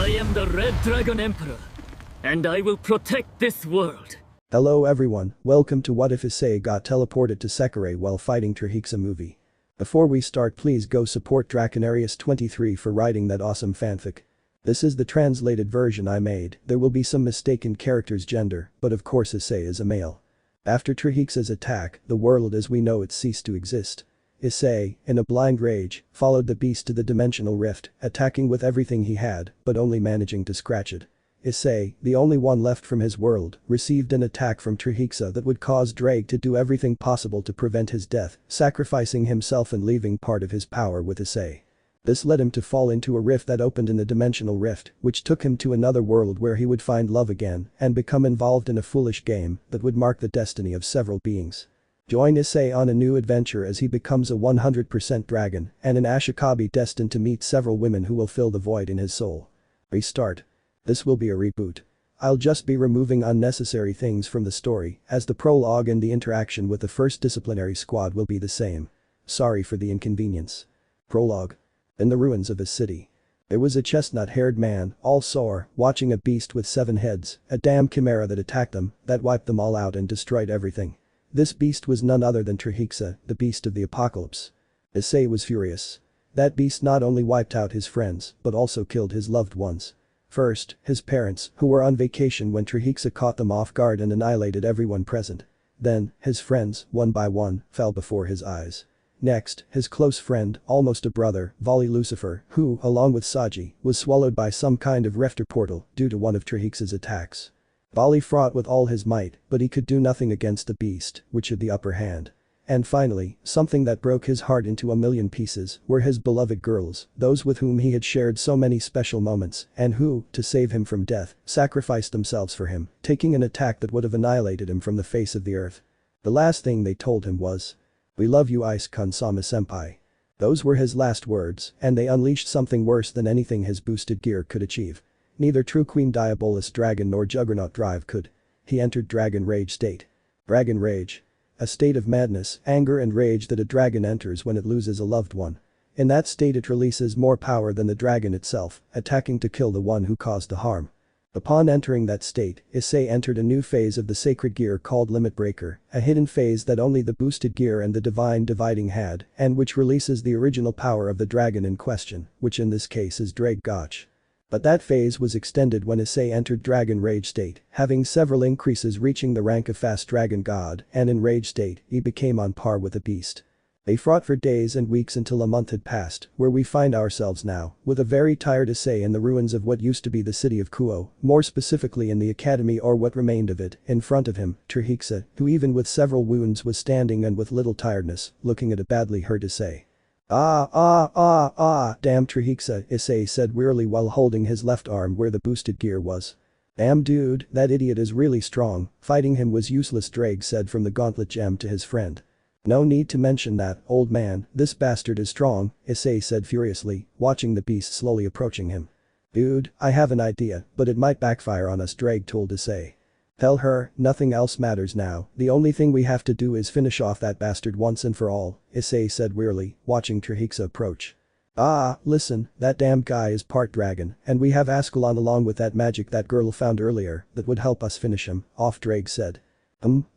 I am the Red Dragon Emperor, and I will protect this world. Hello everyone, welcome to What If Issei got teleported to Sekirei while fighting Trihexa movie. Before we start, please go support Draconarius23 for writing that awesome fanfic. This is the translated version I made. There will be some mistaken character's gender, but of course Issei is a male. After Trihexa's attack, the world as we know it ceased to exist. Issei, in a blind rage, followed the beast to the dimensional rift, attacking with everything he had, but only managing to scratch it. Issei, the only one left from his world, received an attack from Trihexa that would cause Drake to do everything possible to prevent his death, sacrificing himself and leaving part of his power with Issei. This led him to fall into a rift that opened in the dimensional rift, which took him to another world where he would find love again and become involved in a foolish game that would mark the destiny of several beings. Join Issei on a new adventure as he becomes a 100% dragon and an Ashikabi destined to meet several women who will fill the void in his soul. Restart. This will be a reboot. I'll just be removing unnecessary things from the story, as the prologue and the interaction with the first disciplinary squad will be the same. Sorry for the inconvenience. Prologue. In the ruins of a city. There was a chestnut-haired man, all sore, watching a beast with 7 heads, a damn chimera that attacked them, that wiped them all out and destroyed everything. This beast was none other than Trihexa, the beast of the apocalypse. Issei was furious. That beast not only wiped out his friends, but also killed his loved ones. First, his parents, who were on vacation when Trihexa caught them off guard and annihilated everyone present. Then, his friends, one by one, fell before his eyes. Next, his close friend, almost a brother, Vali Lucifer, who, along with Saji, was swallowed by some kind of refter portal due to one of Trihexa's attacks. Vali fought with all his might, but he could do nothing against the beast, which had the upper hand. And finally, something that broke his heart into a million pieces were his beloved girls, those with whom he had shared so many special moments and who, to save him from death, sacrificed themselves for him, taking an attack that would have annihilated him from the face of the earth. The last thing they told him was, "We love you Ice-kun-sama-senpai." Those were his last words, and they unleashed something worse than anything his boosted gear could achieve. Neither True Queen Diabolus Dragon nor Juggernaut Drive could. He entered Dragon Rage state. Dragon Rage. A state of madness, anger and rage that a dragon enters when it loses a loved one. In that state it releases more power than the dragon itself, attacking to kill the one who caused the harm. Upon entering that state, Issei entered a new phase of the sacred gear called Limit Breaker, a hidden phase that only the boosted gear and the divine dividing had, and which releases the original power of the dragon in question, which in this case is Drake Gotch. But that phase was extended when Issei entered Dragon Rage state, having several increases reaching the rank of Fast Dragon God, and in Rage state, he became on par with a beast. They fought for days and weeks until a month had passed, where we find ourselves now, with a very tired Issei in the ruins of what used to be the city of Kuo, more specifically in the academy or what remained of it. In front of him, Trihexa, who even with several wounds was standing and with little tiredness, looking at a badly hurt Issei. Damn Trihexa, Issei said wearily while holding his left arm where the boosted gear was. Damn dude, that idiot is really strong, fighting him was useless, Drake said from the gauntlet gem to his friend. No need to mention that, old man, this bastard is strong, Issei said furiously, watching the beast slowly approaching him. Dude, I have an idea, but it might backfire on us, Drake told Issei. Tell her, nothing else matters now, the only thing we have to do is finish off that bastard once and for all, Issei said wearily, watching Trihexa approach. Listen, that damn guy is part dragon, and we have Ascalon along with that magic that girl found earlier that would help us finish him, off Drake said.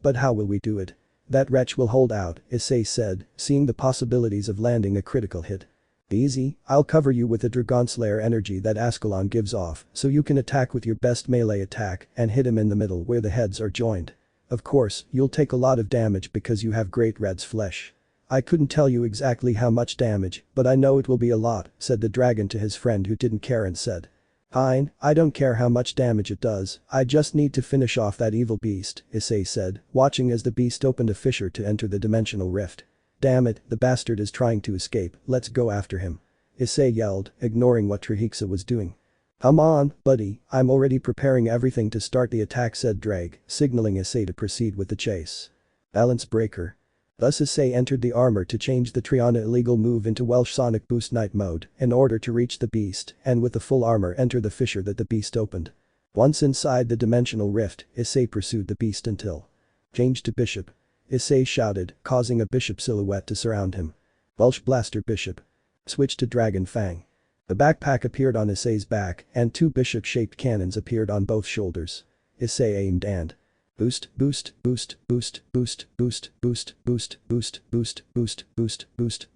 But how will we do it? That wretch will hold out, Issei said, seeing the possibilities of landing a critical hit. Easy, I'll cover you with the Dragonslayer energy that Ascalon gives off, so you can attack with your best melee attack and hit him in the middle where the heads are joined. Of course, you'll take a lot of damage because you have Great Red's flesh. I couldn't tell you exactly how much damage, but I know it will be a lot, said the dragon to his friend who didn't care and said. Fine, I don't care how much damage it does, I just need to finish off that evil beast, Issei said, watching as the beast opened a fissure to enter the dimensional rift. Damn it, the bastard is trying to escape, let's go after him. Issei yelled, ignoring what Trihexa was doing. Come on, buddy, I'm already preparing everything to start the attack, said Drake, signaling Issei to proceed with the chase. Balance breaker. Thus Issei entered the armor to change the Triana illegal move into Welsh Sonic Boost Night mode in order to reach the beast and with the full armor enter the fissure that the beast opened. Once inside the dimensional rift, Issei pursued the beast until. Changed to Bishop. Issei shouted, causing a bishop silhouette to surround him. Welsh Blaster Bishop. Switch to Dragon Fang. The backpack appeared on Issei's back and two bishop-shaped cannons appeared on both shoulders. Issei aimed and boost, boost, boost, boost, boost, boost, boost, boost, boost, boost, boost, boost, boost, boost,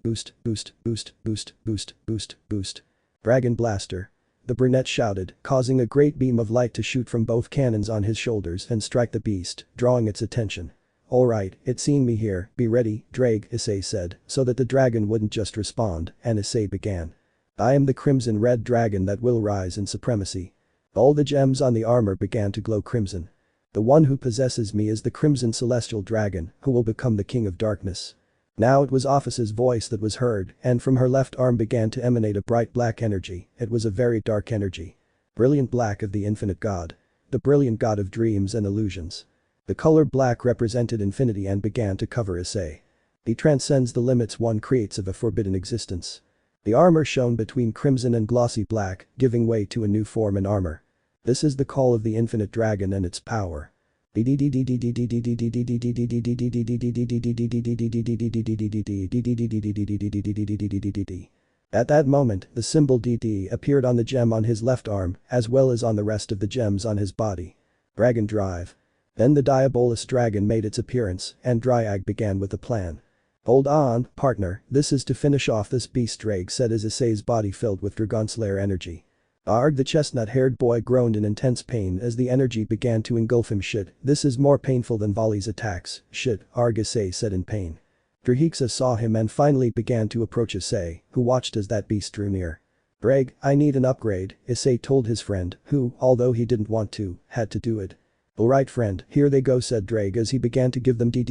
boost, boost, boost, boost, boost, boost. Dragon blaster. The brunette shouted, causing a great beam of light to shoot from both cannons on his shoulders and strike the beast, drawing its attention. Alright, it's seen me here, be ready, Drake, Issei said, so that the dragon wouldn't just respond, and Issei began. I am the crimson red dragon that will rise in supremacy. All the gems on the armor began to glow crimson. The one who possesses me is the crimson celestial dragon, who will become the king of darkness. Now it was Office's voice that was heard, and from her left arm began to emanate a bright black energy. It was a very dark energy. Brilliant black of the infinite god. The brilliant god of dreams and illusions. The color black represented infinity and began to cover Issei. He transcends the limits one creates of a forbidden existence. The armor shone between crimson and glossy black, giving way to a new form in armor. This is the call of the infinite dragon and its power. At that moment, the symbol DD appeared on the gem on his left arm, as well as on the rest of the gems on his body. Dragon Drive. Then the Diabolus dragon made its appearance, and Dryag began with the plan. Hold on, partner, this is to finish off this beast, Drake said as Issei's body filled with Dragonslayer energy. Arg, the chestnut-haired boy groaned in intense pain as the energy began to engulf him. Shit, this is more painful than Volley's attacks, shit, Arg, Issei said in pain. Trihexa saw him and finally began to approach Issei, who watched as that beast drew near. Drake, I need an upgrade, Issei told his friend, who, although he didn't want to, had to do it. Alright friend, here they go said Drake as he began to give them the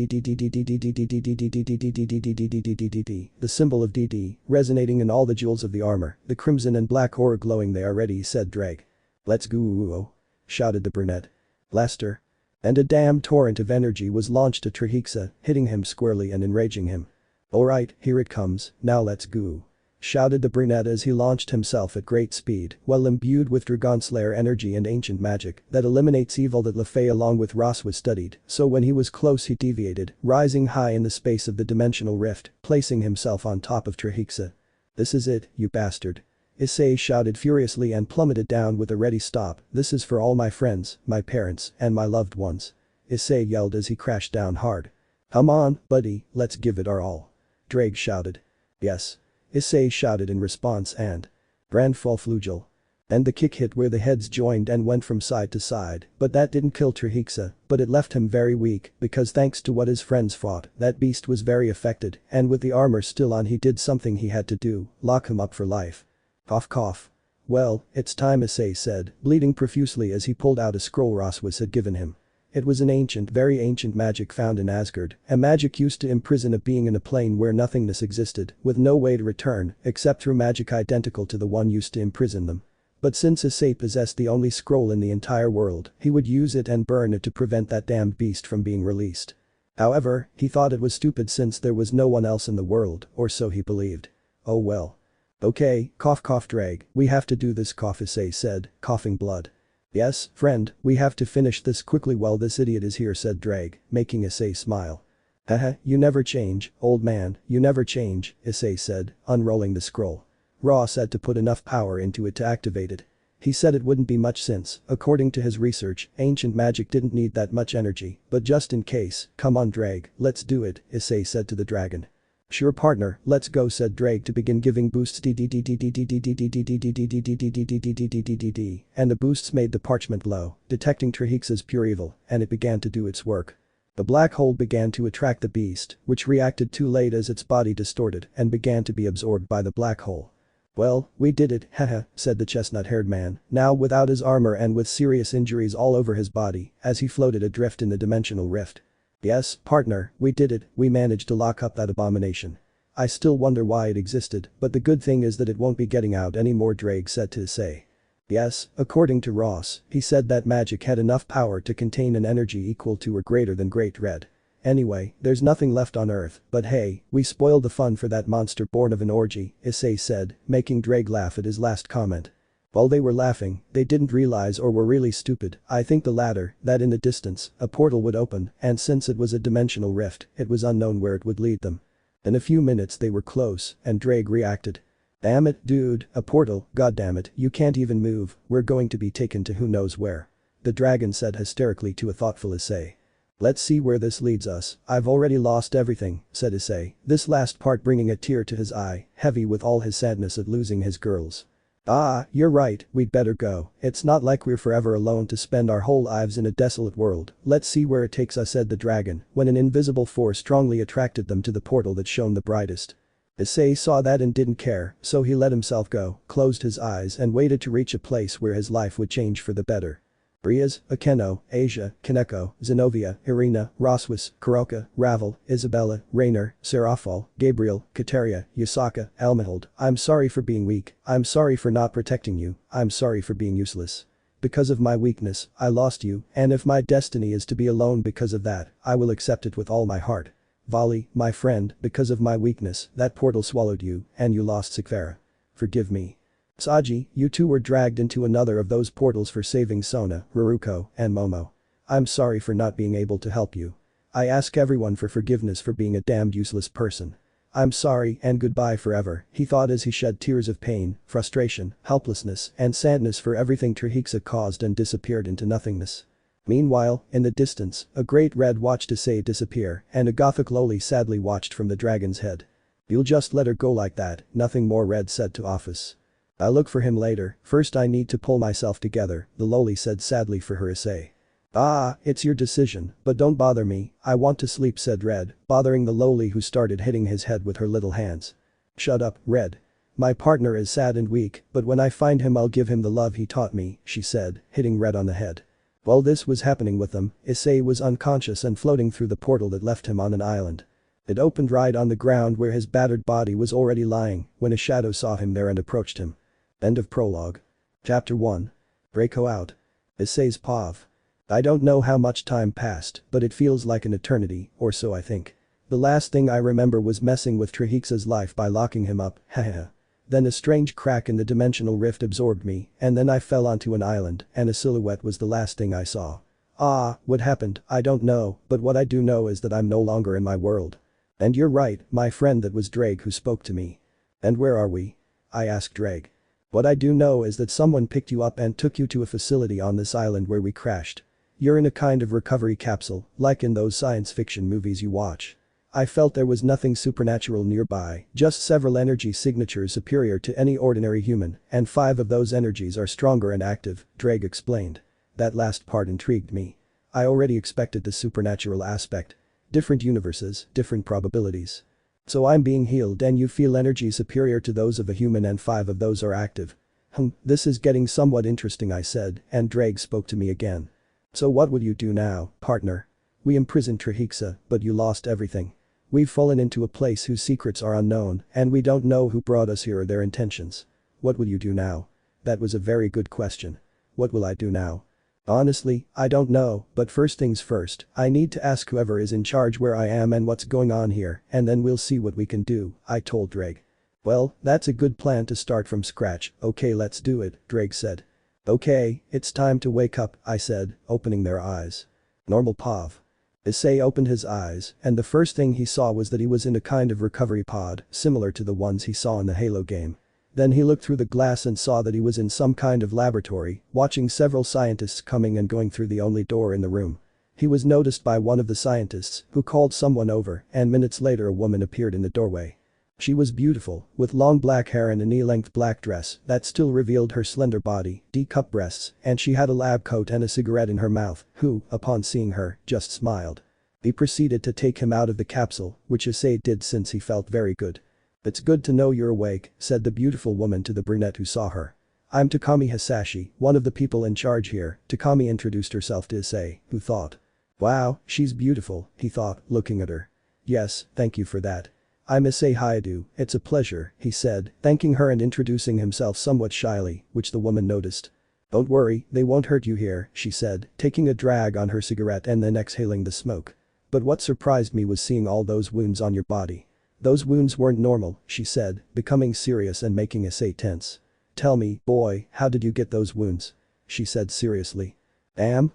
symbol of DD, resonating in all the jewels of the armor, the crimson and black ore glowing. They are ready said Drake. Let's go, shouted the brunette. Blaster. And a damn torrent of energy was launched at Trihexa, hitting him squarely and enraging him. Alright, here it comes, now let's go. Shouted the brunette as he launched himself at great speed, well imbued with Dragonslayer energy and ancient magic that eliminates evil that Lefay along with Rossweisse studied, so when he was close he deviated, rising high in the space of the dimensional rift, placing himself on top of Trihexa. This is it, you bastard. Issei shouted furiously and plummeted down with a ready stop. This is for all my friends, my parents, and my loved ones. Issei yelled as he crashed down hard. Come on, buddy, let's give it our all. Drake shouted. Yes. Issei shouted in response and grand fall flugel. And the kick hit where the heads joined and went from side to side, but that didn't kill Trihexa, but it left him very weak because thanks to what his friends fought, that beast was very affected, and with the armor still on he did something he had to do, lock him up for life. Cough cough. Well, it's time, Issei said, bleeding profusely as he pulled out a scroll Rossweisse had given him. It was an ancient, very ancient magic found in Asgard, a magic used to imprison a being in a plane where nothingness existed, with no way to return, except through magic identical to the one used to imprison them. But since Issei possessed the only scroll in the entire world, he would use it and burn it to prevent that damned beast from being released. However, he thought it was stupid since there was no one else in the world, or so he believed. Oh well. Okay, cough cough Drake, we have to do this cough Issei said, coughing blood. Yes, friend, we have to finish this quickly while this idiot is here said Drake, making Issei smile. Haha, you never change, old man, you never change, Issei said, unrolling the scroll. Ross had to put enough power into it to activate it. He said it wouldn't be much since, according to his research, ancient magic didn't need that much energy, but just in case, come on Drake, let's do it, Issei said to the dragon. Sure partner, let's go said Drake to begin giving boosts and the boosts made the parchment glow, detecting Trihexa's pure evil, and it began to do its work. The black hole began to attract the beast, which reacted too late as its body distorted and began to be absorbed by the black hole. Well, we did it, haha, said the chestnut-haired man, now without his armor and with serious injuries all over his body, as he floated adrift in the dimensional rift. Yes, partner, we did it, we managed to lock up that abomination. I still wonder why it existed, but the good thing is that it won't be getting out anymore Drake said to Issei. Yes, according to Ross, he said that magic had enough power to contain an energy equal to or greater than Great Red. Anyway, there's nothing left on Earth, but hey, we spoiled the fun for that monster born of an orgy, Issei said, making Drake laugh at his last comment. While they were laughing, they didn't realize or were really stupid, I think the latter, that in the distance, a portal would open, and since it was a dimensional rift, it was unknown where it would lead them. In a few minutes they were close, and Drake reacted. Damn it, dude, a portal, goddammit, you can't even move, we're going to be taken to who knows where. The dragon said hysterically to a thoughtful Issei. Let's see where this leads us, I've already lost everything, said Issei, this last part bringing a tear to his eye, heavy with all his sadness at losing his girls. Ah, you're right, we'd better go, it's not like we're forever alone to spend our whole lives in a desolate world, let's see where it takes us, said the dragon, when an invisible force strongly attracted them to the portal that shone the brightest. Issei saw that and didn't care, so he let himself go, closed his eyes and waited to reach a place where his life would change for the better. Rias, Akeno, Asia, Kaneko, Zenobia, Irina, Rossweisse, Kuroka, Ravel, Isabella, Rainer, Serafal, Gabriel, Kateria, Yusaka, Almahild, I'm sorry for being weak, I'm sorry for not protecting you, I'm sorry for being useless. Because of my weakness, I lost you, and if my destiny is to be alone because of that, I will accept it with all my heart. Vali, my friend, because of my weakness, that portal swallowed you, and you lost Sekirei. Forgive me. Saji, you two were dragged into another of those portals for saving Sona, Ruruko, and Momo. I'm sorry for not being able to help you. I ask everyone for forgiveness for being a damned useless person. I'm sorry and goodbye forever, he thought as he shed tears of pain, frustration, helplessness, and sadness for everything Trihexa caused and disappeared into nothingness. Meanwhile, in the distance, a great red watched Issei disappear, and a gothic loli sadly watched from the dragon's head. You'll just let her go like that, nothing more, Red said to Office. I'll look for him later, first I need to pull myself together, the loli said sadly for her Issei. Ah, it's your decision, but don't bother me, I want to sleep, said Red, bothering the loli who started hitting his head with her little hands. Shut up, Red. My partner is sad and weak, but when I find him I'll give him the love he taught me, she said, hitting Red on the head. While this was happening with them, Issei was unconscious and floating through the portal that left him on an island. It opened right on the ground where his battered body was already lying, when a shadow saw him there and approached him. End of prologue. Chapter 1. Draco out. Issei's POV. I don't know how much time passed, but it feels like an eternity, or so I think. The last thing I remember was messing with Trihexa's life by locking him up, hahaha. Then a strange crack in the dimensional rift absorbed me, and then I fell onto an island, and a silhouette was the last thing I saw. Ah, what happened, I don't know, but what I do know is that I'm no longer in my world. And you're right, my friend, that was Drake who spoke to me. And where are we? I asked Drake. What I do know is that someone picked you up and took you to a facility on this island where we crashed. You're in a kind of recovery capsule, like in those science fiction movies you watch. I felt there was nothing supernatural nearby, just several energy signatures superior to any ordinary human, and 5 of those energies are stronger and active, Drake explained. That last part intrigued me. I already expected the supernatural aspect. Different universes, different probabilities. So I'm being healed and you feel energy superior to those of a human and 5 of those are active. This is getting somewhat interesting, I said, and Drake spoke to me again. So what would you do now, partner? We imprisoned Trihexa, but you lost everything. We've fallen into a place whose secrets are unknown, and we don't know who brought us here or their intentions. What will you do now? That was a very good question. What will I do now? Honestly, I don't know, but first things first, I need to ask whoever is in charge where I am and what's going on here, and then we'll see what we can do, I told Drake. Well, that's a good plan to start from scratch, okay, let's do it, Drake said. Okay, it's time to wake up, I said, opening their eyes. Normal POV. Issei opened his eyes, and the first thing he saw was that he was in a kind of recovery pod, similar to the ones he saw in the Halo game. Then he looked through the glass and saw that he was in some kind of laboratory, watching several scientists coming and going through the only door in the room. He was noticed by one of the scientists, who called someone over, and minutes later a woman appeared in the doorway. She was beautiful, with long black hair and a knee-length black dress that still revealed her slender body, D-cup breasts, and she had a lab coat and a cigarette in her mouth, who, upon seeing her, just smiled. He proceeded to take him out of the capsule, which Issei did since he felt very good. It's good to know you're awake, said the beautiful woman to the brunette who saw her. I'm Takami Hasashi, one of the people in charge here, Takami introduced herself to Issei, who thought. Wow, she's beautiful, he thought, looking at her. Yes, thank you for that. I'm Issei Hayadu, it's a pleasure, he said, thanking her and introducing himself somewhat shyly, which the woman noticed. Don't worry, they won't hurt you here, she said, taking a drag on her cigarette and then exhaling the smoke. But what surprised me was seeing all those wounds on your body. Those wounds weren't normal, she said, becoming serious and making Issei tense. Tell me, boy, how did you get those wounds? She said seriously.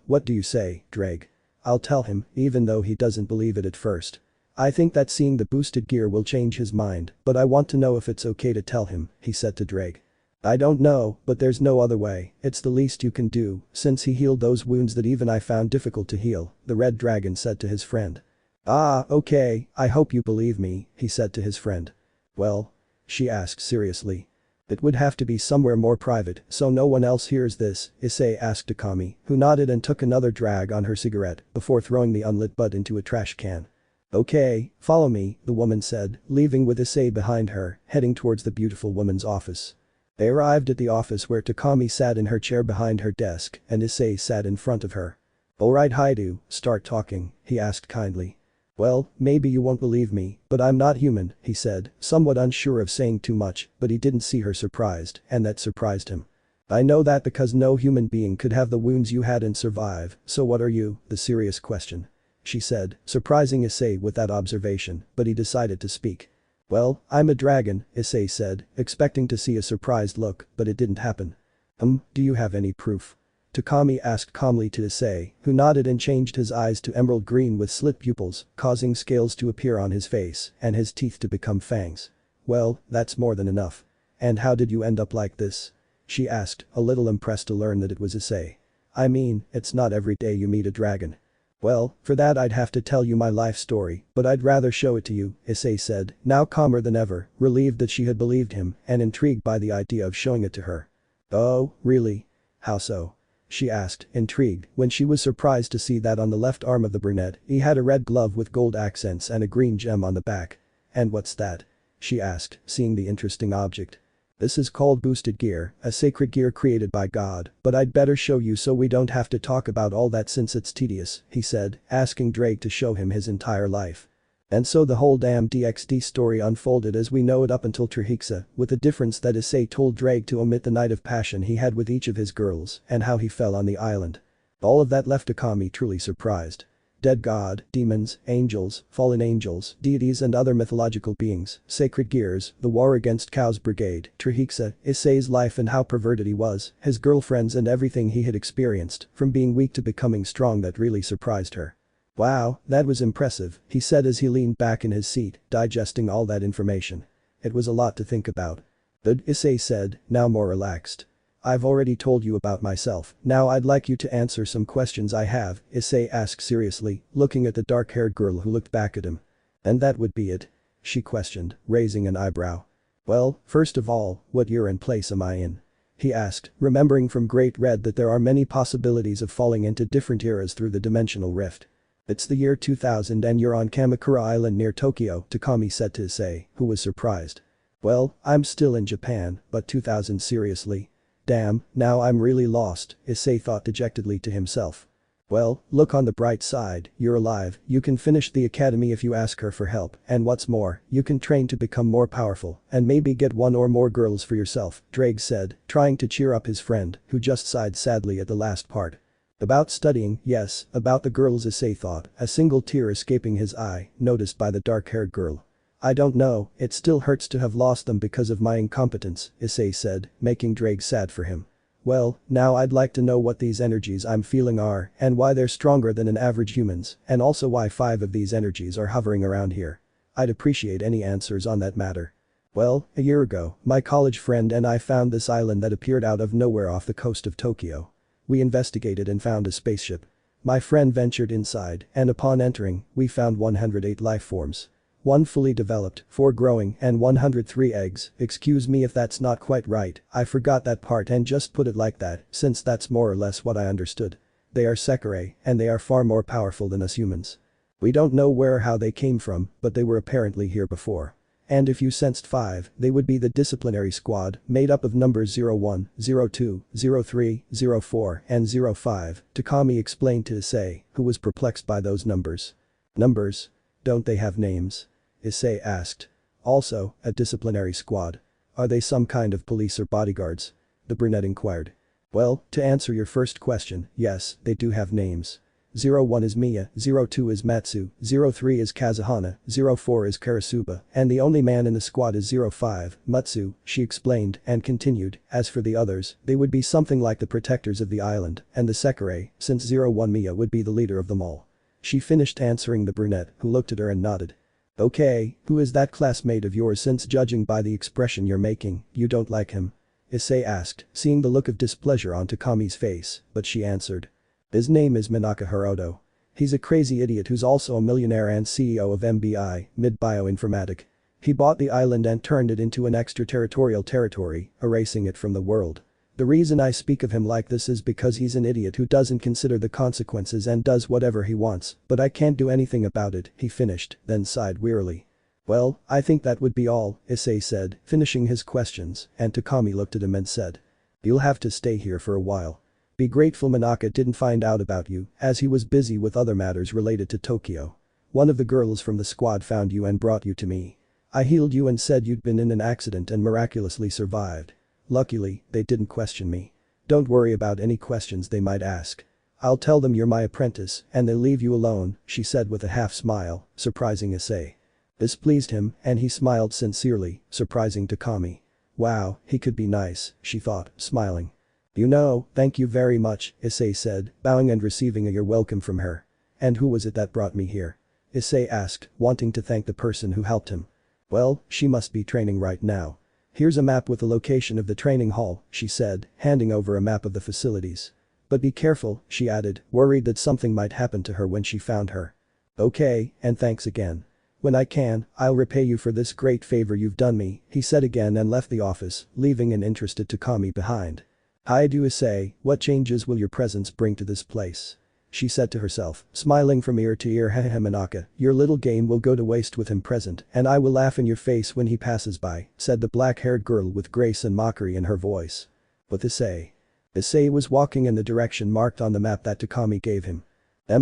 What do you say, Drake? I'll tell him, even though he doesn't believe it at first. I think that seeing the boosted gear will change his mind, but I want to know if it's okay to tell him, he said to Drake. I don't know, but there's no other way, it's the least you can do, since he healed those wounds that even I found difficult to heal, the red dragon said to his friend. Ah, okay, I hope you believe me, he said to his friend. Well? She asked seriously. It would have to be somewhere more private, so no one else hears this, Issei asked Takami, who nodded and took another drag on her cigarette before throwing the unlit butt into a trash can. Okay, follow me, the woman said, leaving with Issei behind her, heading towards the beautiful woman's office. They arrived at the office where Takami sat in her chair behind her desk and Issei sat in front of her. Alright Haidu, start talking, he asked kindly. Well, maybe you won't believe me, but I'm not human, he said, somewhat unsure of saying too much, but he didn't see her surprised, and that surprised him. I know that because no human being could have the wounds you had and survive, so what are you, the serious question. She said, surprising Issei with that observation, but he decided to speak. Well, I'm a dragon, Issei said, expecting to see a surprised look, but it didn't happen. Do you have any proof? Takami asked calmly to Issei, who nodded and changed his eyes to emerald green with slit pupils, causing scales to appear on his face and his teeth to become fangs. Well, that's more than enough. And how did you end up like this? She asked, a little impressed to learn that it was Issei. I mean, it's not every day you meet a dragon. Well, for that I'd have to tell you my life story, but I'd rather show it to you, Issei said, now calmer than ever, relieved that she had believed him and intrigued by the idea of showing it to her. Oh, really? How so? She asked, intrigued, when she was surprised to see that on the left arm of the brunette, he had a red glove with gold accents and a green gem on the back. And what's that? She asked, seeing the interesting object. This is called boosted gear, a sacred gear created by God, but I'd better show you so we don't have to talk about all that since it's tedious, he said, asking Drake to show him his entire life. And so the whole damn DxD story unfolded as we know it up until Trihexa, with the difference that Issei told Drake to omit the night of passion he had with each of his girls and how he fell on the island. All of that left Takami truly surprised. Dead god, demons, angels, fallen angels, deities and other mythological beings, sacred gears, the war against Chaos Brigade, Trihexa, Issei's life and how perverted he was, his girlfriends and everything he had experienced, from being weak to becoming strong that really surprised her. Wow, that was impressive, he said as he leaned back in his seat, digesting all that information. It was a lot to think about. But Issei said, now more relaxed. I've already told you about myself, now I'd like you to answer some questions I have, Issei asked seriously, looking at the dark-haired girl who looked back at him. And that would be it? She questioned, raising an eyebrow. Well, first of all, what year and place am I in? He asked, remembering from Great Red that there are many possibilities of falling into different eras through the dimensional rift. It's the year 2000 and you're on Kamakura Island near Tokyo, Takami said to Issei, who was surprised. Well, I'm still in Japan, but 2000 seriously? Damn, now I'm really lost, Issei thought dejectedly to himself. Well, look on the bright side, you're alive, you can finish the academy if you ask her for help, and what's more, you can train to become more powerful, and maybe get one or more girls for yourself, Drake said, trying to cheer up his friend, who just sighed sadly at the last part. About studying, yes, about the girls Issei thought, a single tear escaping his eye, noticed by the dark-haired girl. I don't know, it still hurts to have lost them because of my incompetence, Issei said, making Drake sad for him. Well, now I'd like to know what these energies I'm feeling are and why they're stronger than an average human's and also why 5 of these energies are hovering around here. I'd appreciate any answers on that matter. Well, a year ago, my college friend and I found this island that appeared out of nowhere off the coast of Tokyo. We investigated and found a spaceship. My friend ventured inside and upon entering, we found 108 life forms. 1 fully developed, 4 growing and 103 eggs, excuse me if that's not quite right, I forgot that part and just put it like that since that's more or less what I understood. They are Sekirei and they are far more powerful than us humans. We don't know where or how they came from, but they were apparently here before. And if you sensed 5, they would be the disciplinary squad, made up of numbers 01, 02, 03, 04 and 05, Takami explained to Issei, who was perplexed by those numbers. Numbers? Don't they have names? Issei asked. Also, a disciplinary squad. Are they some kind of police or bodyguards? The brunette inquired. Well, to answer your first question, yes, they do have names. 01 is Miya, 02 is Matsu, 03 is Kazuhana, 04 is Karasuba, and the only man in the squad is 05, Matsu, she explained and continued, as for the others, they would be something like the protectors of the island, and the Sekirei, since 01 Miya would be the leader of them all. She finished answering the brunette, who looked at her and nodded. Okay, who is that classmate of yours since judging by the expression you're making, you don't like him? Issei asked, seeing the look of displeasure on Takami's face, but she answered. His name is Minaka Haruto. He's a crazy idiot who's also a millionaire and CEO of MBI, Mid-Bioinformatic. He bought the island and turned it into an extraterritorial territory, erasing it from the world. The reason I speak of him like this is because he's an idiot who doesn't consider the consequences and does whatever he wants, but I can't do anything about it, he finished, then sighed wearily. Well, I think that would be all, Issei said, finishing his questions, and Takami looked at him and said. You'll have to stay here for a while. Be grateful Minaka didn't find out about you, as he was busy with other matters related to Tokyo. One of the girls from the squad found you and brought you to me. I healed you and said you'd been in an accident and miraculously survived. Luckily, they didn't question me. Don't worry about any questions they might ask. I'll tell them you're my apprentice and they'll leave you alone, she said with a half smile, surprising Issei. This pleased him and he smiled sincerely, surprising Takami. Wow, he could be nice, she thought, smiling. You know, thank you very much, Issei said, bowing and receiving a you're welcome from her. And who was it that brought me here? Issei asked, wanting to thank the person who helped him. Well, she must be training right now. Here's a map with the location of the training hall, she said, handing over a map of the facilities. But be careful, she added, worried that something might happen to her when she found her. Okay, and thanks again. When I can, I'll repay you for this great favor you've done me, he said again and left the office, leaving an interested Takami behind. Hi do Issei, what changes will your presence bring to this place? She said to herself, smiling from ear to ear. Hehe Minaka, your little game will go to waste with him present and I will laugh in your face when he passes by, said the black-haired girl with grace and mockery in her voice. With Issei. Issei was walking in the direction marked on the map that Takami gave him. A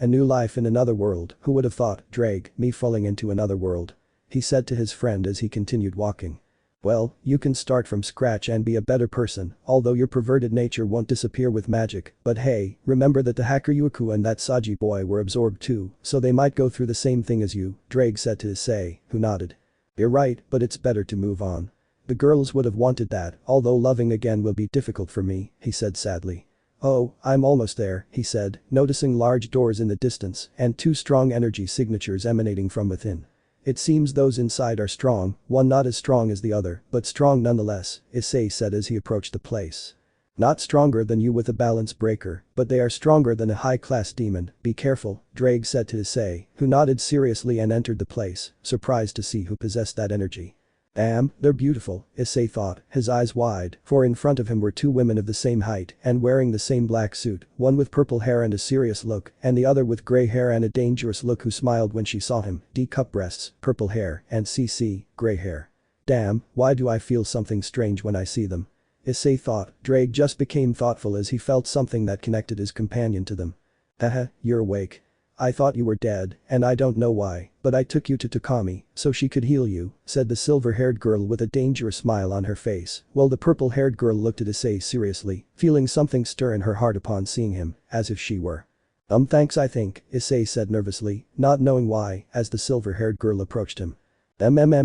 new life in another world, who would have thought, Drake, me falling into another world. He said to his friend as he continued walking. Well, you can start from scratch and be a better person, although your perverted nature won't disappear with magic, but hey, remember that the hacker Yuku and that Saji boy were absorbed too, so they might go through the same thing as you, Drake said to Issei, who nodded. You're right, but it's better to move on. The girls would have wanted that, although loving again will be difficult for me, he said sadly. Oh, I'm almost there, he said, noticing large doors in the distance and two strong energy signatures emanating from within. It seems those inside are strong, one not as strong as the other, but strong nonetheless, Issei said as he approached the place. Not stronger than you with a balance breaker, but they are stronger than a high-class demon, be careful, Drake said to Issei, who nodded seriously and entered the place, surprised to see who possessed that energy. Damn, they're beautiful, Issei thought, his eyes wide, for in front of him were two women of the same height and wearing the same black suit, one with purple hair and a serious look, and the other with grey hair and a dangerous look who smiled when she saw him, D-cup breasts, purple hair, and CC, grey hair. Damn, why do I feel something strange when I see them? Issei thought, Drake just became thoughtful as he felt something that connected his companion to them. Haha, you're awake. I thought you were dead, and I don't know why, but I took you to Takami, so she could heal you, said the silver-haired girl with a dangerous smile on her face, while the purple-haired girl looked at Issei seriously, feeling something stir in her heart upon seeing him, as if she were. Thanks I think, Issei said nervously, not knowing why, as the silver-haired girl approached him.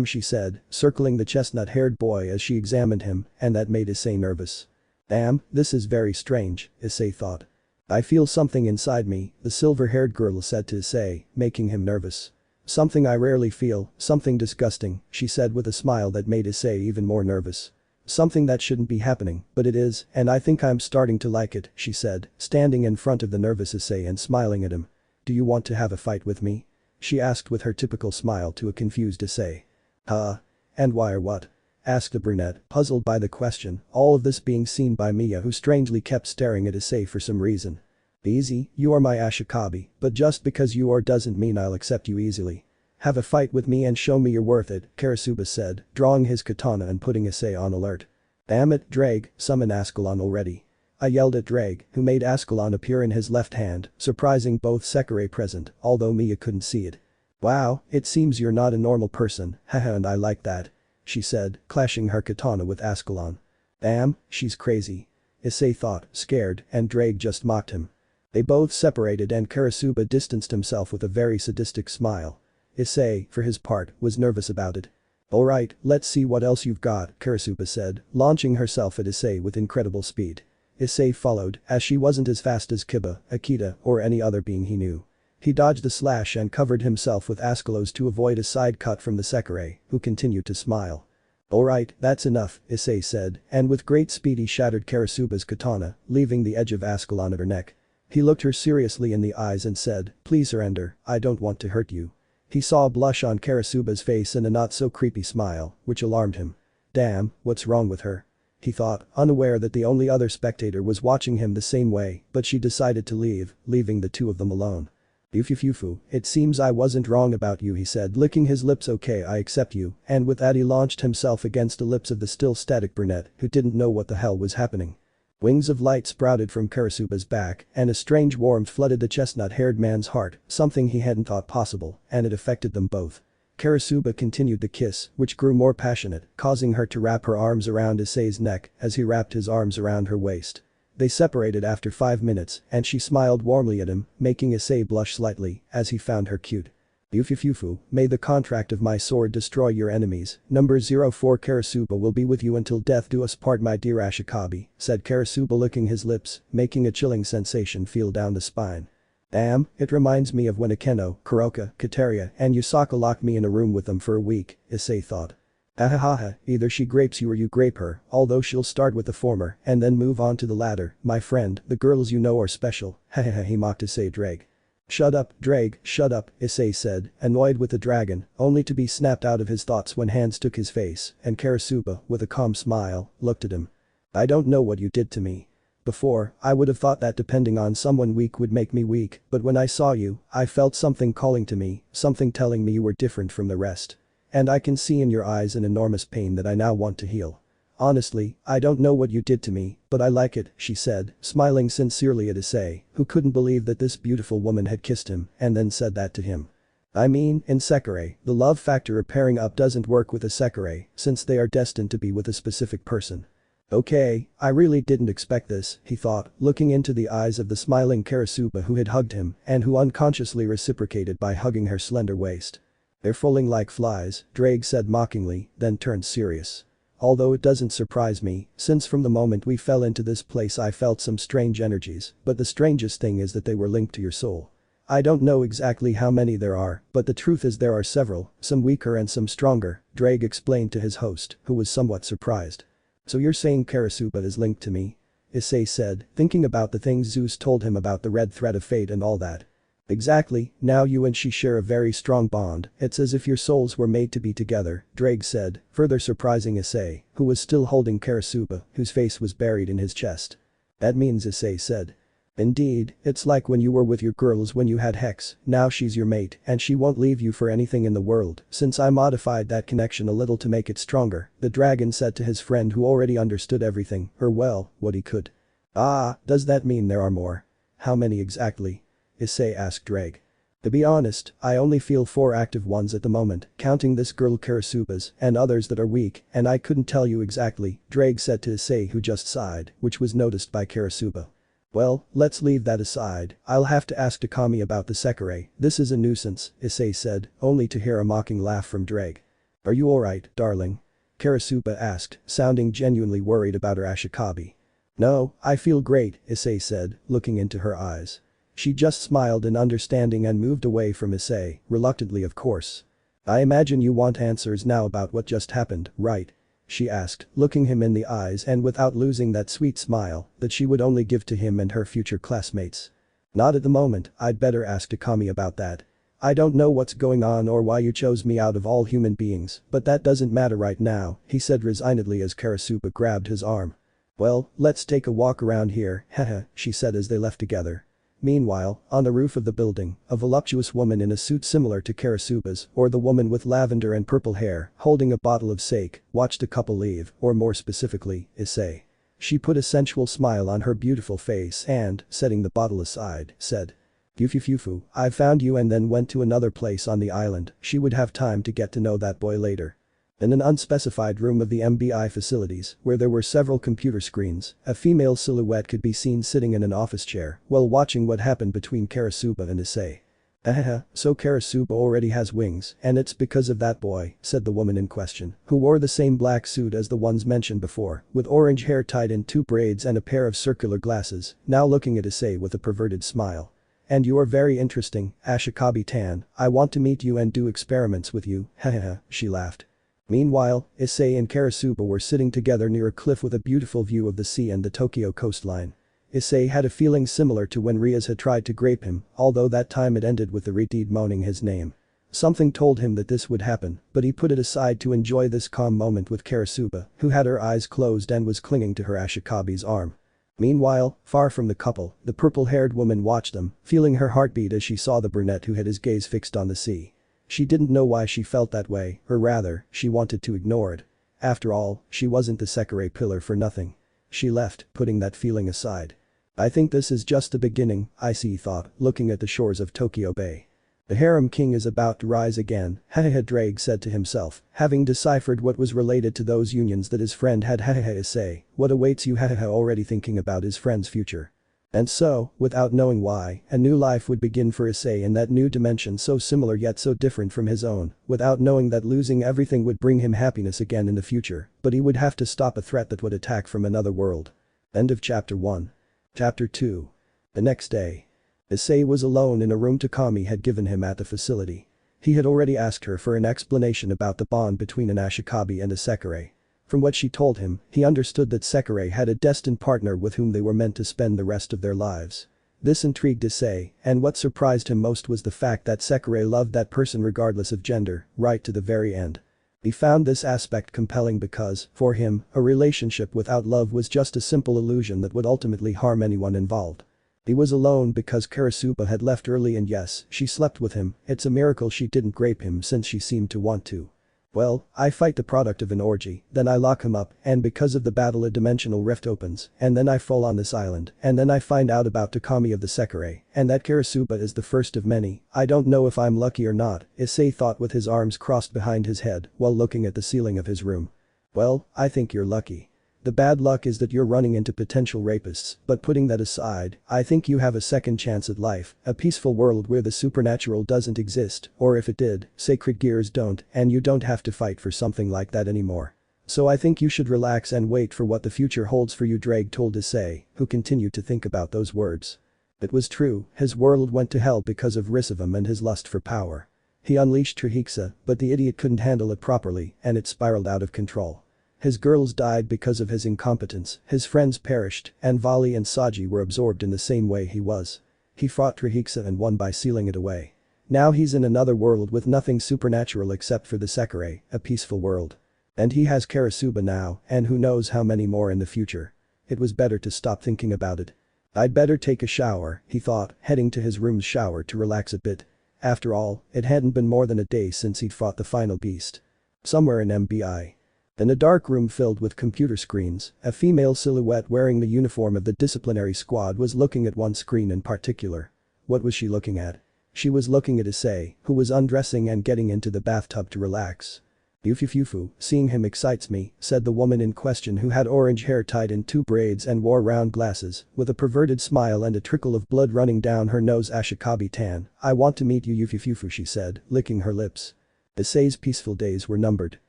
She said, circling the chestnut-haired boy as she examined him, and that made Issei nervous. Damn, this is very strange, Issei thought. I feel something inside me, the silver-haired girl said to Issei, making him nervous. Something I rarely feel, something disgusting, she said with a smile that made Issei even more nervous. Something that shouldn't be happening, but it is, and I think I'm starting to like it, she said, standing in front of the nervous Issei and smiling at him. Do you want to have a fight with me? She asked with her typical smile to a confused Issei. Huh? And why or what? Asked the brunette, puzzled by the question, all of this being seen by Mia who strangely kept staring at Issei for some reason. Easy, you are my Ashikabi, but just because you are doesn't mean I'll accept you easily. Have a fight with me and show me you're worth it, Karasuba said, drawing his katana and putting Issei on alert. Damn it, Drake, summon Ascalon already. I yelled at Drake, who made Ascalon appear in his left hand, surprising both Sekirei present, although Mia couldn't see it. Wow, it seems you're not a normal person, haha and I like that. She said, clashing her katana with Ascalon. Damn, she's crazy. Issei thought, scared, and Drake just mocked him. They both separated and Karasuba distanced himself with a very sadistic smile. Issei, for his part, was nervous about it. Alright, let's see what else you've got, Karasuba said, launching herself at Issei with incredible speed. Issei followed, as she wasn't as fast as Kiba, Akita, or any other being he knew. He dodged the slash and covered himself with ascalos to avoid a side cut from the Sekirei, who continued to smile. Alright, that's enough, Issei said, and with great speed he shattered Karasuba's katana, leaving the edge of ascalon at her neck. He looked her seriously in the eyes and said, "Please surrender, I don't want to hurt you." He saw a blush on Karasuba's face and a not-so-creepy smile, which alarmed him. Damn, what's wrong with her? He thought, unaware that the only other spectator was watching him the same way, but she decided to leave, leaving the two of them alone. Yufufufu, it seems I wasn't wrong about you, he said, licking his lips. Okay, I accept you, and with that he launched himself against the lips of the still static brunette, who didn't know what the hell was happening. Wings of light sprouted from Karasuba's back, and a strange warmth flooded the chestnut-haired man's heart, something he hadn't thought possible, and it affected them both. Karasuba continued the kiss, which grew more passionate, causing her to wrap her arms around Issei's neck as he wrapped his arms around her waist. They separated after 5 minutes, and she smiled warmly at him, making Issei blush slightly, as he found her cute. Yufufufu, may the contract of my sword destroy your enemies. Number 04 Karasuba will be with you until death do us part, my dear Ashikabi, said Karasuba, licking his lips, making a chilling sensation feel down the spine. Damn, it reminds me of when Akeno, Kuroka, Kateria, and Yusaka locked me in a room with them for a week, Issei thought. Ahahaha, either she grapes you or you grape her, although she'll start with the former and then move on to the latter, my friend, the girls you know are special, hahaha, he mocked Issei Drake. Shut up, Drake, shut up, Issei said, annoyed with the dragon, only to be snapped out of his thoughts when hands took his face, and Karasuba, with a calm smile, looked at him. I don't know what you did to me. Before, I would have thought that depending on someone weak would make me weak, but when I saw you, I felt something calling to me, something telling me you were different from the rest. And I can see in your eyes an enormous pain that I now want to heal. Honestly, I don't know what you did to me, but I like it, she said, smiling sincerely at Issei, who couldn't believe that this beautiful woman had kissed him and then said that to him. I mean, in Sekirei, the love factor of pairing up doesn't work with a Sekirei, since they are destined to be with a specific person. Okay, I really didn't expect this, he thought, looking into the eyes of the smiling Karasuba who had hugged him and who unconsciously reciprocated by hugging her slender waist. They're falling like flies, Drake said mockingly, then turned serious. Although it doesn't surprise me, since from the moment we fell into this place I felt some strange energies, but the strangest thing is that they were linked to your soul. I don't know exactly how many there are, but the truth is there are several, some weaker and some stronger, Drake explained to his host, who was somewhat surprised. So you're saying Karasuba is linked to me? Issei said, thinking about the things Zeus told him about the red thread of fate and all that. Exactly, now you and she share a very strong bond, it's as if your souls were made to be together, Drake said, further surprising Issei, who was still holding Karasuba, whose face was buried in his chest. That means, Issei said. Indeed, it's like when you were with your girls when you had Hex, now she's your mate and she won't leave you for anything in the world, since I modified that connection a little to make it stronger, the dragon said to his friend who already understood everything, or well, what he could. Ah, does that mean there are more? How many exactly? Issei asked Drake. To be honest, I only feel 4 active ones at the moment, counting this girl Karasuba's and others that are weak, and I couldn't tell you exactly, Drake said to Issei, who just sighed, which was noticed by Karasuba. Well, let's leave that aside, I'll have to ask Takami about the Sekirei, this is a nuisance, Issei said, only to hear a mocking laugh from Drake. Are you alright, darling? Karasuba asked, sounding genuinely worried about her Ashikabi. No, I feel great, Issei said, looking into her eyes. She just smiled in understanding and moved away from Issei, reluctantly of course. I imagine you want answers now about what just happened, right? She asked, looking him in the eyes and without losing that sweet smile that she would only give to him and her future classmates. Not at the moment, I'd better ask Takami about that. I don't know what's going on or why you chose me out of all human beings, but that doesn't matter right now, he said resignedly as Karasuba grabbed his arm. Well, let's take a walk around here, haha, she said as they left together. Meanwhile, on the roof of the building, a voluptuous woman in a suit similar to Karasuba's, or the woman with lavender and purple hair, holding a bottle of sake, watched a couple leave, or more specifically, Issei. She put a sensual smile on her beautiful face and, setting the bottle aside, said. Yufufufu, I found you and then went to another place on the island, she would have time to get to know that boy later. In an unspecified room of the MBI facilities, where there were several computer screens, a female silhouette could be seen sitting in an office chair while watching what happened between Karasuba and Issei. Ahaha, so Karasuba already has wings, and it's because of that boy, said the woman in question, who wore the same black suit as the ones mentioned before, with orange hair tied in 2 braids and a pair of circular glasses, now looking at Issei with a perverted smile. and you are very interesting, Ashikabi-tan, I want to meet you and do experiments with you, hahaha, she laughed. Meanwhile, Issei and Karasuba were sitting together near a cliff with a beautiful view of the sea and the Tokyo coastline. Issei had a feeling similar to when Rias had tried to grape him, although that time it ended with the Reteed moaning his name. Something told him that this would happen, but he put it aside to enjoy this calm moment with Karasuba, who had her eyes closed and was clinging to her Ashikabi's arm. Meanwhile, far from the couple, the purple-haired woman watched them, feeling her heartbeat as she saw the brunette who had his gaze fixed on the sea. She didn't know why she felt that way, or rather, she wanted to ignore it. After all, she wasn't the Sekirei pillar for nothing. She left, putting that feeling aside. I think this is just the beginning, Issei thought, looking at the shores of Tokyo Bay. The harem king is about to rise again, hahaha Drake said to himself, having deciphered what was related to those unions that his friend had hahaha Issei, what awaits you hahaha already thinking about his friend's future. And so, without knowing why, a new life would begin for Issei in that new dimension so similar yet so different from his own, without knowing that losing everything would bring him happiness again in the future, but he would have to stop a threat that would attack from another world. End of Chapter 1. Chapter 2. The next day. Issei was alone in a room Takami had given him at the facility. He had already asked her for an explanation about the bond between an Ashikabi and a Sekirei. From what she told him, he understood that Sekirei had a destined partner with whom they were meant to spend the rest of their lives. This intrigued Issei, and what surprised him most was the fact that Sekirei loved that person regardless of gender, right to the very end. He found this aspect compelling because, for him, a relationship without love was just a simple illusion that would ultimately harm anyone involved. He was alone because Karasuba had left early and yes, she slept with him, it's a miracle she didn't grape him since she seemed to want to. Well, I fight the product of an orgy, then I lock him up, and because of the battle a dimensional rift opens, and then I fall on this island, and then I find out about Takami of the Sekirei, and that Karasuba is the first of many, I don't know if I'm lucky or not, Issei thought with his arms crossed behind his head while looking at the ceiling of his room. Well, I think you're lucky. The bad luck is that you're running into potential rapists, but putting that aside, I think you have a second chance at life, a peaceful world where the supernatural doesn't exist, or if it did, sacred gears don't, and you don't have to fight for something like that anymore. So I think you should relax and wait for what the future holds for you, Drake told Issei, who continued to think about those words. It was true, his world went to hell because of Risivam and his lust for power. He unleashed Trihexa, but the idiot couldn't handle it properly, and it spiraled out of control. His girls died because of his incompetence, his friends perished, and Vali and Saji were absorbed in the same way he was. He fought Trihexa and won by sealing it away. Now he's in another world with nothing supernatural except for the Sekirei, a peaceful world. And he has Karasuba now, and who knows how many more in the future. It was better to stop thinking about it. I'd better take a shower, he thought, heading to his room's shower to relax a bit. After all, it hadn't been more than a day since he'd fought the final beast. Somewhere in MBI. In a dark room filled with computer screens, a female silhouette wearing the uniform of the disciplinary squad was looking at one screen in particular. What was she looking at? She was looking at Issei, who was undressing and getting into the bathtub to relax. Yufufufu, seeing him excites me, said the woman in question who had orange hair tied in 2 braids and wore round glasses, with a perverted smile and a trickle of blood running down her nose. Ashikabi-tan, I want to meet you Yufufufu, she said, licking her lips. Issei's peaceful days were numbered.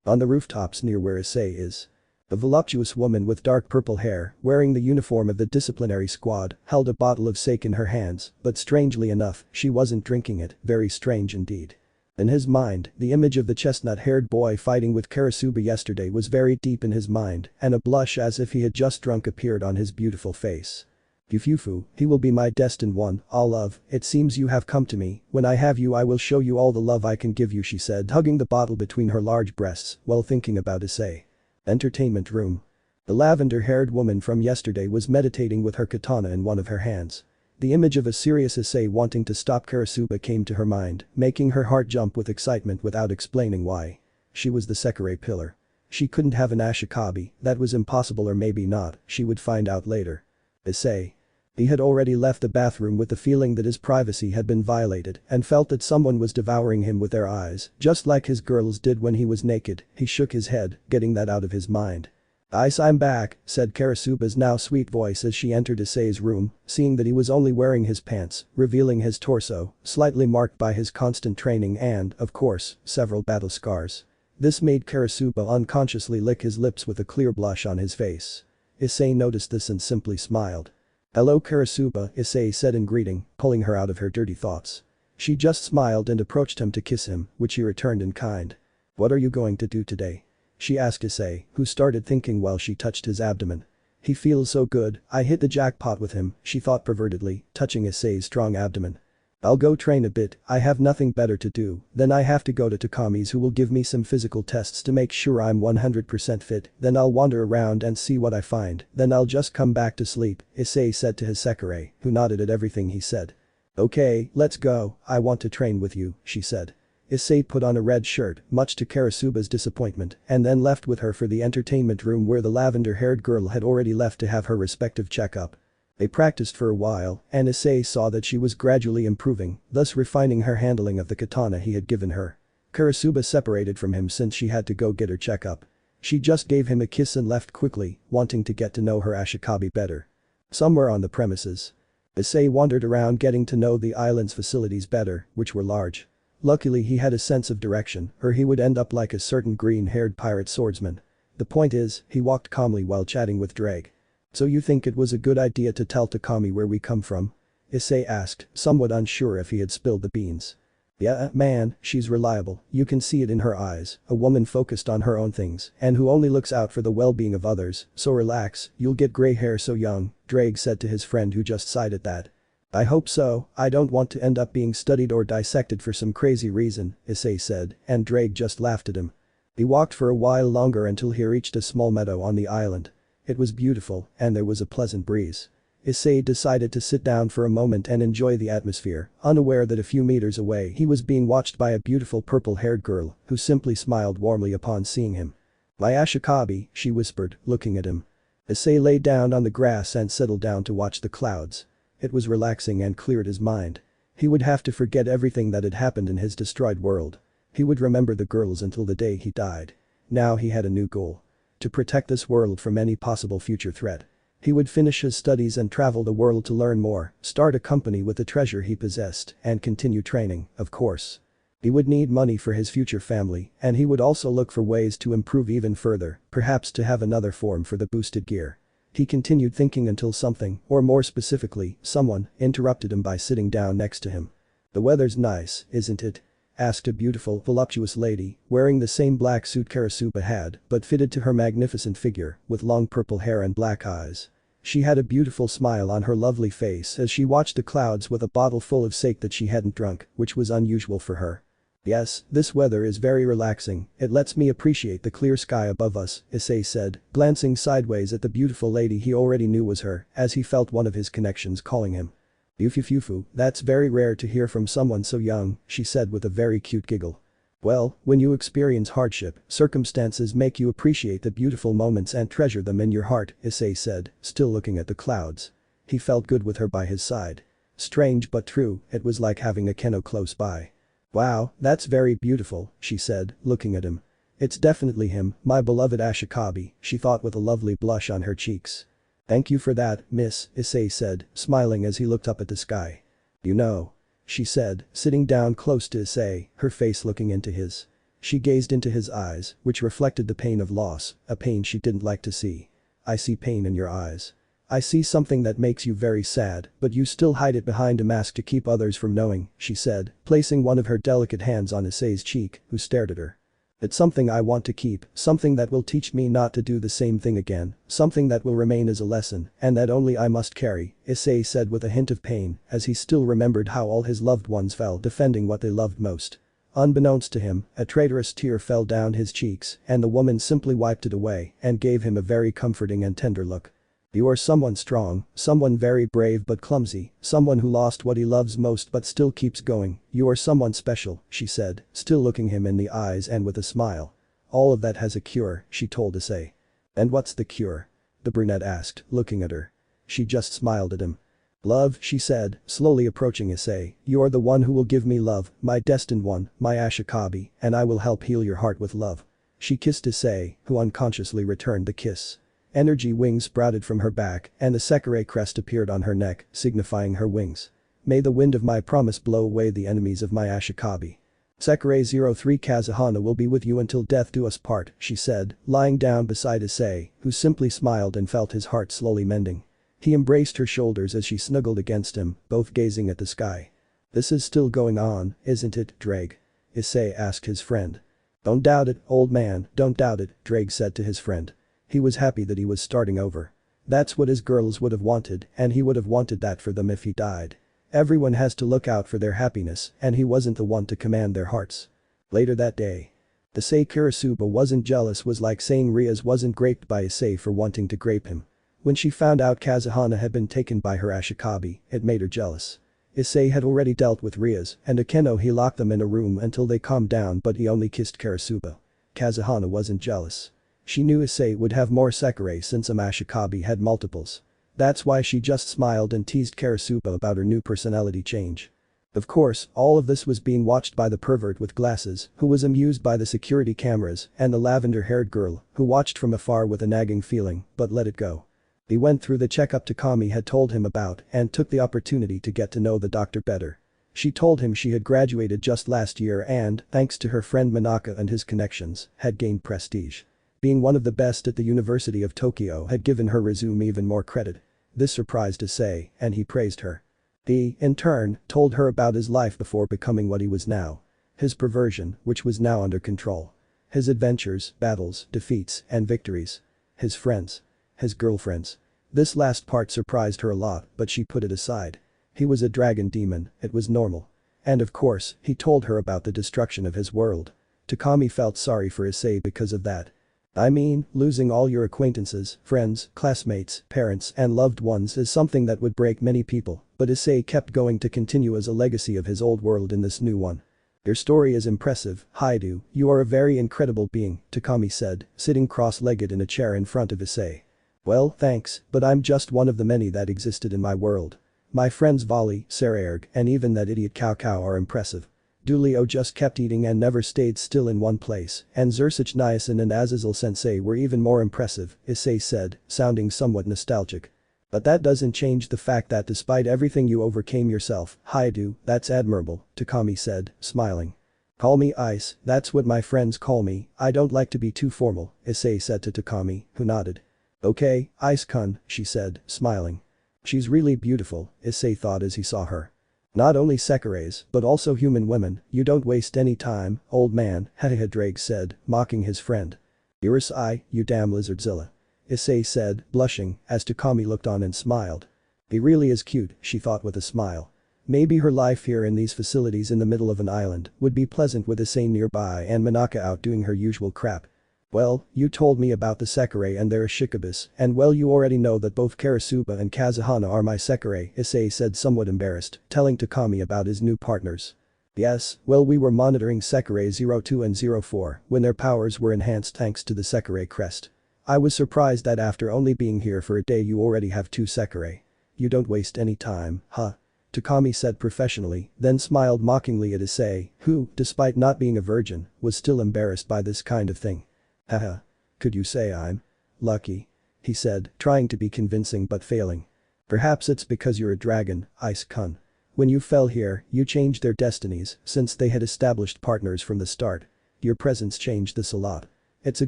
On the rooftops near where Issei is. A voluptuous woman with dark purple hair, wearing the uniform of the disciplinary squad, held a bottle of sake in her hands, but strangely enough, she wasn't drinking it, very strange indeed. In his mind, the image of the chestnut-haired boy fighting with Karasuba yesterday was very deep in his mind, and a blush as if he had just drunk appeared on his beautiful face. Yufufu, he will be my destined one, all love, it seems you have come to me, when I have you I will show you all the love I can give you, she said, hugging the bottle between her large breasts while thinking about Issei. Entertainment room. The lavender-haired woman from yesterday was meditating with her katana in one of her hands. The image of a serious Issei wanting to stop Karasuba came to her mind, making her heart jump with excitement without explaining why. She was the Sekirei pillar. She couldn't have an Ashikabi, that was impossible, or maybe not, she would find out later. Issei. He had already left the bathroom with the feeling that his privacy had been violated and felt that someone was devouring him with their eyes, just like his girls did when he was naked. He shook his head, getting that out of his mind. I'm back, said Karasuba's now sweet voice as she entered Issei's room, seeing that he was only wearing his pants, revealing his torso, slightly marked by his constant training and, of course, several battle scars. This made Karasuba unconsciously lick his lips with a clear blush on his face. Issei noticed this and simply smiled. "Hello Karasuba," Issei said in greeting, pulling her out of her dirty thoughts. She just smiled and approached him to kiss him, which he returned in kind. "What are you going to do today?" she asked Issei, who started thinking while she touched his abdomen. "He feels so good, I hit the jackpot with him," she thought pervertedly, touching Issei's strong abdomen. "I'll go train a bit, I have nothing better to do, then I have to go to Takami's who will give me some physical tests to make sure I'm 100% fit, then I'll wander around and see what I find, then I'll just come back to sleep," Issei said to his Sekirei, who nodded at everything he said. "Okay, let's go, I want to train with you," she said. Issei put on a red shirt, much to Karasuba's disappointment, and then left with her for the entertainment room where the lavender-haired girl had already left to have her respective checkup. They practiced for a while, and Issei saw that she was gradually improving, thus refining her handling of the katana he had given her. Karasuba separated from him since she had to go get her checkup. She just gave him a kiss and left quickly, wanting to get to know her Ashikabi better. Somewhere on the premises, Issei wandered around getting to know the island's facilities better, which were large. Luckily he had a sense of direction, or he would end up like a certain green-haired pirate swordsman. The point is, he walked calmly while chatting with Drake. "So you think it was a good idea to tell Takami where we come from?" Issei asked, somewhat unsure if he had spilled the beans. "Yeah, man, she's reliable, you can see it in her eyes, a woman focused on her own things and who only looks out for the well-being of others, so relax, you'll get gray hair so young," Drake said to his friend who just sighed at that. "I hope so, I don't want to end up being studied or dissected for some crazy reason," Issei said, and Drake just laughed at him. He walked for a while longer until he reached a small meadow on the island. It was beautiful, and there was a pleasant breeze. Issei decided to sit down for a moment and enjoy the atmosphere, unaware that a few meters away he was being watched by a beautiful purple-haired girl who simply smiled warmly upon seeing him. "My Ashikabi," she whispered, looking at him. Issei lay down on the grass and settled down to watch the clouds. It was relaxing and cleared his mind. He would have to forget everything that had happened in his destroyed world. He would remember the girls until the day he died. Now he had a new goal. To protect this world from any possible future threat. He would finish his studies and travel the world to learn more, start a company with the treasure he possessed, and continue training, of course. He would need money for his future family, and he would also look for ways to improve even further, perhaps to have another form for the boosted gear. He continued thinking until something, or more specifically, someone, interrupted him by sitting down next to him. "The weather's nice, isn't it?" asked a beautiful, voluptuous lady, wearing the same black suit Karasuba had, but fitted to her magnificent figure, with long purple hair and black eyes. She had a beautiful smile on her lovely face as she watched the clouds with a bottle full of sake that she hadn't drunk, which was unusual for her. "Yes, this weather is very relaxing, it lets me appreciate the clear sky above us," Issei said, glancing sideways at the beautiful lady he already knew was her, as he felt one of his connections calling him. "Yufufufu, that's very rare to hear from someone so young," she said with a very cute giggle. "Well, when you experience hardship, circumstances make you appreciate the beautiful moments and treasure them in your heart," Issei said, still looking at the clouds. He felt good with her by his side. Strange but true, it was like having a Keno close by. "Wow, that's very beautiful," she said, looking at him. "It's definitely him, my beloved Ashikabi," she thought with a lovely blush on her cheeks. "Thank you for that, miss," Issei said, smiling as he looked up at the sky. "You know," she said, sitting down close to Issei, her face looking into his. She gazed into his eyes, which reflected the pain of loss, a pain she didn't like to see. "I see pain in your eyes. I see something that makes you very sad, but you still hide it behind a mask to keep others from knowing," she said, placing one of her delicate hands on Issei's cheek, who stared at her. "It's something I want to keep, something that will teach me not to do the same thing again, something that will remain as a lesson, and that only I must carry," Issei said with a hint of pain, as he still remembered how all his loved ones fell defending what they loved most. Unbeknownst to him, a traitorous tear fell down his cheeks, and the woman simply wiped it away and gave him a very comforting and tender look. "You are someone strong, someone very brave but clumsy, someone who lost what he loves most but still keeps going, you are someone special," she said, still looking him in the eyes and with a smile. "All of that has a cure," she told Issei. "And what's the cure?" the brunette asked, looking at her. She just smiled at him. "Love," she said, slowly approaching Issei, "you are the one who will give me love, my destined one, my Ashikabi, and I will help heal your heart with love." She kissed Issei, who unconsciously returned the kiss. Energy wings sprouted from her back and the Sekirei crest appeared on her neck, signifying her wings. "May the wind of my promise blow away the enemies of my Ashikabi. Sekirei 03 Kazuhana will be with you until death do us part," she said, lying down beside Issei, who simply smiled and felt his heart slowly mending. He embraced her shoulders as she snuggled against him, both gazing at the sky. "This is still going on, isn't it, Drake?" Issei asked his friend. "Don't doubt it, old man, don't doubt it," Drake said to his friend. He was happy that he was starting over. That's what his girls would have wanted, and he would have wanted that for them if he died. Everyone has to look out for their happiness, and he wasn't the one to command their hearts. Later that day. To say Kurasuba wasn't jealous was like saying Rias wasn't graped by Issei for wanting to grape him. When she found out Kazuhana had been taken by her Ashikabi, it made her jealous. Issei had already dealt with Rias, and Akeno he locked them in a room until they calmed down, but he only kissed Kurasuba. Kazuhana wasn't jealous. She knew Issei would have more Sekirei since Ashikabi had multiples. That's why she just smiled and teased Kurasuba about her new personality change. Of course, all of this was being watched by the pervert with glasses, who was amused by the security cameras, and the lavender-haired girl, who watched from afar with a nagging feeling, but let it go. He went through the checkup Takami had told him about and took the opportunity to get to know the doctor better. She told him she had graduated just last year and, thanks to her friend Manaka and his connections, had gained prestige. Being one of the best at the University of Tokyo had given her resume even more credit. This surprised Issei, and he praised her. He, in turn, told her about his life before becoming what he was now. His perversion, which was now under control. His adventures, battles, defeats, and victories. His friends. His girlfriends. This last part surprised her a lot, but she put it aside. He was a dragon demon, it was normal. And of course, he told her about the destruction of his world. Takami felt sorry for Issei because of that. "I mean, losing all your acquaintances, friends, classmates, parents, and loved ones is something that would break many people, but Issei kept going to continue as a legacy of his old world in this new one. Your story is impressive, Haidu, you are a very incredible being," Takami said, sitting cross-legged in a chair in front of Issei. "Well, thanks, but I'm just one of the many that existed in my world. My friends Vali, Sarerg, and even that idiot Cao Cao are impressive. Dulio just kept eating and never stayed still in one place, and Zersich Niacin and Azazel Sensei were even more impressive," Issei said, sounding somewhat nostalgic. "But that doesn't change the fact that despite everything you overcame yourself, Haidu, that's admirable," Takami said, smiling. "Call me Ice, that's what my friends call me, I don't like to be too formal," Issei said to Takami, who nodded. "Okay, Ice-kun," she said, smiling. "She's really beautiful," Issei thought as he saw her. "Not only Sekireis, but also human women, you don't waste any time, old man," Hahaha Drake said, mocking his friend. "Urusai, you damn lizardzilla," Issei said, blushing, as Takami looked on and smiled. "He really is cute," she thought with a smile. Maybe her life here in these facilities in the middle of an island would be pleasant with Issei nearby and Manaka out doing her usual crap. "Well, you told me about the Sekirei and their Ashikabis, and well you already know that both Kurasuba and Kazuhana are my Sekirei," Issei said somewhat embarrassed, telling Takami about his new partners. "Yes, well we were monitoring Sekirei 02 and 04 when their powers were enhanced thanks to the Sekirei crest. I was surprised that after only being here for a day you already have 2 Sekirei. You don't waste any time, huh?" Takami said professionally, then smiled mockingly at Issei, who, despite not being a virgin, was still embarrassed by this kind of thing. "Haha. Could you say I'm lucky?" he said, trying to be convincing but failing. "Perhaps it's because you're a dragon, Ice-kun. When you fell here, you changed their destinies since they had established partners from the start. Your presence changed this a lot. It's a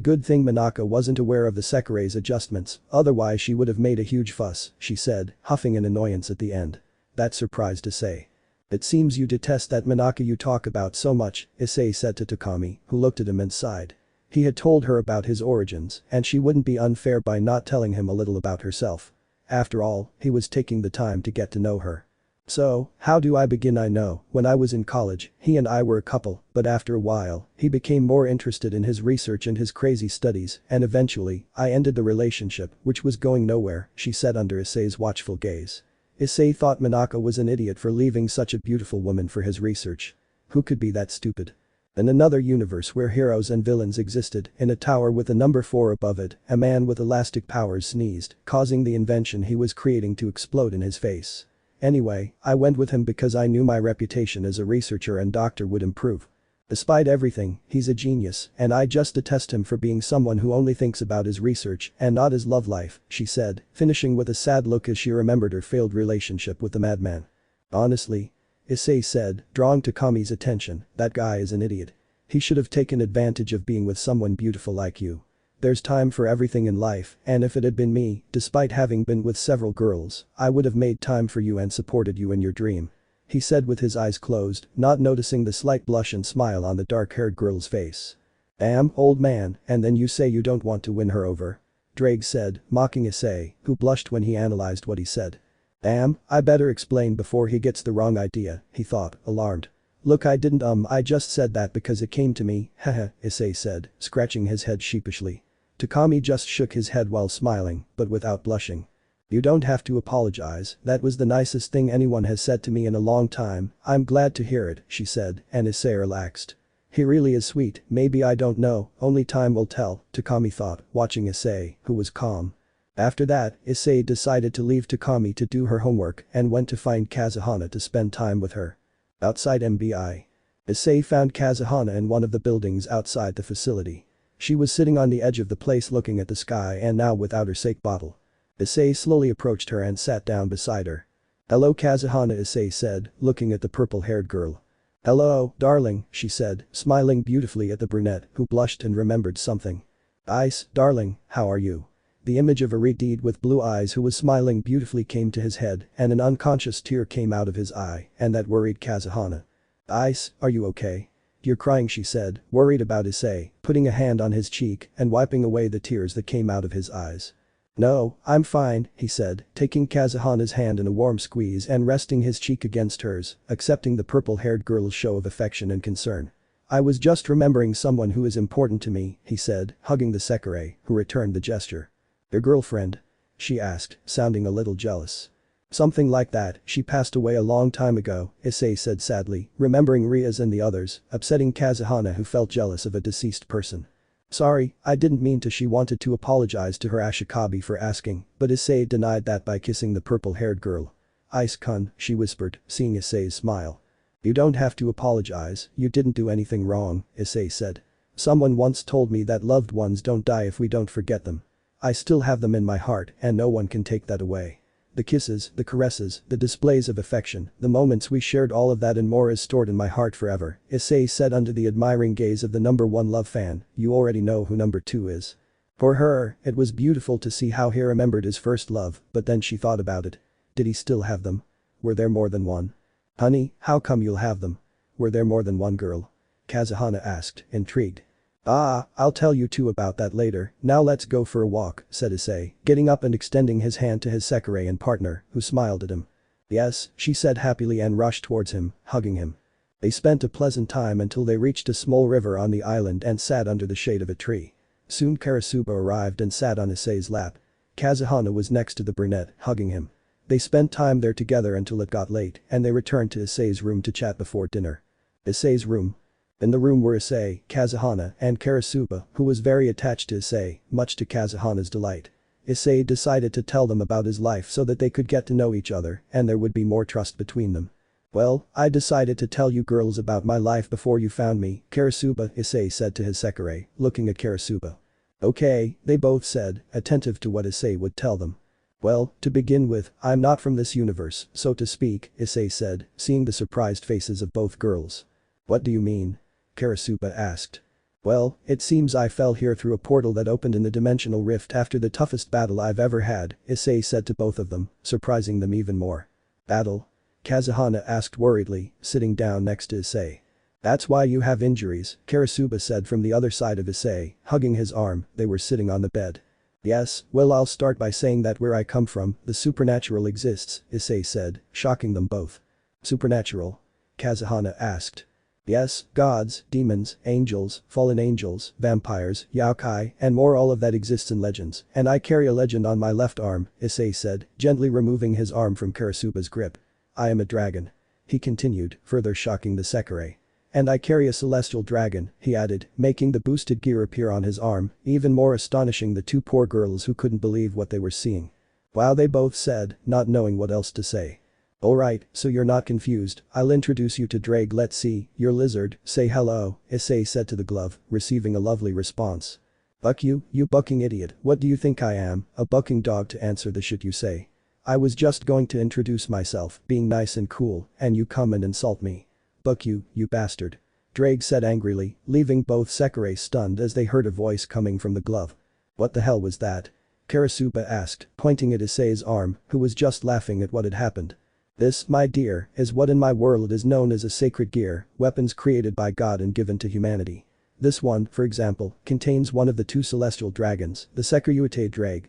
good thing Manaka wasn't aware of the Sekirei's adjustments, otherwise she would have made a huge fuss," she said, huffing in annoyance at the end. That surprised Issei. "It seems you detest that Manaka you talk about so much," Issei said to Takami, who looked at him and sighed. He had told her about his origins, and she wouldn't be unfair by not telling him a little about herself. After all, he was taking the time to get to know her. "So, how do I begin? I know, when I was in college, he and I were a couple, but after a while, he became more interested in his research and his crazy studies, and eventually, I ended the relationship, which was going nowhere," she said under Issei's watchful gaze. Issei thought Manaka was an idiot for leaving such a beautiful woman for his research. Who could be that stupid? In another universe where heroes and villains existed, in a tower with a number 4 above it, a man with elastic powers sneezed, causing the invention he was creating to explode in his face. "Anyway, I went with him because I knew my reputation as a researcher and doctor would improve. Despite everything, he's a genius, and I just detest him for being someone who only thinks about his research and not his love life," she said, finishing with a sad look as she remembered her failed relationship with the madman. "Honestly," Issei said, drawing Takami's attention, "that guy is an idiot. He should have taken advantage of being with someone beautiful like you. There's time for everything in life, and if it had been me, despite having been with several girls, I would have made time for you and supported you in your dream. He said with his eyes closed, not noticing the slight blush and smile on the dark-haired girl's face. Old man, and then you say you don't want to win her over? Drake said, mocking Issei, who blushed when he analyzed what he said. I better explain before he gets the wrong idea, he thought, alarmed. Look, I didn't I just said that because it came to me, haha, Issei said, scratching his head sheepishly. Takami just shook his head while smiling, but without blushing. You don't have to apologize, that was the nicest thing anyone has said to me in a long time, I'm glad to hear it, she said, and Issei relaxed. He really is sweet, maybe I don't know, only time will tell, Takami thought, watching Issei, who was calm. After that, Issei decided to leave Takami to do her homework and went to find Kazuhana to spend time with her. Outside MBI. Issei found Kazuhana in one of the buildings outside the facility. She was sitting on the edge of the place looking at the sky and now without her sake bottle. Issei slowly approached her and sat down beside her. Hello Kazuhana, Issei said, looking at the purple-haired girl. Hello, darling, she said, smiling beautifully at the brunette who blushed and remembered something. Ice, darling, how are you? The image of a redhead with blue eyes who was smiling beautifully came to his head and an unconscious tear came out of his eye and that worried Kazuhana. Ice, are you okay? You're crying, she said, worried about Issei, putting a hand on his cheek and wiping away the tears that came out of his eyes. No, I'm fine, he said, taking Kazuhana's hand in a warm squeeze and resting his cheek against hers, accepting the purple-haired girl's show of affection and concern. I was just remembering someone who is important to me, he said, hugging the Sekirei, who returned the gesture. Your girlfriend? She asked, sounding a little jealous. Something like that, she passed away a long time ago, Issei said sadly, remembering Rias and the others, upsetting Kazuhana who felt jealous of a deceased person. Sorry, I didn't mean to. She wanted to apologize to her Ashikabi for asking, but Issei denied that by kissing the purple-haired girl. Ice-kun, she whispered, seeing Issei's smile. You don't have to apologize, you didn't do anything wrong, Issei said. Someone once told me that loved ones don't die if we don't forget them. I still have them in my heart and no one can take that away. The kisses, the caresses, the displays of affection, the moments we shared, all of that and more is stored in my heart forever, Issei said under the admiring gaze of the #1 love fan. You already know who #2 is. For her, it was beautiful to see how he remembered his first love, but then she thought about it. Did he still have them? Were there more than one? Honey, how come you'll have them? Were there more than one girl? Kazuhana asked, intrigued. I'll tell you two about that later, now let's go for a walk, said Issei, getting up and extending his hand to his Sekirei and partner, who smiled at him. Yes, she said happily and rushed towards him, hugging him. They spent a pleasant time until they reached a small river on the island and sat under the shade of a tree. Soon Karasuba arrived and sat on Issei's lap. Kazuhana was next to the brunette, hugging him. They spent time there together until it got late and they returned to Issei's room to chat before dinner. Issei's room. In the room were Issei, Kazuhana, and Karasuba, who was very attached to Issei, much to Kazuhana's delight. Issei decided to tell them about his life so that they could get to know each other and there would be more trust between them. Well, I decided to tell you girls about my life before you found me, Karasuba, Issei said to his Sekirei, looking at Karasuba. Okay, they both said, attentive to what Issei would tell them. Well, to begin with, I'm not from this universe, so to speak, Issei said, seeing the surprised faces of both girls. What do you mean? Karasuba asked. Well, it seems I fell here through a portal that opened in the dimensional rift after the toughest battle I've ever had, Issei said to both of them, surprising them even more. Battle? Kazuhana asked worriedly, sitting down next to Issei. That's why you have injuries, Karasuba said from the other side of Issei, hugging his arm. They were sitting on the bed. Yes, well, I'll start by saying that where I come from, the supernatural exists, Issei said, shocking them both. Supernatural? Kazuhana asked. Yes, gods, demons, angels, fallen angels, vampires, yokai, and more, all of that exists in legends, and I carry a legend on my left arm, Issei said, gently removing his arm from Karasuba's grip. I am a dragon. He continued, further shocking the Sekirei. And I carry a celestial dragon, he added, making the boosted gear appear on his arm, even more astonishing the two poor girls who couldn't believe what they were seeing. Wow, they both said, not knowing what else to say. Alright, so you're not confused, I'll introduce you to Drake. Let's see, your lizard, say hello, Issei said to the glove, receiving a lovely response. Buck you bucking idiot, what do you think I am, a bucking dog to answer the shit you say? I was just going to introduce myself, being nice and cool, and you come and insult me. Buck you bastard. Drake said angrily, leaving both Sekirei stunned as they heard a voice coming from the glove. What the hell was that? Karasuba asked, pointing at Issei's arm, who was just laughing at what had happened. This, my dear, is what in my world is known as a sacred gear, weapons created by God and given to humanity. This one, for example, contains one of the two celestial dragons, the Sekiryuutei drag,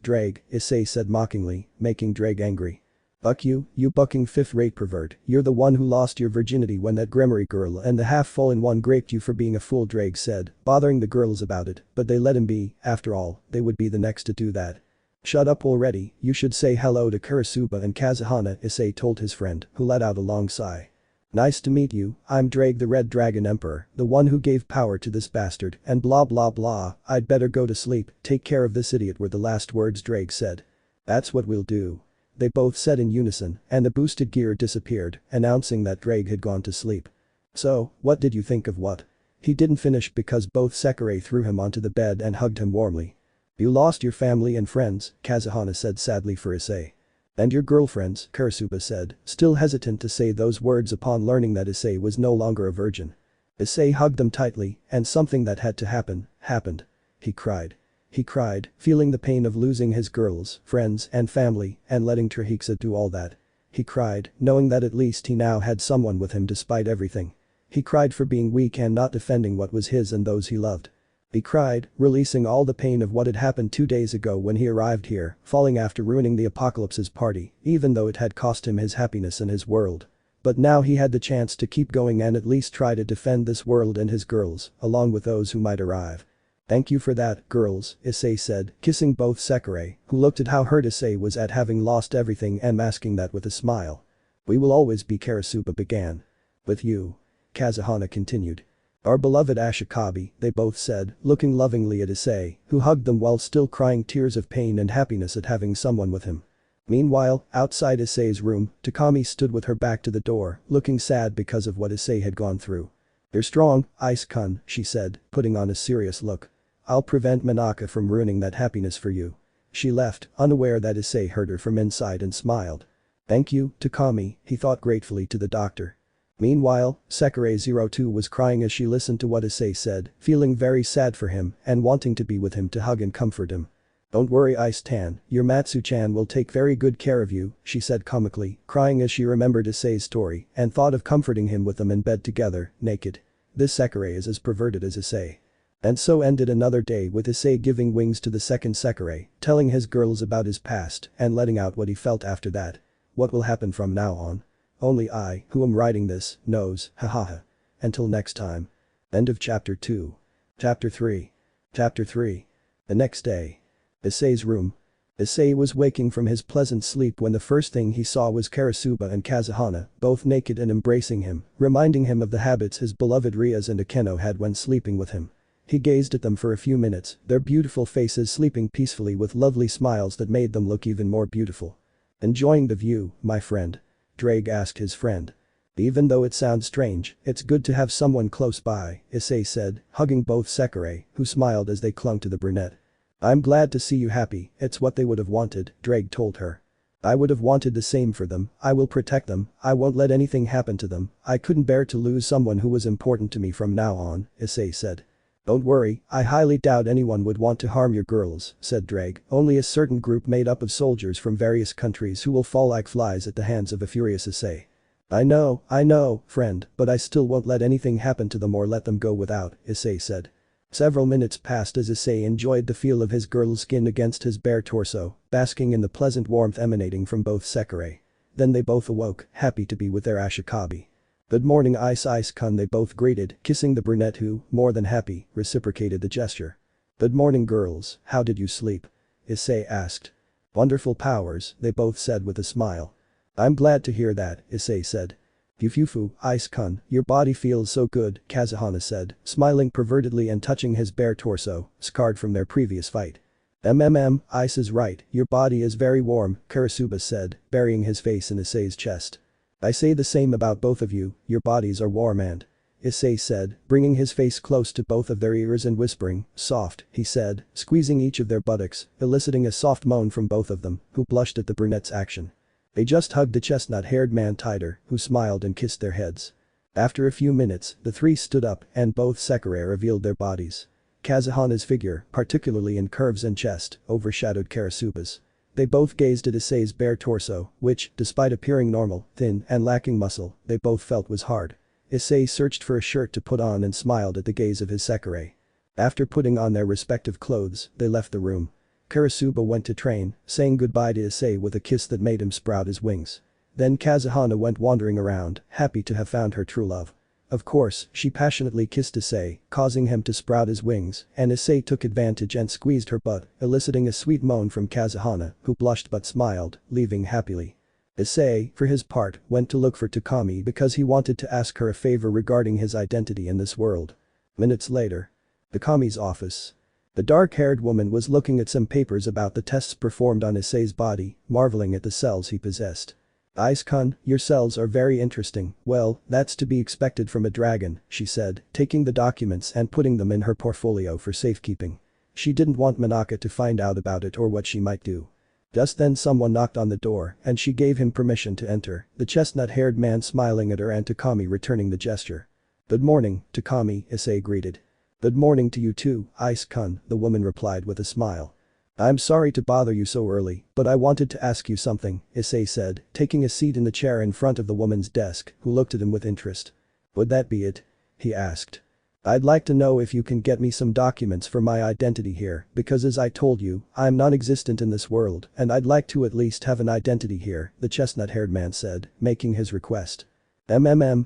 drag, Issei said mockingly, making Drag angry. Buck you bucking fifth-rate pervert, you're the one who lost your virginity when that Gremory girl and the half-fallen-one graped you for being a fool, Drag said, bothering the girls about it, but they let him be, after all, they would be the next to do that. Shut up already, you should say hello to Karasuba and Kazuhana, Issei told his friend, who let out a long sigh. Nice to meet you, I'm Drag the Red Dragon Emperor, the one who gave power to this bastard, and blah blah blah, I'd better go to sleep, take care of this idiot were the last words Drag said. That's what we'll do. They both said in unison, and the boosted gear disappeared, announcing that Drag had gone to sleep. So, what did you think of what? He didn't finish because both Sekirei threw him onto the bed and hugged him warmly. You lost your family and friends, Kazuhana said sadly for Issei. And your girlfriends, Karasuba said, still hesitant to say those words upon learning that Issei was no longer a virgin. Issei hugged them tightly, and something that had to happen, happened. He cried. He cried, feeling the pain of losing his girls, friends and family, and letting Trihexa do all that. He cried, knowing that at least he now had someone with him despite everything. He cried for being weak and not defending what was his and those he loved. He cried, releasing all the pain of what had happened 2 days ago when he arrived here, falling after ruining the Apocalypse's party, even though it had cost him his happiness and his world. But now he had the chance to keep going and at least try to defend this world and his girls, along with those who might arrive. Thank you for that, girls, Issei said, kissing both Sekirei, who looked at how hurt Issei was at having lost everything and masking that with a smile. We will always be, Karasuba began. With you. Kazuhana continued. Our beloved Ashikabi, they both said, looking lovingly at Issei, who hugged them while still crying tears of pain and happiness at having someone with him. Meanwhile, outside Issei's room, Takami stood with her back to the door, looking sad because of what Issei had gone through. You're strong, Ice-kun, she said, putting on a serious look. I'll prevent Manaka from ruining that happiness for you. She left, unaware that Issei heard her from inside and smiled. Thank you, Takami, he thought gratefully to the doctor. Meanwhile, Sekirei-02 was crying as she listened to what Issei said, feeling very sad for him and wanting to be with him to hug and comfort him. Don't worry, Ice-tan, your Matsu-chan will take very good care of you, she said comically, crying as she remembered Issei's story and thought of comforting him with them in bed together, naked. This Sekirei is as perverted as Issei. And so ended another day with Issei giving wings to the second Sekirei, telling his girls about his past and letting out what he felt after that. What will happen from now on? Only I, who am writing this, knows, hahaha. Until next time. End of Chapter 2. Chapter 3. Chapter 3. The next day. Issei's room. Issei was waking from his pleasant sleep when the first thing he saw was Karasuba and Kazuhana, both naked and embracing him, reminding him of the habits his beloved Rias and Akeno had when sleeping with him. He gazed at them for a few minutes, their beautiful faces sleeping peacefully with lovely smiles that made them look even more beautiful. Enjoying the view, my friend? Drake asked his friend. Even though it sounds strange, it's good to have someone close by, Issei said, hugging both Sekirei, who smiled as they clung to the brunette. I'm glad to see you happy, it's what they would have wanted, Drake told her. I would have wanted the same for them, I will protect them, I won't let anything happen to them, I couldn't bear to lose someone who was important to me from now on, Issei said. Don't worry, I highly doubt anyone would want to harm your girls, said Drake, only a certain group made up of soldiers from various countries who will fall like flies at the hands of a furious Issei. I know, friend, but I still won't let anything happen to them or let them go without, Issei said. Several minutes passed as Issei enjoyed the feel of his girl's skin against his bare torso, basking in the pleasant warmth emanating from both Sekirei. Then they both awoke, happy to be with their Ashikabi. Good morning, Ice-kun, they both greeted, kissing the brunette who, more than happy, reciprocated the gesture. Good morning, girls, how did you sleep? Issei asked. Wonderful powers, they both said with a smile. I'm glad to hear that, Issei said. Fufufu, Ice-kun, your body feels so good, Kazuhana said, smiling pervertedly and touching his bare torso, scarred from their previous fight. Ice is right, your body is very warm, Karasuba said, burying his face in Issei's chest. I say the same about both of you, your bodies are warm and. Issei said, bringing his face close to both of their ears and whispering, soft, he said, squeezing each of their buttocks, eliciting a soft moan from both of them, who blushed at the brunette's action. They just hugged the chestnut-haired man tighter, who smiled and kissed their heads. After a few minutes, the three stood up and both Sekirei revealed their bodies. Kazuhana's figure, particularly in curves and chest, overshadowed Karasuba's. They both gazed at Issei's bare torso, which, despite appearing normal, thin, and lacking muscle, they both felt was hard. Issei searched for a shirt to put on and smiled at the gaze of his Sekirei. After putting on their respective clothes, they left the room. Karasuba went to train, saying goodbye to Issei with a kiss that made him sprout his wings. Then Kazuhana went wandering around, happy to have found her true love. Of course, she passionately kissed Issei, causing him to sprout his wings, and Issei took advantage and squeezed her butt, eliciting a sweet moan from Kazuhana, who blushed but smiled, leaving happily. Issei, for his part, went to look for Takami because he wanted to ask her a favor regarding his identity in this world. Minutes later. Takami's office. The dark-haired woman was looking at some papers about the tests performed on Issei's body, marveling at the cells he possessed. Ice-kun, your cells are very interesting. Well, that's to be expected from a dragon, she said, taking the documents and putting them in her portfolio for safekeeping. She didn't want Manaka to find out about it or what she might do. Just then someone knocked on the door and she gave him permission to enter, the chestnut-haired man smiling at her and Takami returning the gesture. Good morning, Takami, Issei greeted. Good morning to you too, Ice-kun, the woman replied with a smile. I'm sorry to bother you so early, but I wanted to ask you something, Issei said, taking a seat in the chair in front of the woman's desk, who looked at him with interest. Would that be it? He asked. I'd like to know if you can get me some documents for my identity here, because as I told you, I'm non-existent in this world, and I'd like to at least have an identity here, the chestnut-haired man said, making his request.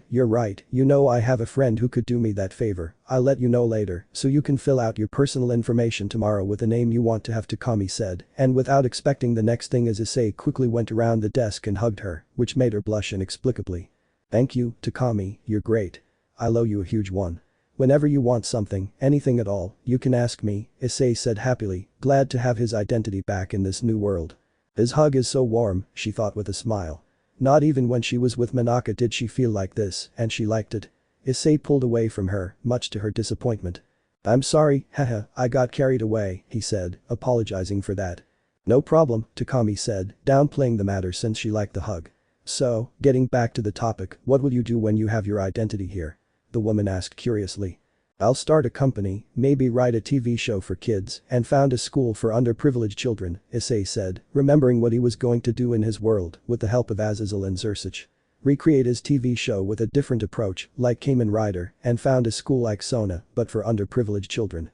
You're right, you know I have a friend who could do me that favor, I'll let you know later, so you can fill out your personal information tomorrow with the name you want to have, Takami said, and without expecting the next thing as Issei quickly went around the desk and hugged her, which made her blush inexplicably. Thank you, Takami, you're great. I'll owe you a huge one. Whenever you want something, anything at all, you can ask me, Issei said happily, glad to have his identity back in this new world. His hug is so warm, she thought with a smile. Not even when she was with Manaka did she feel like this, and she liked it. Issei pulled away from her, much to her disappointment. I'm sorry, haha, I got carried away, he said, apologizing for that. No problem, Takami said, downplaying the matter since she liked the hug. So, getting back to the topic, what will you do when you have your identity here? The woman asked curiously. I'll start a company, maybe write a TV show for kids, and found a school for underprivileged children, Issei said, remembering what he was going to do in his world with the help of Azazel and Zersich. Recreate his TV show with a different approach, like Kamen Rider, and found a school like Sona, but for underprivileged children.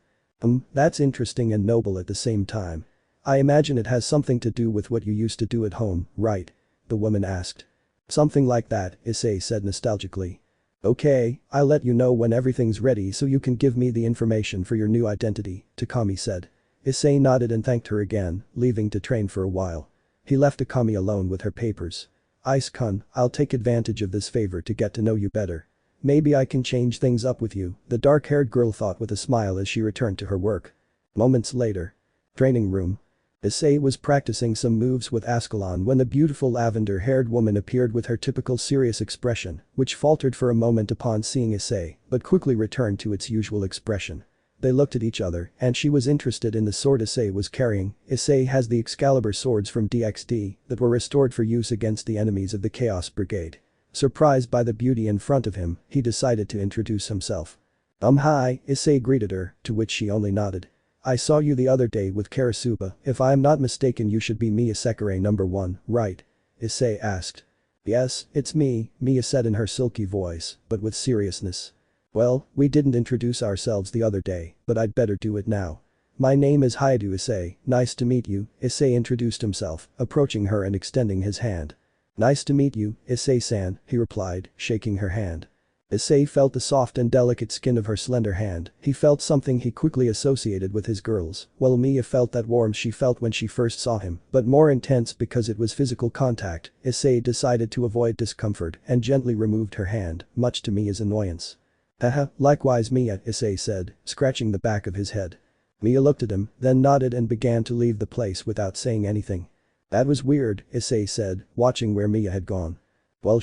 That's interesting and noble at the same time. I imagine it has something to do with what you used to do at home, right? The woman asked. Something like that, Issei said nostalgically. Okay, I'll let you know when everything's ready so you can give me the information for your new identity, Takami said. Issei nodded and thanked her again, leaving to train for a while. He left Takami alone with her papers. Ice-kun, I'll take advantage of this favor to get to know you better. Maybe I can change things up with you, the dark-haired girl thought with a smile as she returned to her work. Moments later. Training room. Issei was practicing some moves with Ascalon when the beautiful lavender-haired woman appeared with her typical serious expression, which faltered for a moment upon seeing Issei, but quickly returned to its usual expression. They looked at each other, and she was interested in the sword Issei was carrying. Issei has the Excalibur swords from DxD that were restored for use against the enemies of the Chaos Brigade. Surprised by the beauty in front of him, he decided to introduce himself. Hi, Issei greeted her, to which she only nodded. I saw you the other day with Karasuba, if I am not mistaken you should be Mia Sekirei number 1, right? Issei asked. Yes, it's me, Mia said in her silky voice, but with seriousness. Well, we didn't introduce ourselves the other day, but I'd better do it now. My name is Haidu Issei, nice to meet you, Issei introduced himself, approaching her and extending his hand. Nice to meet you, Issei-san, he replied, shaking her hand. Issei felt the soft and delicate skin of her slender hand, he felt something he quickly associated with his girls, while Mia felt that warmth she felt when she first saw him, but more intense because it was physical contact. Issei decided to avoid discomfort and gently removed her hand, much to Mia's annoyance. Haha, likewise Mia, Issei said, scratching the back of his head. Mia looked at him, then nodded and began to leave the place without saying anything. That was weird, Issei said, watching where Mia had gone. Well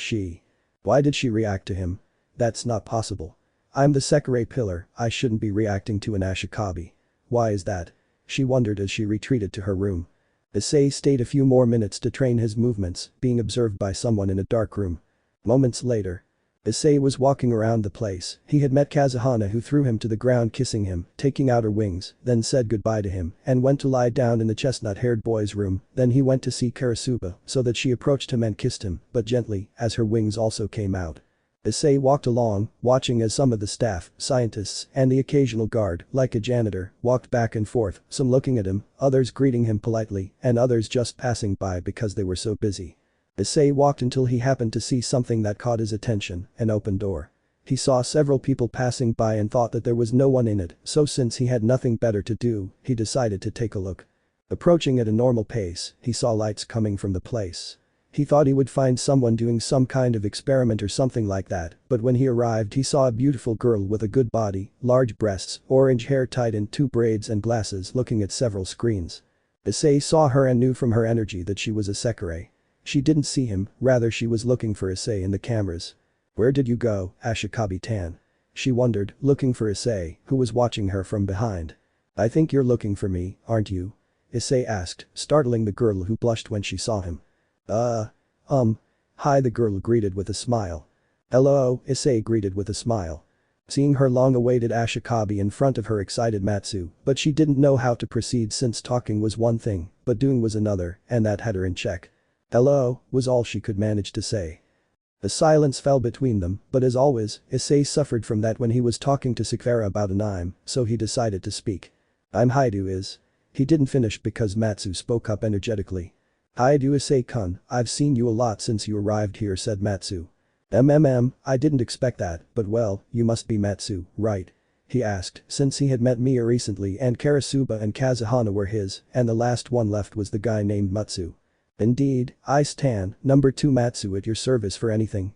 why did she react to him? That's not possible. I'm the Sekirei pillar, I shouldn't be reacting to an Ashikabi. Why is that? She wondered as she retreated to her room. Issei stayed a few more minutes to train his movements, being observed by someone in a dark room. Moments later. Issei was walking around the place. He had met Kazuhana, who threw him to the ground, kissing him, taking out her wings, then said goodbye to him and went to lie down in the chestnut-haired boy's room. Then he went to see Karasuba so that she approached him and kissed him, but gently, as her wings also came out. Issei walked along, watching as some of the staff, scientists, and the occasional guard, like a janitor, walked back and forth, some looking at him, others greeting him politely, and others just passing by because they were so busy. Issei walked until he happened to see something that caught his attention, an open door. He saw several people passing by and thought that there was no one in it, so since he had nothing better to do, he decided to take a look. Approaching at a normal pace, he saw lights coming from the place. He thought he would find someone doing some kind of experiment or something like that, but when he arrived he saw a beautiful girl with a good body, large breasts, orange hair tied in 2 braids and glasses looking at several screens. Issei saw her and knew from her energy that she was a Sekirei. She didn't see him, rather she was looking for Issei in the cameras. "Where did you go, Ashikabi-tan?" She wondered, looking for Issei, who was watching her from behind. "I think you're looking for me, aren't you?" Issei asked, startling the girl, who blushed when she saw him. Hi," the girl greeted with a smile. "Hello," Issei greeted with a smile. Seeing her long-awaited Ashikabi in front of her excited Matsu, but she didn't know how to proceed since talking was one thing, but doing was another, and that had her in check. "Hello," was all she could manage to say. The silence fell between them, but as always, Issei suffered from that when he was talking to Sekirei about an anime, so he decided to speak. "I'm Haidu is." He didn't finish because Matsu spoke up energetically. "Haidu Issei-kun, I've seen you a lot since you arrived here," said Matsu. I didn't expect that, but well, you must be Matsu, right?" he asked, since he had met Mia recently and Karasuba and Kazuhana were his, and the last one left was the guy named Matsu. "Indeed, Ice-tan, number 2 Matsu at your service for anything,"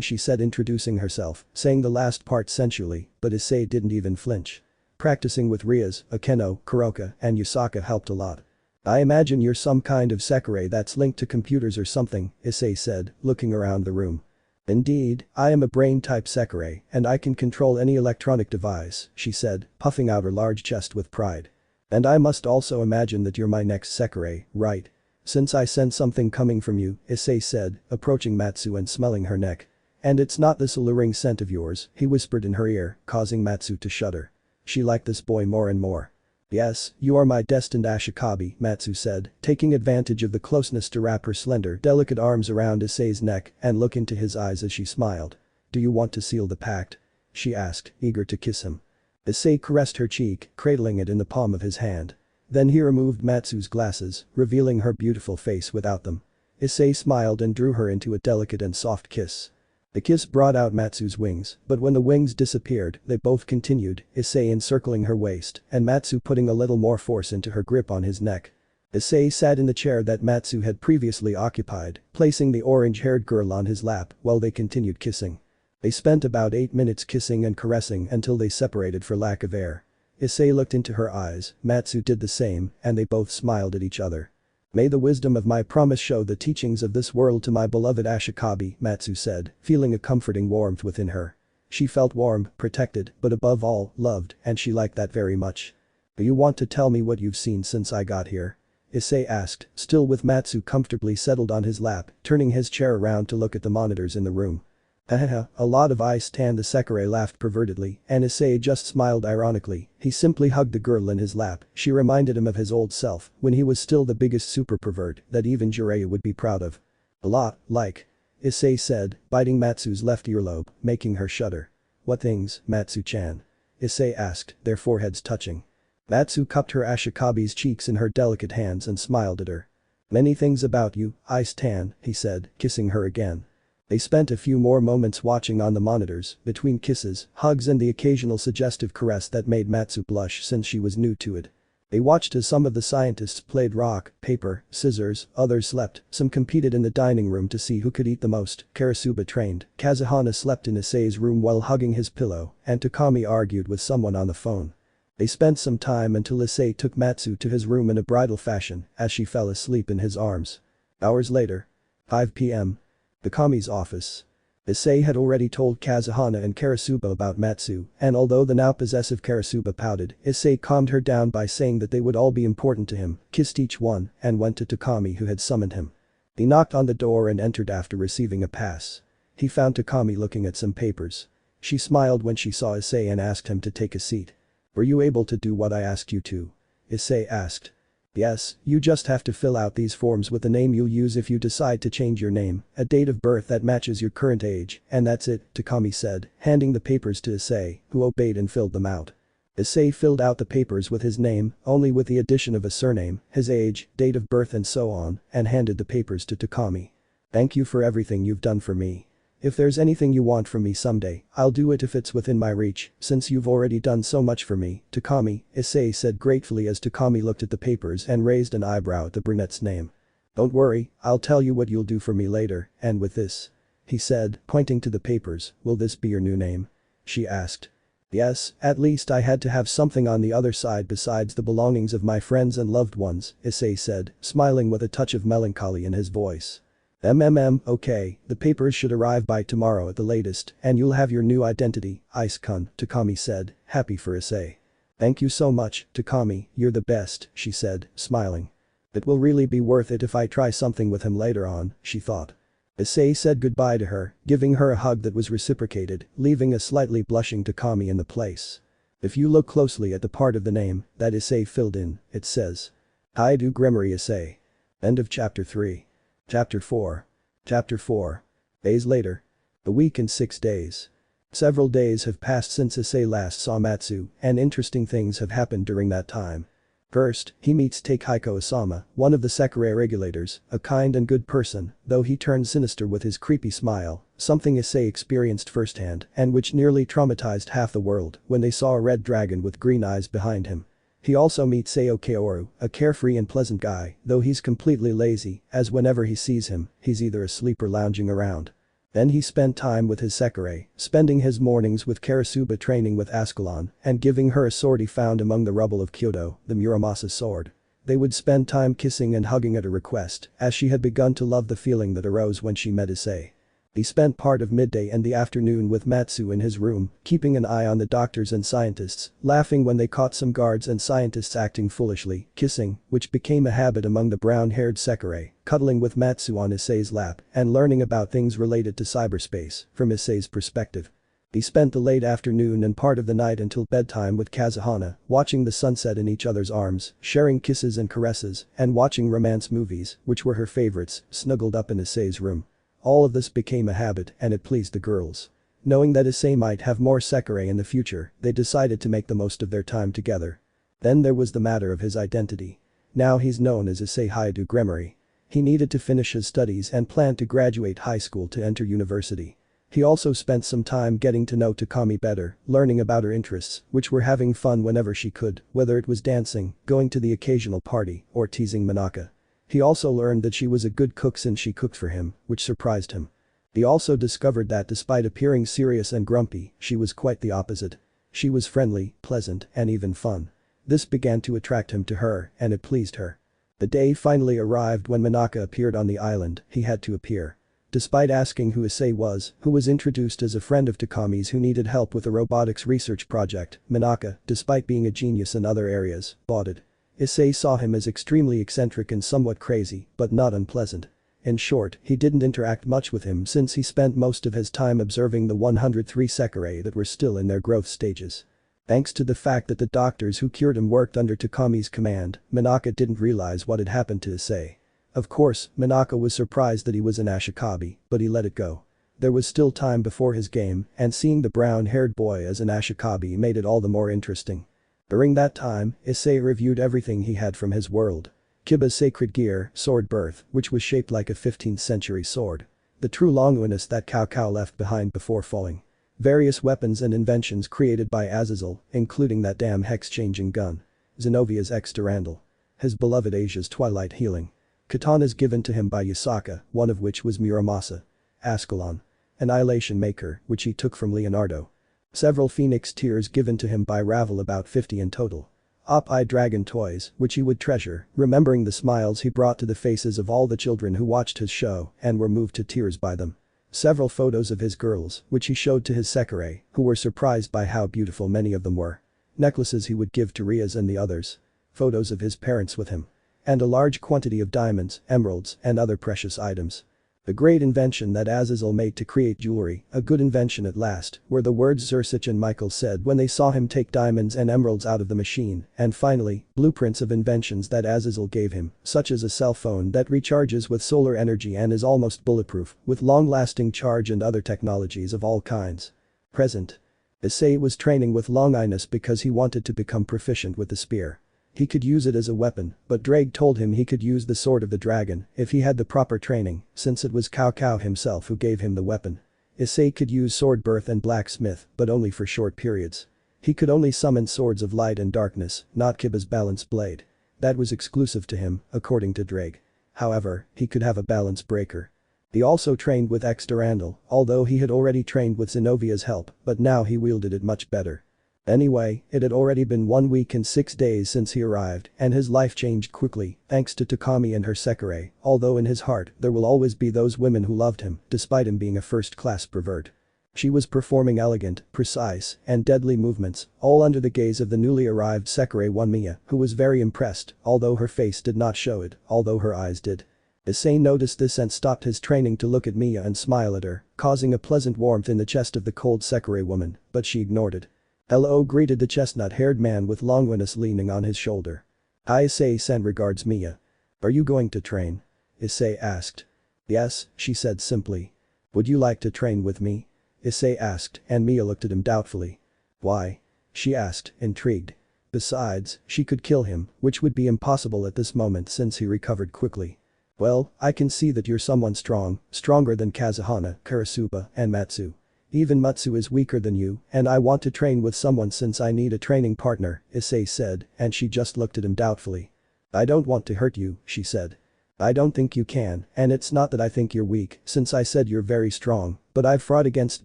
she said, introducing herself, saying the last part sensually, but Issei didn't even flinch. Practicing with Rias, Akeno, Kuroka, and Yusaka helped a lot. "I imagine you're some kind of Sekirei that's linked to computers or something," Issei said, looking around the room. "Indeed, I am a brain-type Sekirei, and I can control any electronic device," she said, puffing out her large chest with pride. "And I must also imagine that you're my next Sekirei, right? Since I sense something coming from you," Issei said, approaching Matsu and smelling her neck. "And it's not this alluring scent of yours," he whispered in her ear, causing Matsu to shudder. She liked this boy more and more. "Yes, you are my destined Ashikabi," Matsu said, taking advantage of the closeness to wrap her slender, delicate arms around Issei's neck and look into his eyes as she smiled. "Do you want to seal the pact?" she asked, eager to kiss him. Issei caressed her cheek, cradling it in the palm of his hand. Then he removed Matsu's glasses, revealing her beautiful face without them. Issei smiled and drew her into a delicate and soft kiss. The kiss brought out Matsu's wings, but when the wings disappeared, they both continued, Issei encircling her waist and Matsu putting a little more force into her grip on his neck. Issei sat in the chair that Matsu had previously occupied, placing the orange-haired girl on his lap while they continued kissing. They spent about 8 minutes kissing and caressing until they separated for lack of air. Issei looked into her eyes, Matsu did the same, and they both smiled at each other. "May the wisdom of my promise show the teachings of this world to my beloved Ashikabi," Matsu said, feeling a comforting warmth within her. She felt warm, protected, but above all, loved, and she liked that very much. "Do you want to tell me what you've seen since I got here?" Issei asked, still with Matsu comfortably settled on his lap, turning his chair around to look at the monitors in the room. "A lot of Ice-tan," the Sekirei laughed pervertedly, and Issei just smiled ironically. He simply hugged the girl in his lap. She reminded him of his old self, when he was still the biggest super pervert that even Jiraiya would be proud of. "A lot, like," Issei said, biting Matsu's left earlobe, making her shudder. "What things, Matsu-chan?" Issei asked, their foreheads touching. Matsu cupped her Ashikabi's cheeks in her delicate hands and smiled at her. "Many things about you, Ice-tan," he said, kissing her again. They spent a few more moments watching on the monitors, between kisses, hugs and the occasional suggestive caress that made Matsu blush since she was new to it. They watched as some of the scientists played rock, paper, scissors, others slept, some competed in the dining room to see who could eat the most, Karasuba trained, Kazuhana slept in Issei's room while hugging his pillow, and Takami argued with someone on the phone. They spent some time until Issei took Matsu to his room in a bridal fashion as she fell asleep in his arms. Hours later. 5 p.m. Takami's office. Issei had already told Kazuhana and Karasuba about Matsu, and although the now possessive Karasuba pouted, Issei calmed her down by saying that they would all be important to him, kissed each one, and went to Takami who had summoned him. He knocked on the door and entered after receiving a pass. He found Takami looking at some papers. She smiled when she saw Issei and asked him to take a seat. "Were you able to do what I asked you to?" Issei asked. "Yes, you just have to fill out these forms with the name you'll use if you decide to change your name, a date of birth that matches your current age, and that's it," Takami said, handing the papers to Issei, who obeyed and filled them out. Issei filled out the papers with his name, only with the addition of a surname, his age, date of birth and so on, and handed the papers to Takami. "Thank you for everything you've done for me. If there's anything you want from me someday, I'll do it if it's within my reach, since you've already done so much for me, Takami," Issei said gratefully as Takami looked at the papers and raised an eyebrow at the brunette's name. "Don't worry, I'll tell you what you'll do for me later, and with this," he said, pointing to the papers. "Will this be your new name?" she asked. "Yes, at least I had to have something on the other side besides the belongings of my friends and loved ones," Issei said, smiling with a touch of melancholy in his voice. Okay, the papers should arrive by tomorrow at the latest, and you'll have your new identity, Ice-kun," Takami said, happy for Issei. "Thank you so much, Takami, you're the best," she said, smiling. "It will really be worth it if I try something with him later on," she thought. Issei said goodbye to her, giving her a hug that was reciprocated, leaving a slightly blushing Takami in the place. If you look closely at the part of the name that Issei filled in, it says, "I do Gremory Issei." End of chapter 3. Chapter 4. Chapter 4. Days later. A week and 6 days. Several days have passed since Issei last saw Matsu, and interesting things have happened during that time. First, he meets Takehiko Osama, one of the Sekirei regulators, a kind and good person, though he turned sinister with his creepy smile, something Issei experienced firsthand and which nearly traumatized half the world when they saw a red dragon with green eyes behind him. He also meets Seo Kaoru, a carefree and pleasant guy, though he's completely lazy, as whenever he sees him, he's either asleep or lounging around. Then he spent time with his Sekirei, spending his mornings with Karasuba training with Ascalon and giving her a sword he found among the rubble of Kyoto, the Muramasa sword. They would spend time kissing and hugging at a request, as she had begun to love the feeling that arose when she met Issei. He spent part of midday and the afternoon with Matsu in his room, keeping an eye on the doctors and scientists, laughing when they caught some guards and scientists acting foolishly, kissing, which became a habit among the brown-haired Sekirei, cuddling with Matsu on Issei's lap, and learning about things related to cyberspace, from Issei's perspective. He spent the late afternoon and part of the night until bedtime with Kazuhana, watching the sunset in each other's arms, sharing kisses and caresses, and watching romance movies, which were her favorites, snuggled up in Issei's room. All of this became a habit and it pleased the girls. Knowing that Issei might have more Sekirei in the future, they decided to make the most of their time together. Then there was the matter of his identity. Now he's known as Issei Haidu Gremory. He needed to finish his studies and planned to graduate high school to enter university. He also spent some time getting to know Takami better, learning about her interests, which were having fun whenever she could, whether it was dancing, going to the occasional party, or teasing Manaka. He also learned that she was a good cook since she cooked for him, which surprised him. He also discovered that despite appearing serious and grumpy, she was quite the opposite. She was friendly, pleasant, and even fun. This began to attract him to her, and it pleased her. The day finally arrived when Manaka appeared on the island, he had to appear. Despite asking who Issei was, who was introduced as a friend of Takami's who needed help with a robotics research project, Manaka, despite being a genius in other areas, bought it. Issei saw him as extremely eccentric and somewhat crazy, but not unpleasant. In short, he didn't interact much with him since he spent most of his time observing the 103 Sekirei that were still in their growth stages. Thanks to the fact that the doctors who cured him worked under Takami's command, Manaka didn't realize what had happened to Issei. Of course, Manaka was surprised that he was an Ashikabi, but he let it go. There was still time before his game, and seeing the brown-haired boy as an Ashikabi made it all the more interesting. During that time, Issei reviewed everything he had from his world. Kiba's sacred gear, sword birth, which was shaped like a 15th century sword. The true longinus that Cao Cao left behind before falling. Various weapons and inventions created by Azazel, including that damn hex-changing gun. Zenovia's ex-Durandal. His beloved Asia's twilight healing. Katanas given to him by Yasaka, one of which was Muramasa. Ascalon. Annihilation Maker, which he took from Leonardo. Several phoenix tears given to him by Ravel, about 50 in total. Op-eye dragon toys, which he would treasure, remembering the smiles he brought to the faces of all the children who watched his show and were moved to tears by them. Several photos of his girls, which he showed to his Sekirei, who were surprised by how beautiful many of them were. Necklaces he would give to Rias and the others. Photos of his parents with him. And a large quantity of diamonds, emeralds, and other precious items. The great invention that Azazel made to create jewelry, a good invention at last, were the words Zersich and Michael said when they saw him take diamonds and emeralds out of the machine, and finally, blueprints of inventions that Azazel gave him, such as a cell phone that recharges with solar energy and is almost bulletproof, with long-lasting charge and other technologies of all kinds. Present. Issei was training with Longinus because he wanted to become proficient with the spear. He could use it as a weapon, but Drake told him he could use the sword of the dragon if he had the proper training, since it was Cao Cao himself who gave him the weapon. Issei could use sword birth and blacksmith, but only for short periods. He could only summon swords of light and darkness, not Kiba's balance blade. That was exclusive to him, according to Drake. However, he could have a balance breaker. He also trained with X Durandal, although he had already trained with Zenovia's help, but now he wielded it much better. Anyway, it had already been 1 week and 6 days since he arrived, and his life changed quickly, thanks to Takami and her Sekirei, although in his heart there will always be those women who loved him, despite him being a first-class pervert. She was performing elegant, precise, and deadly movements, all under the gaze of the newly arrived Sekirei one Mia, who was very impressed, although her face did not show it, although her eyes did. Issei noticed this and stopped his training to look at Mia and smile at her, causing a pleasant warmth in the chest of the cold Sekirei woman, but she ignored it. Hello, greeted the chestnut-haired man with Longinus leaning on his shoulder. Hi, Issei sent regards Mia. Are you going to train? Issei asked. Yes, she said simply. Would you like to train with me? Issei asked, and Mia looked at him doubtfully. Why? She asked, intrigued. Besides, she could kill him, which would be impossible at this moment since he recovered quickly. Well, I can see that you're someone strong, stronger than Kazuhana, Karasuba, and Matsu. Even Matsu is weaker than you, and I want to train with someone since I need a training partner, Issei said, and she just looked at him doubtfully. I don't want to hurt you, she said. I don't think you can, and it's not that I think you're weak, since I said you're very strong, but I've fought against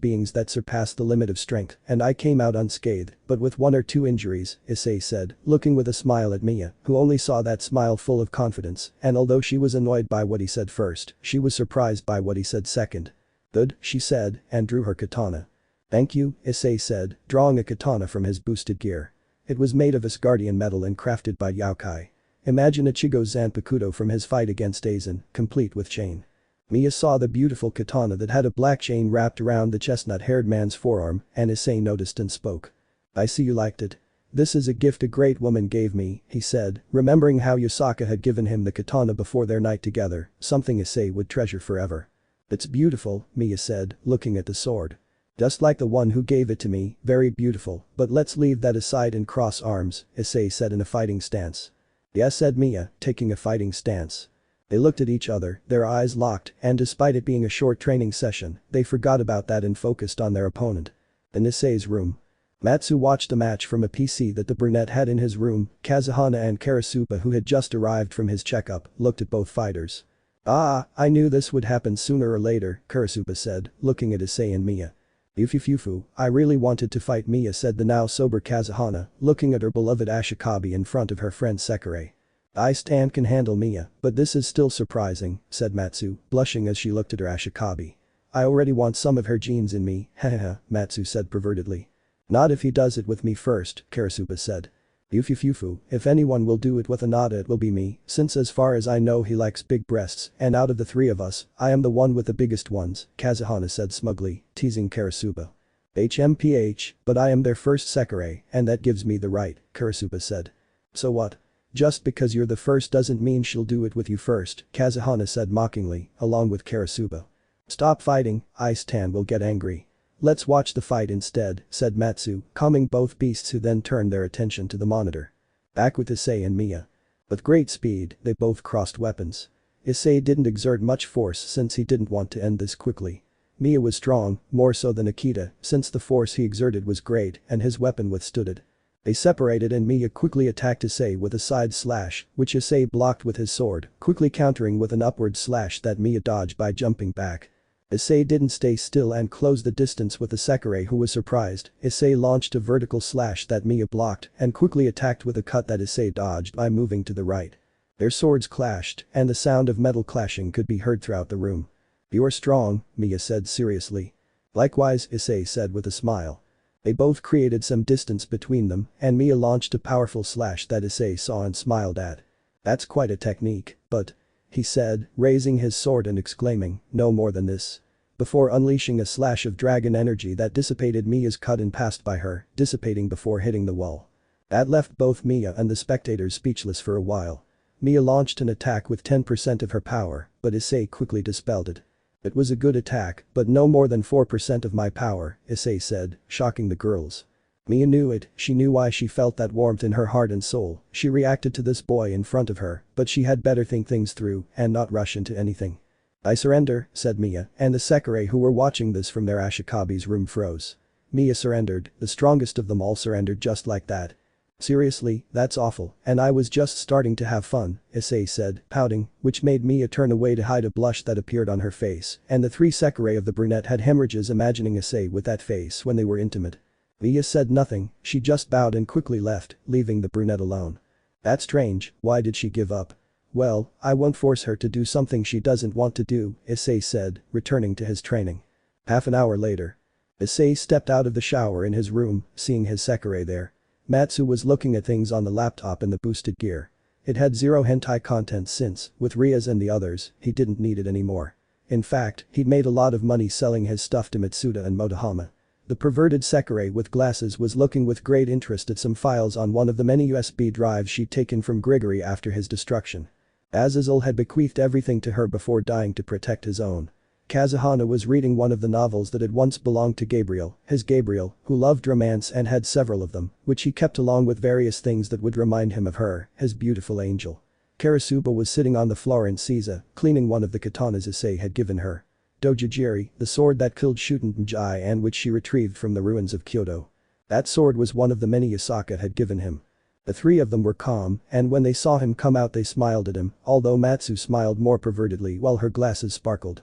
beings that surpass the limit of strength, and I came out unscathed, but with 1 or 2 injuries, Issei said, looking with a smile at Mia, who only saw that smile full of confidence, and although she was annoyed by what he said first, she was surprised by what he said second. Good, she said, and drew her katana. Thank you, Issei said, drawing a katana from his boosted gear. It was made of Asgardian metal and crafted by Yaokai. Imagine Ichigo's Zanpakuto from his fight against Aizen, complete with chain. Mia saw the beautiful katana that had a black chain wrapped around the chestnut-haired man's forearm, and Issei noticed and spoke. I see you liked it. This is a gift a great woman gave me, he said, remembering how Yusaka had given him the katana before their night together, something Issei would treasure forever. It's beautiful, Mia said, looking at the sword. Just like the one who gave it to me, very beautiful, but let's leave that aside and cross arms, Issei said in a fighting stance. Yes, said Mia, taking a fighting stance. They looked at each other, their eyes locked, and despite it being a short training session, they forgot about that and focused on their opponent. In Issei's room. Matsu watched the match from a PC that the brunette had in his room. Kazuhana and Karasuba, who had just arrived from his checkup, looked at both fighters. Ah, I knew this would happen sooner or later, Karasuba said, looking at Issei and Mia. Yufufufu, I really wanted to fight Mia, said the now sober Kazuhana, looking at her beloved Ashikabi in front of her friend Sekirei. I can handle Mia, but this is still surprising, said Matsu, blushing as she looked at her Ashikabi. I already want some of her genes in me, hahaha, Matsu said pervertedly. Not if he does it with me first, Karasuba said. Yufufufu, if anyone will do it with Anada it will be me, since as far as I know he likes big breasts, and out of the 3 of us, I am the one with the biggest ones, Kazuhana said smugly, teasing Karasuba. HMPH, but I am their first Sekirei, and that gives me the right, Karasuba said. So what? Just because you're the first doesn't mean she'll do it with you first, Kazuhana said mockingly, along with Karasuba. Stop fighting, Ice-tan will get angry. Let's watch the fight instead, said Matsu, calming both beasts who then turned their attention to the monitor. Back with Issei and Mia. With great speed, they both crossed weapons. Issei didn't exert much force since he didn't want to end this quickly. Mia was strong, more so than Akita, since the force he exerted was great and his weapon withstood it. They separated and Mia quickly attacked Issei with a side slash, which Issei blocked with his sword, quickly countering with an upward slash that Mia dodged by jumping back. Issei didn't stay still and closed the distance with the Sekirei, who was surprised. Issei launched a vertical slash that Mia blocked and quickly attacked with a cut that Issei dodged by moving to the right. Their swords clashed, and the sound of metal clashing could be heard throughout the room. You're strong, Mia said seriously. Likewise, Issei said with a smile. They both created some distance between them, and Mia launched a powerful slash that Issei saw and smiled at. That's quite a technique, but... he said, raising his sword and exclaiming, "No more than this." Before unleashing a slash of dragon energy that dissipated Mia's cut and passed by her, dissipating before hitting the wall. That left both Mia and the spectators speechless for a while. Mia launched an attack with 10% of her power, but Issei quickly dispelled it. "It was a good attack, but no more than 4% of my power," Issei said, shocking the girls. Mia knew it, she knew why she felt that warmth in her heart and soul, she reacted to this boy in front of her, but she had better think things through and not rush into anything. "I surrender," said Mia, and the Sekirei who were watching this from their Ashikabi's room froze. Mia surrendered, the strongest of them all surrendered just like that. "Seriously, that's awful, and I was just starting to have fun," Issei said, pouting, which made Mia turn away to hide a blush that appeared on her face, and the three Sekirei of the brunette had hemorrhages imagining Issei with that face when they were intimate. Mia said nothing, she just bowed and quickly left, leaving the brunette alone. "That's strange, why did she give up?" "Well, I won't force her to do something she doesn't want to do," Issei said, returning to his training. Half an hour later. Issei stepped out of the shower in his room, seeing his Sekirei there. Matsu was looking at things on the laptop in the boosted gear. It had zero hentai content since, with Rias and the others, he didn't need it anymore. In fact, he'd made a lot of money selling his stuff to Mitsuda and Motohama. The perverted Sekirei with glasses was looking with great interest at some files on one of the many USB drives she'd taken from Gregory after his destruction. Azazel had bequeathed everything to her before dying to protect his own. Kazuhana was reading one of the novels that had once belonged to Gabriel, his Gabriel, who loved romance and had several of them, which he kept along with various things that would remind him of her, his beautiful angel. Karasuba was sitting on the floor in Seiza, cleaning one of the katanas Issei had given her. Dojajiri, the sword that killed Shutenjai and which she retrieved from the ruins of Kyoto. That sword was one of the many Yasaka had given him. The three of them were calm, and when they saw him come out they smiled at him, although Matsu smiled more pervertedly while her glasses sparkled.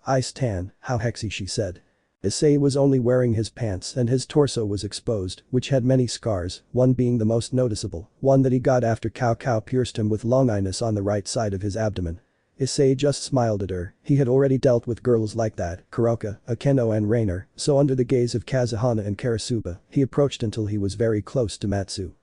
Ice tan, how hexy, she said. Issei was only wearing his pants and his torso was exposed, which had many scars, one being the most noticeable, one that he got after Cao pierced him with longinus on the right side of his abdomen. Issei just smiled at her, he had already dealt with girls like that, Kuroka, Akeno and Rainer, so under the gaze of Kazuhana and Karasuba, he approached until he was very close to Matsu.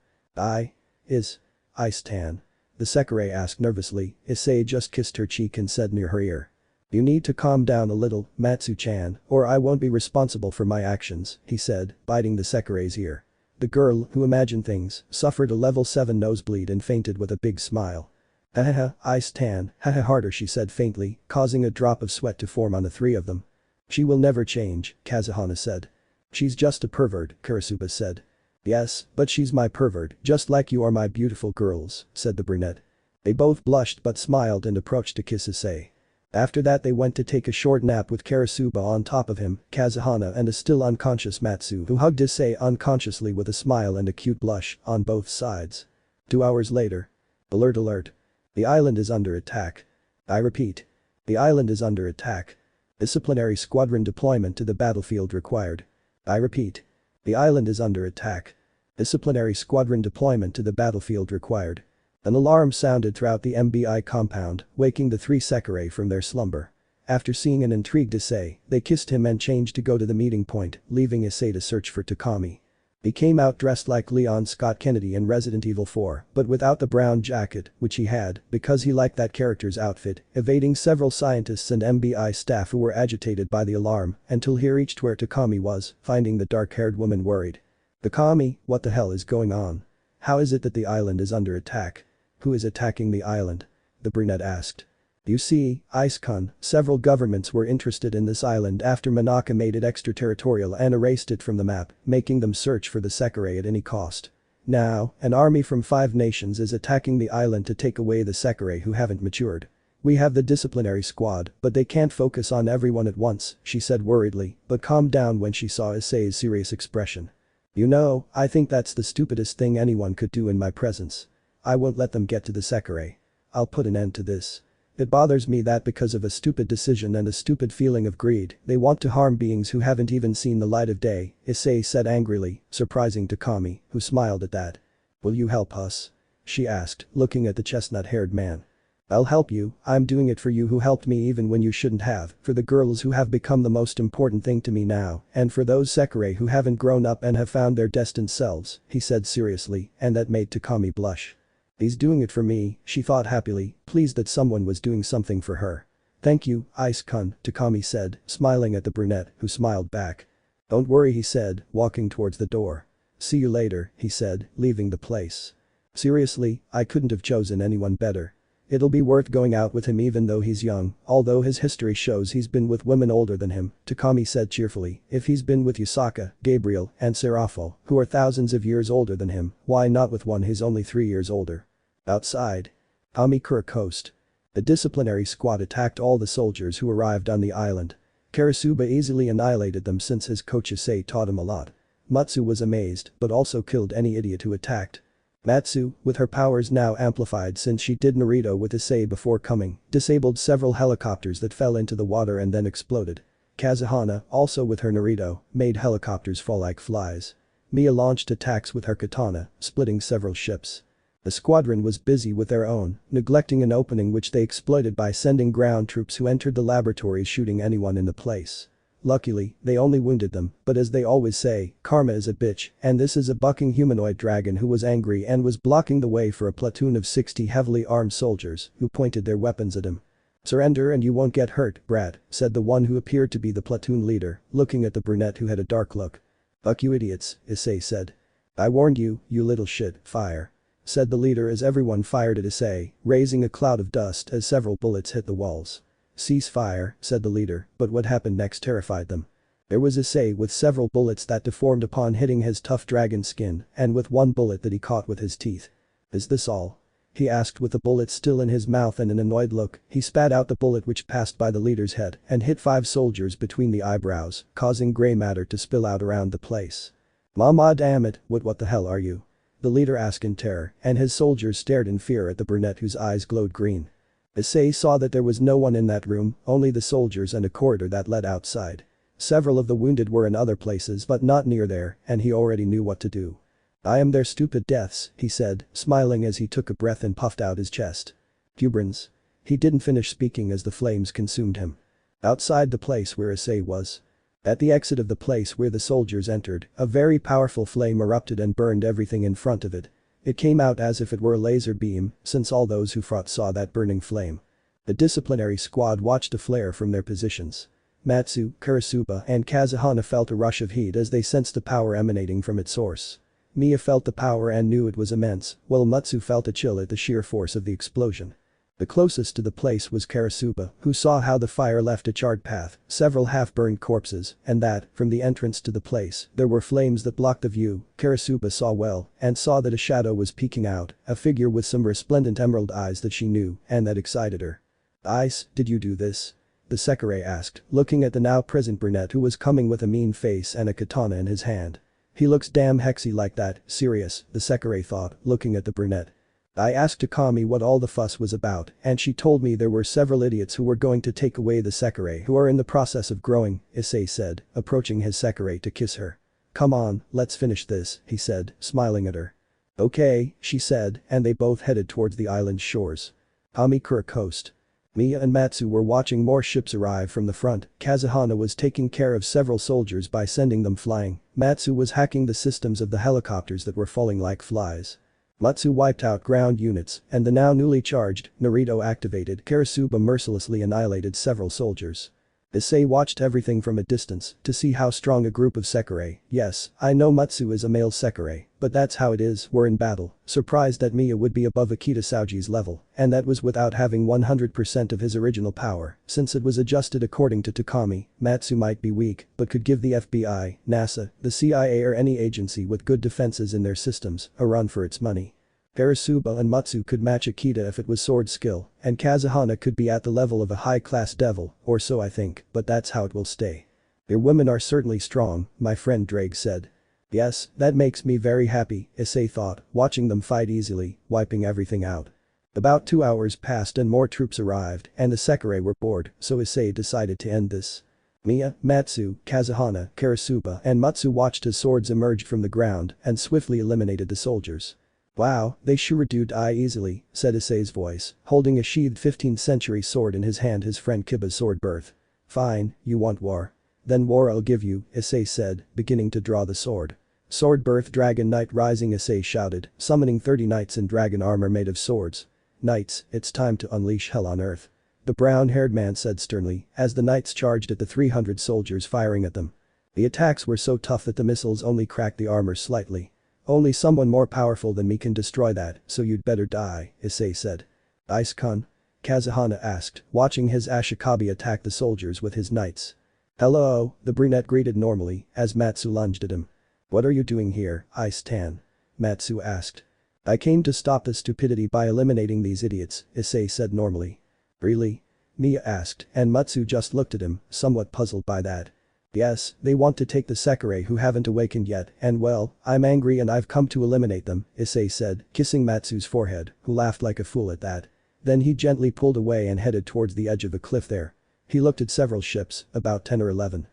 Is ice tan?" the Sekirei asked nervously. Issei just kissed her cheek and said near her ear. "You need to calm down a little, Matsu-chan, or I won't be responsible for my actions," he said, biting the Sekirei's ear. The girl, who imagined things, suffered a level 7 nosebleed and fainted with a big smile. Ice tan, harder, she said faintly, causing a drop of sweat to form on the three of them. "She will never change," Kazuhana said. "She's just a pervert," Karasuba said. "Yes, but she's my pervert, just like you are my beautiful girls," said the brunette. They both blushed but smiled and approached to kiss Issei. After that they went to take a short nap with Karasuba on top of him, Kazuhana and a still unconscious Matsu who hugged Issei unconsciously with a smile and a cute blush on both sides. 2 hours later. Alert alert. The island is under attack. I repeat. The island is under attack. Disciplinary squadron deployment to the battlefield required. I repeat. The island is under attack. Disciplinary squadron deployment to the battlefield required. An alarm sounded throughout the MBI compound, waking the three Sekirei from their slumber. After seeing an intrigued Issei, they kissed him and changed to go to the meeting point, leaving Issei to search for Takami. He came out dressed like Leon Scott Kennedy in Resident Evil 4, but without the brown jacket, which he had, because he liked that character's outfit, evading several scientists and MBI staff who were agitated by the alarm, until he reached where Takami was, finding the dark-haired woman worried. "Takami, what the hell is going on? How is it that the island is under attack? Who is attacking the island?" the brunette asked. "You see, Ice-kun, several governments were interested in this island after Manaka made it extraterritorial and erased it from the map, making them search for the Sekirei at any cost. Now, an army from 5 nations is attacking the island to take away the Sekirei who haven't matured. We have the disciplinary squad, but they can't focus on everyone at once," she said worriedly, but calmed down when she saw Issei's serious expression. "You know, I think that's the stupidest thing anyone could do in my presence. I won't let them get to the Sekirei. I'll put an end to this. It bothers me that because of a stupid decision and a stupid feeling of greed, they want to harm beings who haven't even seen the light of day," Issei said angrily, surprising Takami, who smiled at that. "Will you help us?" she asked, looking at the chestnut-haired man. "I'll help you, I'm doing it for you who helped me even when you shouldn't have, for the girls who have become the most important thing to me now, and for those Sekirei who haven't grown up and have found their destined selves," he said seriously, and that made Takami blush. He's doing it for me, she thought happily, pleased that someone was doing something for her. Thank you, Ice-kun, Takami said, smiling at the brunette, who smiled back. Don't worry, he said, walking towards the door. See you later, he said, leaving the place. Seriously, I couldn't have chosen anyone better. It'll be worth going out with him even though he's young, although his history shows he's been with women older than him, Takami said cheerfully. If he's been with Yusaka, Gabriel, and Serapho, who are thousands of years older than him, why not with one who's only 3 years older? Outside. Amikura Coast. The disciplinary squad attacked all the soldiers who arrived on the island. Karasuba easily annihilated them since his coach Issei taught him a lot. Matsu was amazed, but also killed any idiot who attacked. Matsu, with her powers now amplified since she did Naruto with Issei before coming, disabled several helicopters that fell into the water and then exploded. Kazuhana, also with her Naruto, made helicopters fall like flies. Mia launched attacks with her katana, splitting several ships. The squadron was busy with their own, neglecting an opening which they exploited by sending ground troops who entered the laboratories shooting anyone in the place. Luckily, they only wounded them, but as they always say, karma is a bitch, and this is a bucking humanoid dragon who was angry and was blocking the way for a platoon of 60 heavily armed soldiers who pointed their weapons at him. Surrender and you won't get hurt, brat, said the one who appeared to be the platoon leader, looking at the brunette who had a dark look. Fuck you idiots, Issei said. I warned you, you little shit, fire. Said the leader as everyone fired at Issei, raising a cloud of dust as several bullets hit the walls. Cease fire, said the leader, but what happened next terrified them. There was Issei with several bullets that deformed upon hitting his tough dragon skin and with one bullet that he caught with his teeth. Is this all? He asked with the bullet still in his mouth and an annoyed look, he spat out the bullet which passed by the leader's head and hit 5 soldiers between the eyebrows, causing grey matter to spill out around the place. Mama damn it, what the hell are you? The leader asked in terror, and his soldiers stared in fear at the brunette whose eyes glowed green. Issei saw that there was no one in that room, only the soldiers and a corridor that led outside. Several of the wounded were in other places but not near there, and he already knew what to do. I am their stupid deaths, he said, smiling as he took a breath and puffed out his chest. Pubrins. He didn't finish speaking as the flames consumed him. Outside the place where Issei was. At the exit of the place where the soldiers entered, a very powerful flame erupted and burned everything in front of it. It came out as if it were a laser beam, since all those who fought saw that burning flame. The disciplinary squad watched the flare from their positions. Matsu, Karasuba and Kazuhana felt a rush of heat as they sensed the power emanating from its source. Mia felt the power and knew it was immense, while Matsu felt a chill at the sheer force of the explosion. The closest to the place was Karasuba, who saw how the fire left a charred path, several half-burned corpses, and that, from the entrance to the place, there were flames that blocked the view. Karasuba saw well, and saw that a shadow was peeking out, a figure with some resplendent emerald eyes that she knew, and that excited her. Ice, did you do this? The Sekirei asked, looking at the now present brunette who was coming with a mean face and a katana in his hand. He looks damn hexy like that, serious, the Sekirei thought, looking at the brunette. I asked Takami what all the fuss was about, and she told me there were several idiots who were going to take away the Sekirei who are in the process of growing, Issei said, approaching his Sekirei to kiss her. Come on, let's finish this, he said, smiling at her. Okay, she said, and they both headed towards the island's shores. Amikura Coast. Mia and Matsu were watching more ships arrive from the front. Kazuhana was taking care of several soldiers by sending them flying. Matsu was hacking the systems of the helicopters that were falling like flies. Matsu wiped out ground units, and the now newly charged Naruto activated Karasuba mercilessly annihilated several soldiers. Issei watched everything from a distance to see how strong a group of Sekirei, yes, I know Matsu is a male Sekirei, but that's how it is, were in battle, surprised that Mia would be above Akita Sauji's level, and that was without having 100% of his original power, since it was adjusted according to Takami. Matsu might be weak, but could give the FBI, NASA, the CIA or any agency with good defenses in their systems a run for its money. Karasuba and Matsu could match Akita if it was sword skill, and Kazuhana could be at the level of a high-class devil, or so I think, but that's how it will stay. Your women are certainly strong, my friend Drake said. Yes, that makes me very happy, Issei thought, watching them fight easily, wiping everything out. About 2 hours passed and more troops arrived, and the Sekirei were bored, so Issei decided to end this. Mia, Matsu, Kazuhana, Karasuba and Matsu watched as swords emerged from the ground and swiftly eliminated the soldiers. Wow, they sure do die easily, said Issei's voice, holding a sheathed 15th century sword in his hand his friend Kiba's sword birth. Fine, you want war. Then war I'll give you, Issei said, beginning to draw the sword. Sword birth dragon knight rising, Issei shouted, summoning 30 knights in dragon armor made of swords. Knights, it's time to unleash hell on earth. The brown-haired man said sternly, as the knights charged at the 300 soldiers firing at them. The attacks were so tough that the missiles only cracked the armor slightly. Only someone more powerful than me can destroy that, so you'd better die, Issei said. Ice-kun? Kazuhana asked, watching his Ashikabi attack the soldiers with his knights. Hello, the brunette greeted normally, as Matsu lunged at him. What are you doing here, Ice-tan? Matsu asked. I came to stop the stupidity by eliminating these idiots, Issei said normally. Really? Mia asked, and Matsu just looked at him, somewhat puzzled by that. Yes, they want to take the Sekirei who haven't awakened yet, and well, I'm angry and I've come to eliminate them, Issei said, kissing Matsu's forehead, who laughed like a fool at that. Then he gently pulled away and headed towards the edge of a cliff there. He looked at several ships, about 10 or 11.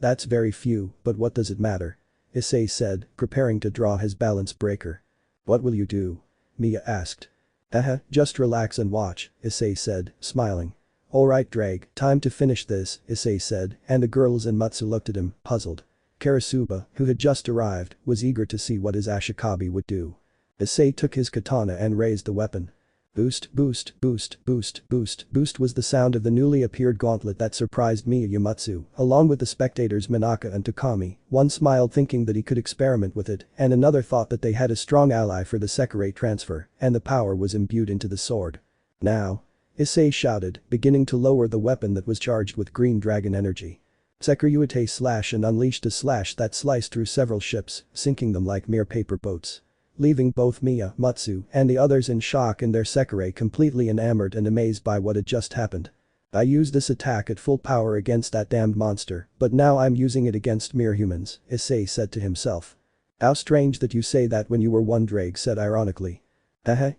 That's very few, but what does it matter? Issei said, preparing to draw his balance breaker. What will you do? Mia asked. Just relax and watch, Issei said, smiling. Alright Drake, time to finish this, Issei said, and the girls and Matsu looked at him, puzzled. Karasuba, who had just arrived, was eager to see what his Ashikabi would do. Issei took his katana and raised the weapon. Boost, boost, boost, boost, boost, boost was the sound of the newly appeared gauntlet that surprised Miyamatsu, along with the spectators Minaka and Takami. One smiled thinking that he could experiment with it, and another thought that they had a strong ally for the Sekirei transfer, and the power was imbued into the sword. Now. Issei shouted, beginning to lower the weapon that was charged with green dragon energy. Sekiryuutei slash and unleashed a slash that sliced through several ships, sinking them like mere paper boats. Leaving both Mia, Matsu, and the others in shock and their Sekirei completely enamored and amazed by what had just happened. I used this attack at full power against that damned monster, but now I'm using it against mere humans, Issei said to himself. How strange that you say that when you were one, Drake said ironically.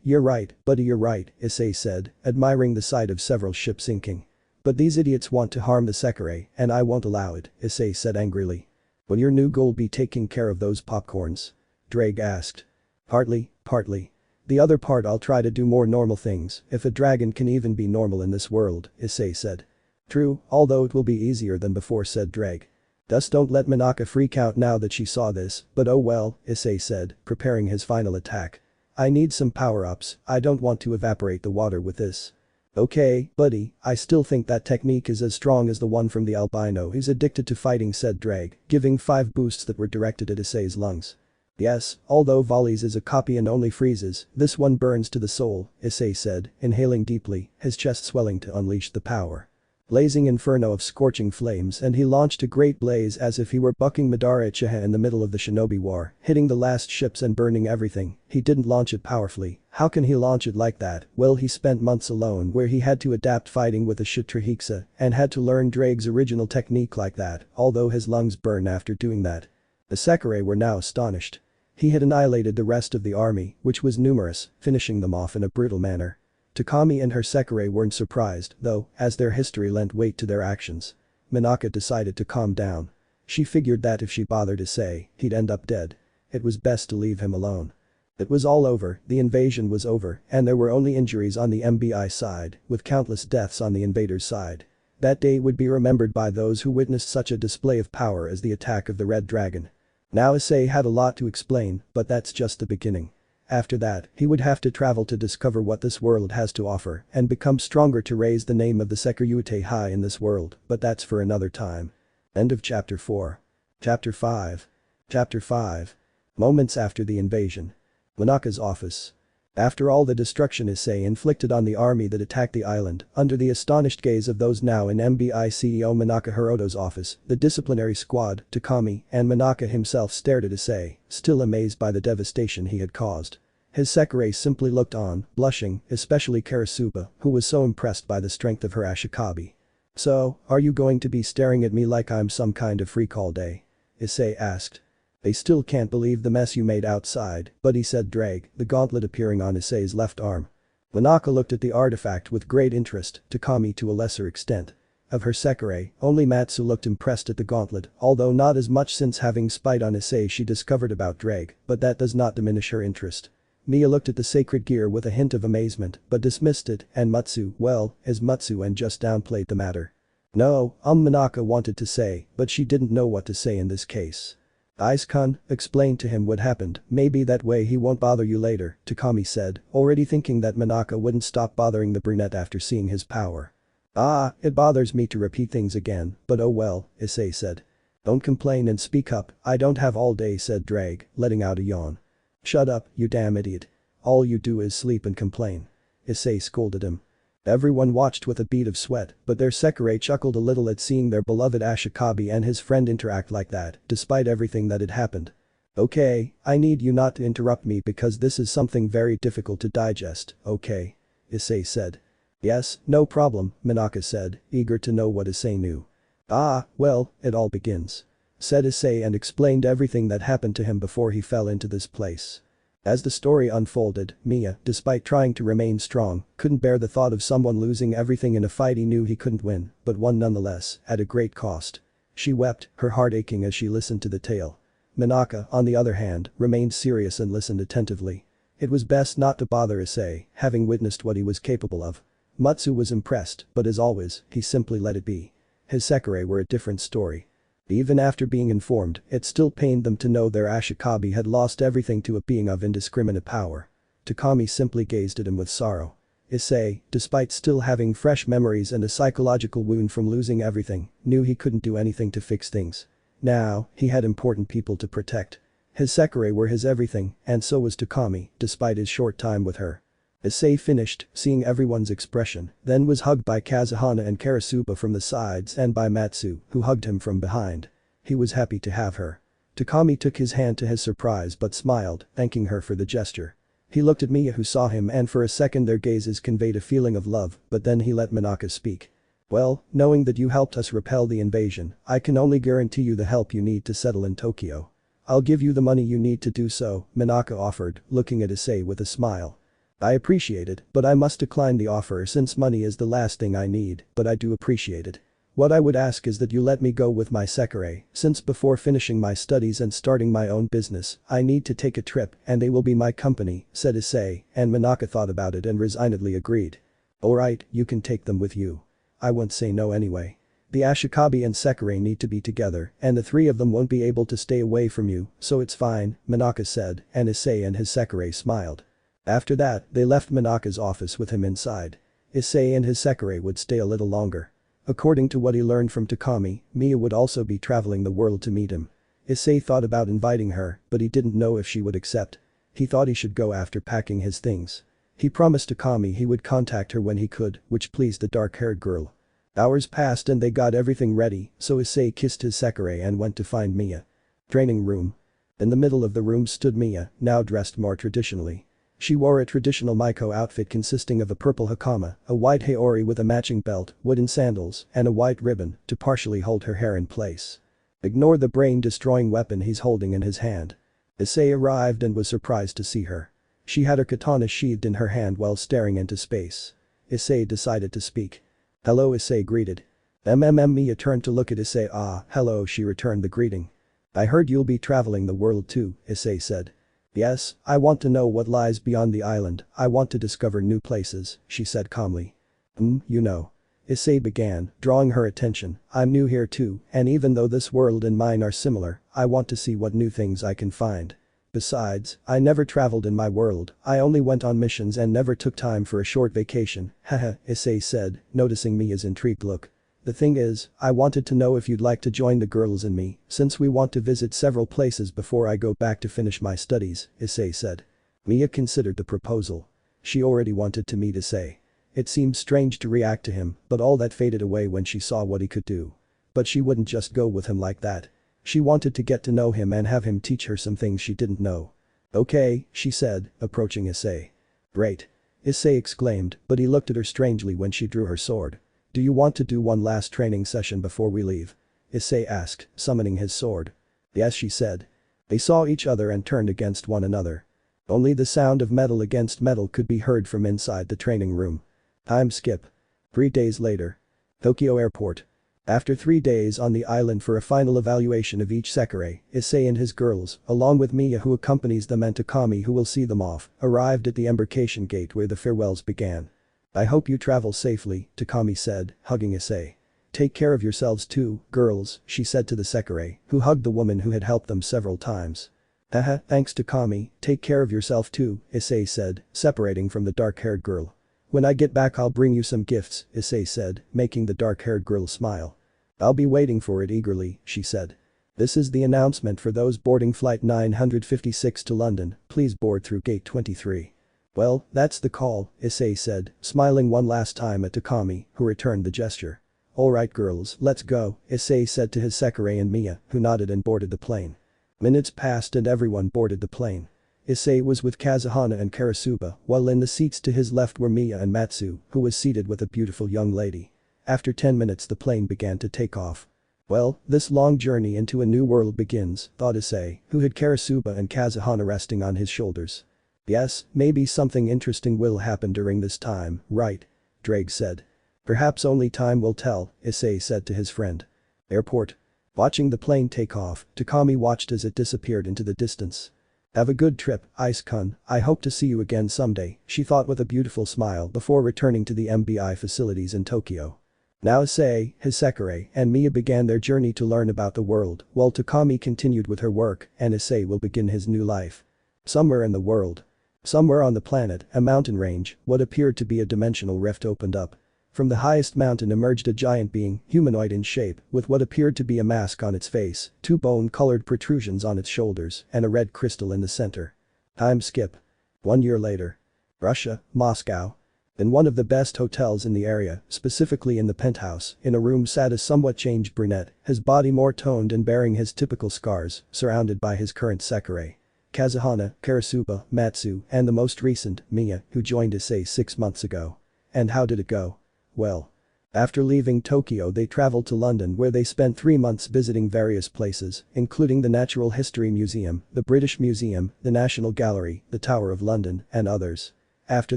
You're right, buddy, you're right, Issei said, admiring the sight of several ships sinking. But these idiots want to harm the Sekirei, and I won't allow it, Issei said angrily. Will your new goal be taking care of those popcorns? Drake asked. Partly. The other part I'll try to do more normal things, if a dragon can even be normal in this world, Issei said. True, although it will be easier than before, said Drake. Just don't let Minaka freak out now that she saw this, but oh well, Issei said, preparing his final attack. I need some power-ups, I don't want to evaporate the water with this. Okay, buddy, I still think that technique is as strong as the one from the albino who's addicted to fighting, said Drake, giving 5 boosts that were directed at Issei's lungs. Yes, although Volleys is a copy and only freezes, this one burns to the soul, Issei said, inhaling deeply, his chest swelling to unleash the power. Blazing inferno of scorching flames, and he launched a great blaze as if he were bucking Madara Uchiha in the middle of the shinobi war, hitting the last ships and burning everything. He didn't launch it powerfully. How can he launch it like that? Well, he spent months alone where he had to adapt fighting with a shit Trihexa and had to learn Drake's original technique like that, although his lungs burn after doing that. The Sekirei were now astonished. He had annihilated the rest of the army, which was numerous, finishing them off in a brutal manner. Takami and her Sekirei weren't surprised, though, as their history lent weight to their actions. Minaka decided to calm down. She figured that if she bothered Issei, he'd end up dead. It was best to leave him alone. It was all over, the invasion was over, and there were only injuries on the MBI side, with countless deaths on the invaders' side. That day would be remembered by those who witnessed such a display of power as the attack of the Red Dragon. Now Issei had a lot to explain, but that's just the beginning. After that, he would have to travel to discover what this world has to offer and become stronger to raise the name of the Sekiryuutei high in this world, but that's for another time. End of Chapter 4. Chapter 5. Chapter 5. Moments after the invasion. Minaka's office. After all the destruction Issei inflicted on the army that attacked the island, under the astonished gaze of those now in MBI CEO Minaka Hiroto's office, the disciplinary squad, Takami, and Minaka himself stared at Issei, still amazed by the devastation he had caused. His Sekirei simply looked on, blushing, especially Karasuba, who was so impressed by the strength of her Ashikabi. So, are you going to be staring at me like I'm some kind of freak all day? Issei asked. They still can't believe the mess you made outside, buddy, said Drake, the gauntlet appearing on Issei's left arm. Minaka looked at the artifact with great interest, Takami to a lesser extent. Of her Sekirei, only Matsu looked impressed at the gauntlet, although not as much since having spied on Issei she discovered about Drake, but that does not diminish her interest. Mia looked at the sacred gear with a hint of amazement, but dismissed it, and Matsu, well, is Matsu, and just downplayed the matter. No, Minaka wanted to say, but she didn't know what to say in this case. Ice-kun, explain to him what happened, maybe that way he won't bother you later, Takami said, already thinking that Minaka wouldn't stop bothering the brunette after seeing his power. Ah, it bothers me to repeat things again, but oh well, Issei said. Don't complain and speak up, I don't have all day, said Drag, letting out a yawn. Shut up, you damn idiot. All you do is sleep and complain. Issei scolded him. Everyone watched with a bead of sweat, but their Sekirei chuckled a little at seeing their beloved Ashikabi and his friend interact like that, despite everything that had happened. Okay, I need you not to interrupt me because this is something very difficult to digest, okay? Issei said. Yes, no problem, Minaka said, eager to know what Issei knew. Ah, well, it all begins. Said Issei and explained everything that happened to him before he fell into this place. As the story unfolded, Mia, despite trying to remain strong, couldn't bear the thought of someone losing everything in a fight he knew he couldn't win, but won nonetheless, at a great cost. She wept, her heart aching as she listened to the tale. Minaka, on the other hand, remained serious and listened attentively. It was best not to bother Issei, having witnessed what he was capable of. Matsu was impressed, but as always, he simply let it be. His Sekirei were a different story. Even after being informed, it still pained them to know their Ashikabi had lost everything to a being of indiscriminate power. Takami simply gazed at him with sorrow. Issei, despite still having fresh memories and a psychological wound from losing everything, knew he couldn't do anything to fix things. Now, he had important people to protect. His Sekirei were his everything, and so was Takami, despite his short time with her. Issei finished, seeing everyone's expression, then was hugged by Kazuhana and Karasuba from the sides and by Matsu, who hugged him from behind. He was happy to have her. Takami took his hand to his surprise but smiled, thanking her for the gesture. He looked at Mia who saw him and for a second their gazes conveyed a feeling of love, but then he let Minaka speak. Well, knowing that you helped us repel the invasion, I can only guarantee you the help you need to settle in Tokyo. I'll give you the money you need to do so, Minaka offered, looking at Issei with a smile. I appreciate it, but I must decline the offer since money is the last thing I need, but I do appreciate it. What I would ask is that you let me go with my Sekirei, since before finishing my studies and starting my own business, I need to take a trip and they will be my company, said Issei, and Minaka thought about it and resignedly agreed. Alright, you can take them with you. I won't say no anyway. The Ashikabi and Sekirei need to be together, and the three of them won't be able to stay away from you, so it's fine, Minaka said, and Issei and his Sekirei smiled. After that, they left Minaka's office with him inside. Issei and his Sekirei would stay a little longer. According to what he learned from Takami, Mia would also be traveling the world to meet him. Issei thought about inviting her, but he didn't know if she would accept. He thought he should go after packing his things. He promised Takami he would contact her when he could, which pleased the dark-haired girl. Hours passed and they got everything ready, so Issei kissed his Sekirei and went to find Mia. Training room. In the middle of the room stood Mia, now dressed more traditionally. She wore a traditional Maiko outfit consisting of a purple hakama, a white haori with a matching belt, wooden sandals, and a white ribbon to partially hold her hair in place. Ignore the brain-destroying weapon he's holding in his hand. Issei arrived and was surprised to see her. She had her katana sheathed in her hand while staring into space. Issei decided to speak. Hello, Issei greeted. Mia turned to look at Issei. Ah, hello, she returned the greeting. I heard you'll be traveling the world too, Issei said. Yes, I want to know what lies beyond the island, I want to discover new places, she said calmly. You know. Issei began, drawing her attention, I'm new here too, and even though this world and mine are similar, I want to see what new things I can find. Besides, I never traveled in my world, I only went on missions and never took time for a short vacation, haha, Issei said, noticing Mia's intrigued look. The thing is, I wanted to know if you'd like to join the girls and me, since we want to visit several places before I go back to finish my studies, Issei said. Mia considered the proposal. She already wanted to meet Issei. It seemed strange to react to him, but all that faded away when she saw what he could do. But she wouldn't just go with him like that. She wanted to get to know him and have him teach her some things she didn't know. Okay, she said, approaching Issei. Great. Issei exclaimed, but he looked at her strangely when she drew her sword. Do you want to do one last training session before we leave? Issei asked, summoning his sword. Yes, she said. They saw each other and turned against one another. Only the sound of metal against metal could be heard from inside the training room. Time skip. 3 days later. Tokyo Airport. After 3 days on the island for a final evaluation of each Sekirei, Issei and his girls, along with Mia who accompanies them and Takami who will see them off, arrived at the embarkation gate where the farewells began. I hope you travel safely, Takami said, hugging Issei. take care of yourselves too, girls, she said to the Sekirei, who hugged the woman who had helped them several times. Haha, thanks Takami, take care of yourself too, Issei said, separating from the dark-haired girl. When I get back I'll bring you some gifts, Issei said, making the dark-haired girl smile. I'll be waiting for it eagerly, she said. This is the announcement for those boarding flight 956 to London, please board through gate 23. Well, that's the call, Issei said, smiling one last time at Takami, who returned the gesture. Alright girls, let's go, Issei said to his Sekirei and Mia, who nodded and boarded the plane. Minutes passed and everyone boarded the plane. Issei was with Kazuhana and Karasuba, while in the seats to his left were Mia and Matsu, who was seated with a beautiful young lady. After 10 minutes the plane began to take off. Well, this long journey into a new world begins, thought Issei, who had Karasuba and Kazuhana resting on his shoulders. Yes, maybe something interesting will happen during this time, right? Drake said. Perhaps only time will tell, Issei said to his friend. Airport. Watching the plane take off, Takami watched as it disappeared into the distance. Have a good trip, Ice-kun, I hope to see you again someday, she thought with a beautiful smile before returning to the MBI facilities in Tokyo. Now Issei, his Sekirei, and Mia began their journey to learn about the world, while Takami continued with her work, and Issei will begin his new life. Somewhere in the world. Somewhere on the planet, a mountain range, what appeared to be a dimensional rift opened up. From the highest mountain emerged a giant being, humanoid in shape, with what appeared to be a mask on its face, 2 bone-colored protrusions on its shoulders, and a red crystal in the center. Time skip. 1 year later. Russia, Moscow. In one of the best hotels in the area, specifically in the penthouse, in a room sat a somewhat changed brunette, his body more toned and bearing his typical scars, surrounded by his current Sekirei. Kazuhana, Karasuba, Matsu, and the most recent, Mia, who joined Issei 6 months ago. And how did it go? Well. After leaving Tokyo they traveled to London where they spent 3 months visiting various places, including the Natural History Museum, the British Museum, the National Gallery, the Tower of London, and others. After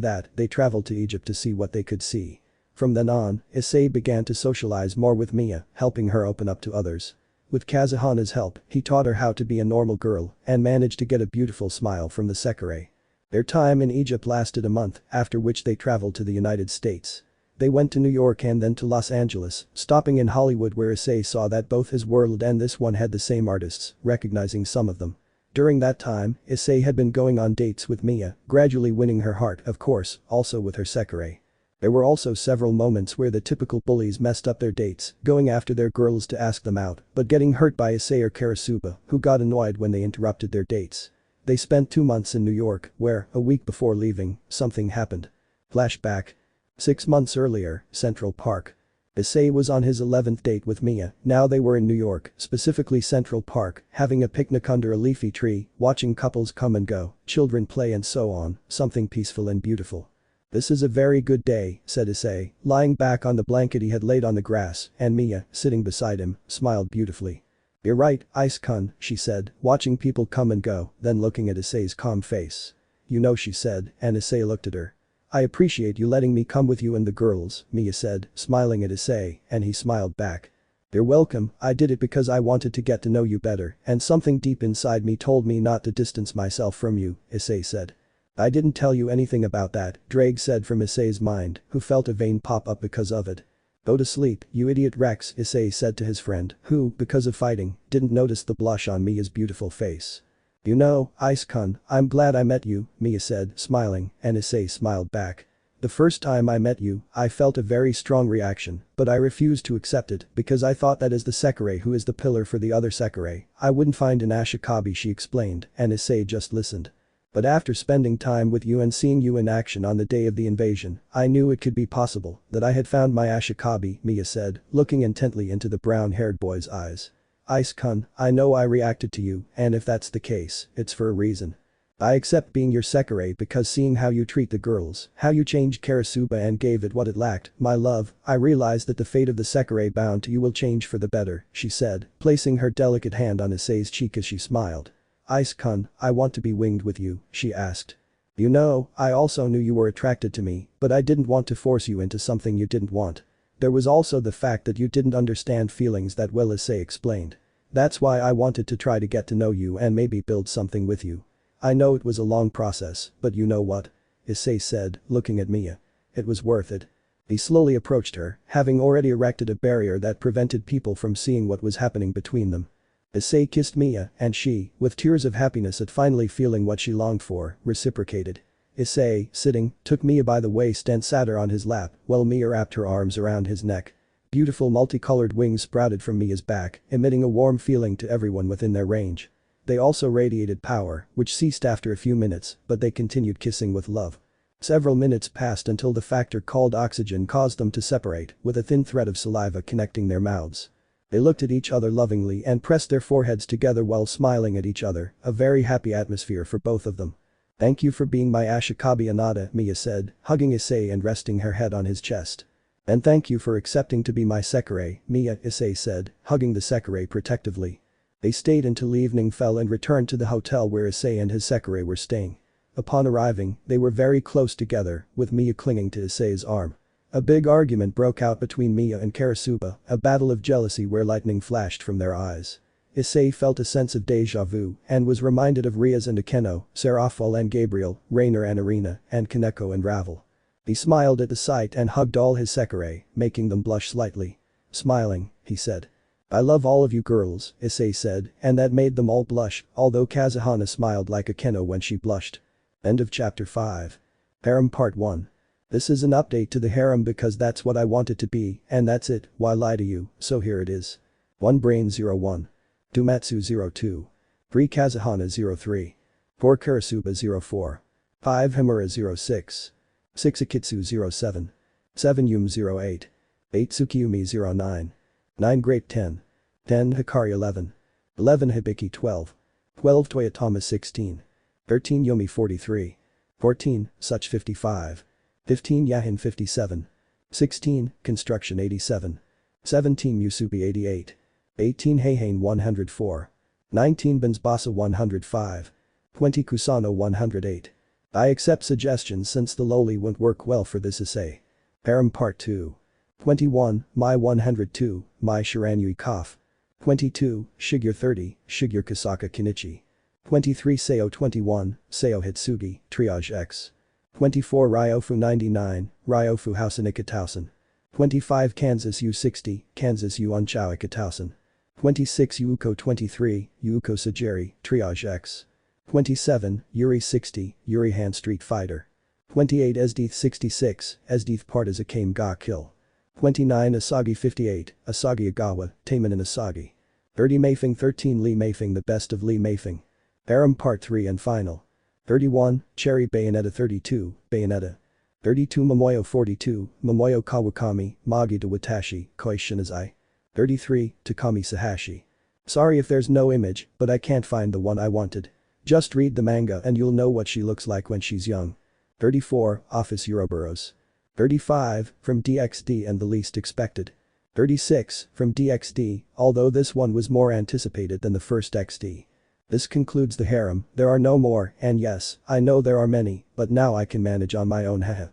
that, they traveled to Egypt to see what they could see. From then on, Issei began to socialize more with Mia, helping her open up to others. With Kazuhana's help, he taught her how to be a normal girl and managed to get a beautiful smile from the Sekirei. Their time in Egypt lasted a month, after which they traveled to the United States. They went to New York and then to Los Angeles, stopping in Hollywood where Issei saw that both his world and this one had the same artists, recognizing some of them. During that time, Issei had been going on dates with Mia, gradually winning her heart, of course, also with her Sekirei. There were also several moments where the typical bullies messed up their dates, going after their girls to ask them out, but getting hurt by Issei or Karasuba, who got annoyed when they interrupted their dates. They spent 2 months in New York, where, a week before leaving, something happened. Flashback. 6 months earlier, Central Park. Issei was on his 11th date with Mia, now they were in New York, specifically Central Park, having a picnic under a leafy tree, watching couples come and go, children play and so on, something peaceful and beautiful. This is a very good day, said Issei, lying back on the blanket he had laid on the grass, and Mia, sitting beside him, smiled beautifully. You're right, Ice-kun, she said, watching people come and go, then looking at Issei's calm face. You know, she said, and Issei looked at her. I appreciate you letting me come with you and the girls, Mia said, smiling at Issei, and he smiled back. You're welcome, I did it because I wanted to get to know you better, and something deep inside me told me not to distance myself from you, Issei said. I didn't tell you anything about that, Drake said from Issei's mind, who felt a vein pop up because of it. Go to sleep, you idiot Rex, Issei said to his friend, who, because of fighting, didn't notice the blush on Mia's beautiful face. You know, Ice-kun, I'm glad I met you, Mia said, smiling, and Issei smiled back. The first time I met you, I felt a very strong reaction, but I refused to accept it because I thought that as the Sekirei who is the pillar for the other Sekirei, I wouldn't find an Ashikabi, she explained, and Issei just listened. But after spending time with you and seeing you in action on the day of the invasion, I knew it could be possible that I had found my Ashikabi, Mia said, looking intently into the brown-haired boy's eyes. Ice-kun, I know I reacted to you, and if that's the case, it's for a reason. I accept being your Sekirei because seeing how you treat the girls, how you changed Karasuba and gave it what it lacked, my love, I realize that the fate of the Sekirei bound to you will change for the better, she said, placing her delicate hand on Issei's cheek as she smiled. Ice-kun, I want to be winged with you, she asked. You know, I also knew you were attracted to me, but I didn't want to force you into something you didn't want. There was also the fact that you didn't understand feelings that well, Issei explained. That's why I wanted to try to get to know you and maybe build something with you. I know it was a long process, but you know what? Issei said, looking at Mia. It was worth it. He slowly approached her, having already erected a barrier that prevented people from seeing what was happening between them. Issei kissed Mia, and she, with tears of happiness at finally feeling what she longed for, reciprocated. Issei, sitting, took Mia by the waist and sat her on his lap, while Mia wrapped her arms around his neck. Beautiful multicolored wings sprouted from Mia's back, emitting a warm feeling to everyone within their range. They also radiated power, which ceased after a few minutes, but they continued kissing with love. Several minutes passed until the factor called oxygen caused them to separate, with a thin thread of saliva connecting their mouths. They looked at each other lovingly and pressed their foreheads together while smiling at each other, a very happy atmosphere for both of them. "Thank you for being my Ashikabi Anada," Mia said, hugging Issei and resting her head on his chest. "And thank you for accepting to be my Sekirei," Mia, Issei said, hugging the Sekirei protectively. They stayed until evening fell and returned to the hotel where Issei and his Sekirei were staying. Upon arriving, they were very close together, with Mia clinging to Issei's arm. A big argument broke out between Mia and Karasuba, a battle of jealousy where lightning flashed from their eyes. Issei felt a sense of deja vu and was reminded of Rias and Akeno, Seraphol and Gabriel, Rainer and Irina, and Kaneko and Ravel. He smiled at the sight and hugged all his Sekirei, making them blush slightly. Smiling, he said. "I love all of you girls," Issei said, and that made them all blush, although Kazuhana smiled like Akeno when she blushed. End of chapter 5. Harem Part 1. This is an update to the harem because that's what I want it to be, and that's it, why lie to you, so here it is. 1 Brain 01. 2 Matsu 02. 3 Kazuhana 03. 4 Karasuba 04. 5 Himura 06. 6 Akitsu 07. 7 Yum 08. 8 Tsukiyumi 09. 9 Grape 10. 10 Hikari 11. 11 Hibiki 12. 12 Toyotama 16. 13 Yomi 43. 14 Such 55. 15 Yahin 57. 16 Construction 87. 17 Musubi 88. 18 Heihane 104. 19 Bensbasa 105. 20 Kusano 108. I accept suggestions since the lowly won't work well for this essay. Harem Part 2. 21 Mai 102, Mai Shiranui Kaf. 22 Shigure 30, Shigure Kasaka Kinichi. 23 Seo 21, Seo Hitsugi, Triage X. 24 Ryofu 99, Ryofu Hausanikatausen. 25 Kansas U60, Kansas U Unchawikatausen. 26 Yuuko 23, Yuuko Sajiri, Triage X. 27 Yuri 60, Yuri Han Street Fighter. 28 Esdeeth 66, Esdeeth Partizakame Ga Kill. 29 Asagi 58, Asagi Agawa, Taman and Asagi. 30 Meifeng 13 Lee Meifeng the best of Lee Meifeng. Harem Part 3 and Final. 31 Cherry Bayonetta 32, Bayonetta. 32 Momoyo 42, Momoyo Kawakami, Magi de Watashi, Koi Shinazai. 33 Takami Sahashi. Sorry if there's no image, but I can't find the one I wanted. Just read the manga and you'll know what she looks like when she's young. 34 Office Euroboros. 35 From DxD and the Least Expected. 36 From DxD, although this one was more anticipated than the first XD. This concludes the harem, there are no more, and yes, I know there are many, but now I can manage on my own haha.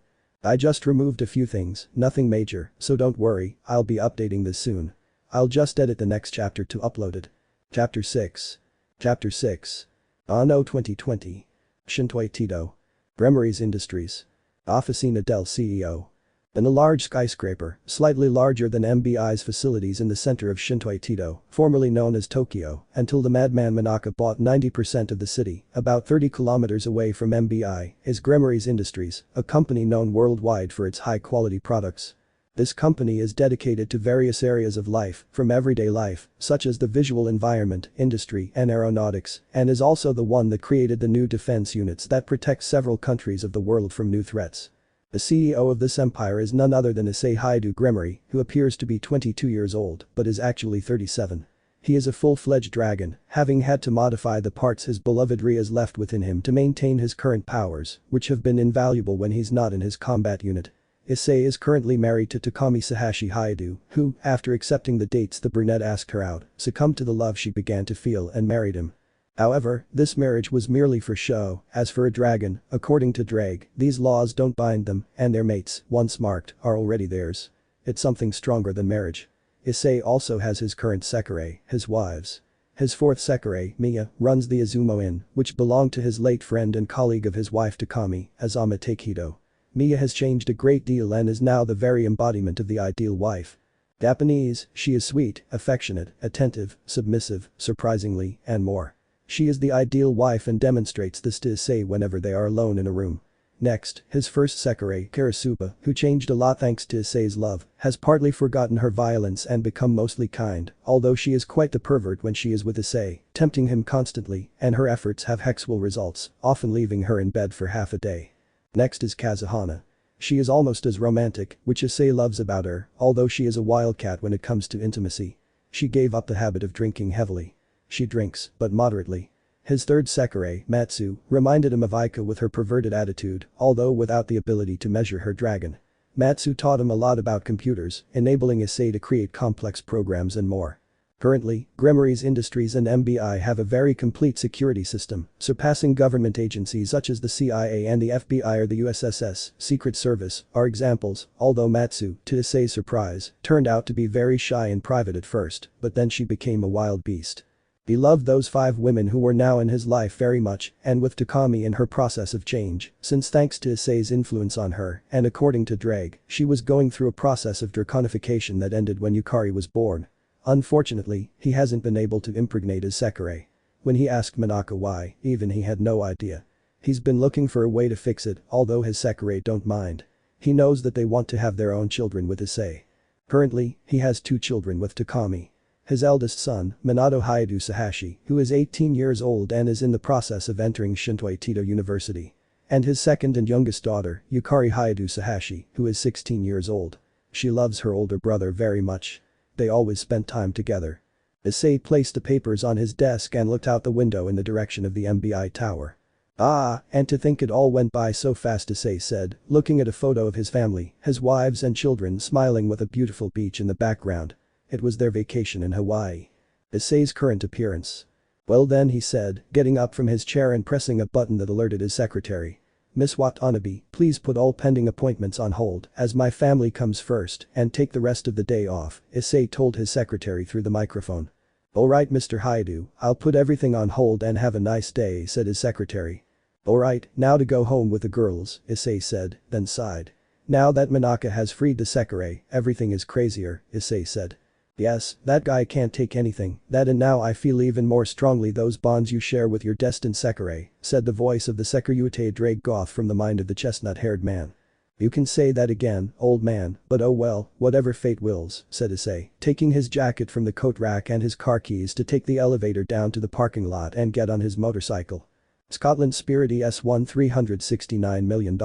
I just removed a few things, nothing major, so don't worry, I'll be updating this soon. I'll just edit the next chapter to upload it. Chapter 6. Chapter 6. Anno 2020. Shintoi Tito. Gremory's Industries. Officina del CEO. In a large skyscraper, slightly larger than MBI's facilities in the center of Shintoi Tito, formerly known as Tokyo, until the madman Manaka bought 90% of the city, about 30 kilometers away from MBI, is Gremory's Industries, a company known worldwide for its high-quality products. This company is dedicated to various areas of life, from everyday life, such as the visual environment, industry, and aeronautics, and is also the one that created the new defense units that protect several countries of the world from new threats. The CEO of this empire is none other than Issei Haidu Gremory, who appears to be 22 years old, but is actually 37. He is a full-fledged dragon, having had to modify the parts his beloved Rias left within him to maintain his current powers, which have been invaluable when he's not in his combat unit. Issei is currently married to Takami Sahashi Haidu, who, after accepting the dates the brunette asked her out, succumbed to the love she began to feel and married him. However, this marriage was merely for show, as for a dragon, according to Drag, these laws don't bind them, and their mates, once marked, are already theirs. It's something stronger than marriage. Issei also has his current Sekirei, his wives. His fourth Sekirei, Mia, runs the Izumo Inn, which belonged to his late friend and colleague of his wife Takami, Azama Takehido. Mia has changed a great deal and is now the very embodiment of the ideal wife. Japanese, she is sweet, affectionate, attentive, submissive, surprisingly, and more. She is the ideal wife and demonstrates this to Issei whenever they are alone in a room. Next, his first Sekirei, Kurisuba, who changed a lot thanks to Issei's love, has partly forgotten her violence and become mostly kind, although she is quite the pervert when she is with Issei, tempting him constantly, and her efforts have sexual results, often leaving her in bed for half a day. Next is Kazuhana. She is almost as romantic, which Issei loves about her, although she is a wildcat when it comes to intimacy. She gave up the habit of drinking heavily. She drinks, but moderately. His third Sekirei, Matsu, reminded him of Aika with her perverted attitude, although without the ability to measure her dragon. Matsu taught him a lot about computers, enabling Issei to create complex programs and more. Currently, Gremory's industries and MBI have a very complete security system, surpassing government agencies such as the CIA and the FBI or the USSS, Secret Service, are examples, although Matsu, to Issei's surprise, turned out to be very shy and private at first, but then she became a wild beast. He loved those 5 women who were now in his life very much, and with Takami in her process of change, since thanks to Issei's influence on her, and according to Drake, she was going through a process of draconification that ended when Yukari was born. Unfortunately, he hasn't been able to impregnate his Sekirei. When he asked Minaka why, even he had no idea. He's been looking for a way to fix it, although his Sekirei don't mind. He knows that they want to have their own children with Issei. Currently, he has 2 children with Takami. His eldest son, Minato Hayato Sahashi, who is 18 years old and is in the process of entering Shintoi Tito University. And his second and youngest daughter, Yukari Hayato Sahashi, who is 16 years old. She loves her older brother very much. They always spent time together. Issei placed the papers on his desk and looked out the window in the direction of the MBI tower. Ah, and to think it all went by so fast, Issei said, looking at a photo of his family, his wives and children smiling with a beautiful beach in the background. It was their vacation in Hawaii. Issei's current appearance. Well then, he said, getting up from his chair and pressing a button that alerted his secretary. Miss Watanabe, please put all pending appointments on hold as my family comes first and take the rest of the day off, Issei told his secretary through the microphone. Alright Mr. Hayato, I'll put everything on hold and have a nice day, said his secretary. Alright, now to go home with the girls, Issei said, then sighed. Now that Minaka has freed the Sekirei, everything is crazier, Issei said. Yes, that guy can't take anything, that and now I feel even more strongly those bonds you share with your destined Sekirei, said the voice of the Sekiryuutei Drake Goth from the mind of the chestnut-haired man. You can say that again, old man, but oh well, whatever fate wills, said Issei, taking his jacket from the coat rack and his car keys to take the elevator down to the parking lot and get on his motorcycle. Scotland Spirit ES1 $369 million.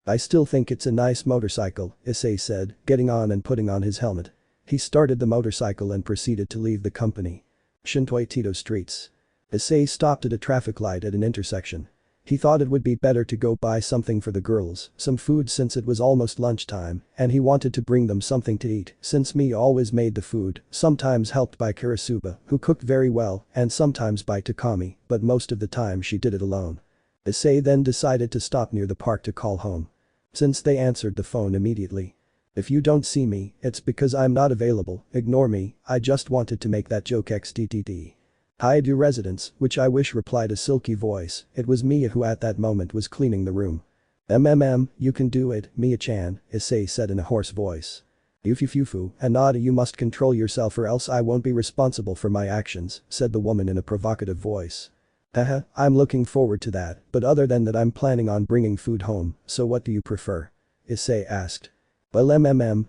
I still think it's a nice motorcycle, Issei said, getting on and putting on his helmet. He started the motorcycle and proceeded to leave the company. Shintoi Tito streets. Issei stopped at a traffic light at an intersection. He thought it would be better to go buy something for the girls, some food since it was almost lunchtime, and he wanted to bring them something to eat since Mia always made the food, sometimes helped by Kurisuba, who cooked very well, and sometimes by Takami, but most of the time she did it alone. Issei then decided to stop near the park to call home. Since they answered the phone immediately. If you don't see me, it's because I'm not available, ignore me, I just wanted to make that joke xddd. Hayato residence, which I wish, replied a silky voice, it was Mia who at that moment was cleaning the room. You can do it, Mia-chan, Issei said in a hoarse voice. Yufufufu, Anada, you must control yourself or else I won't be responsible for my actions, said the woman in a provocative voice. Haha, I'm looking forward to that, but other than that I'm planning on bringing food home, so what do you prefer? Issei asked. Well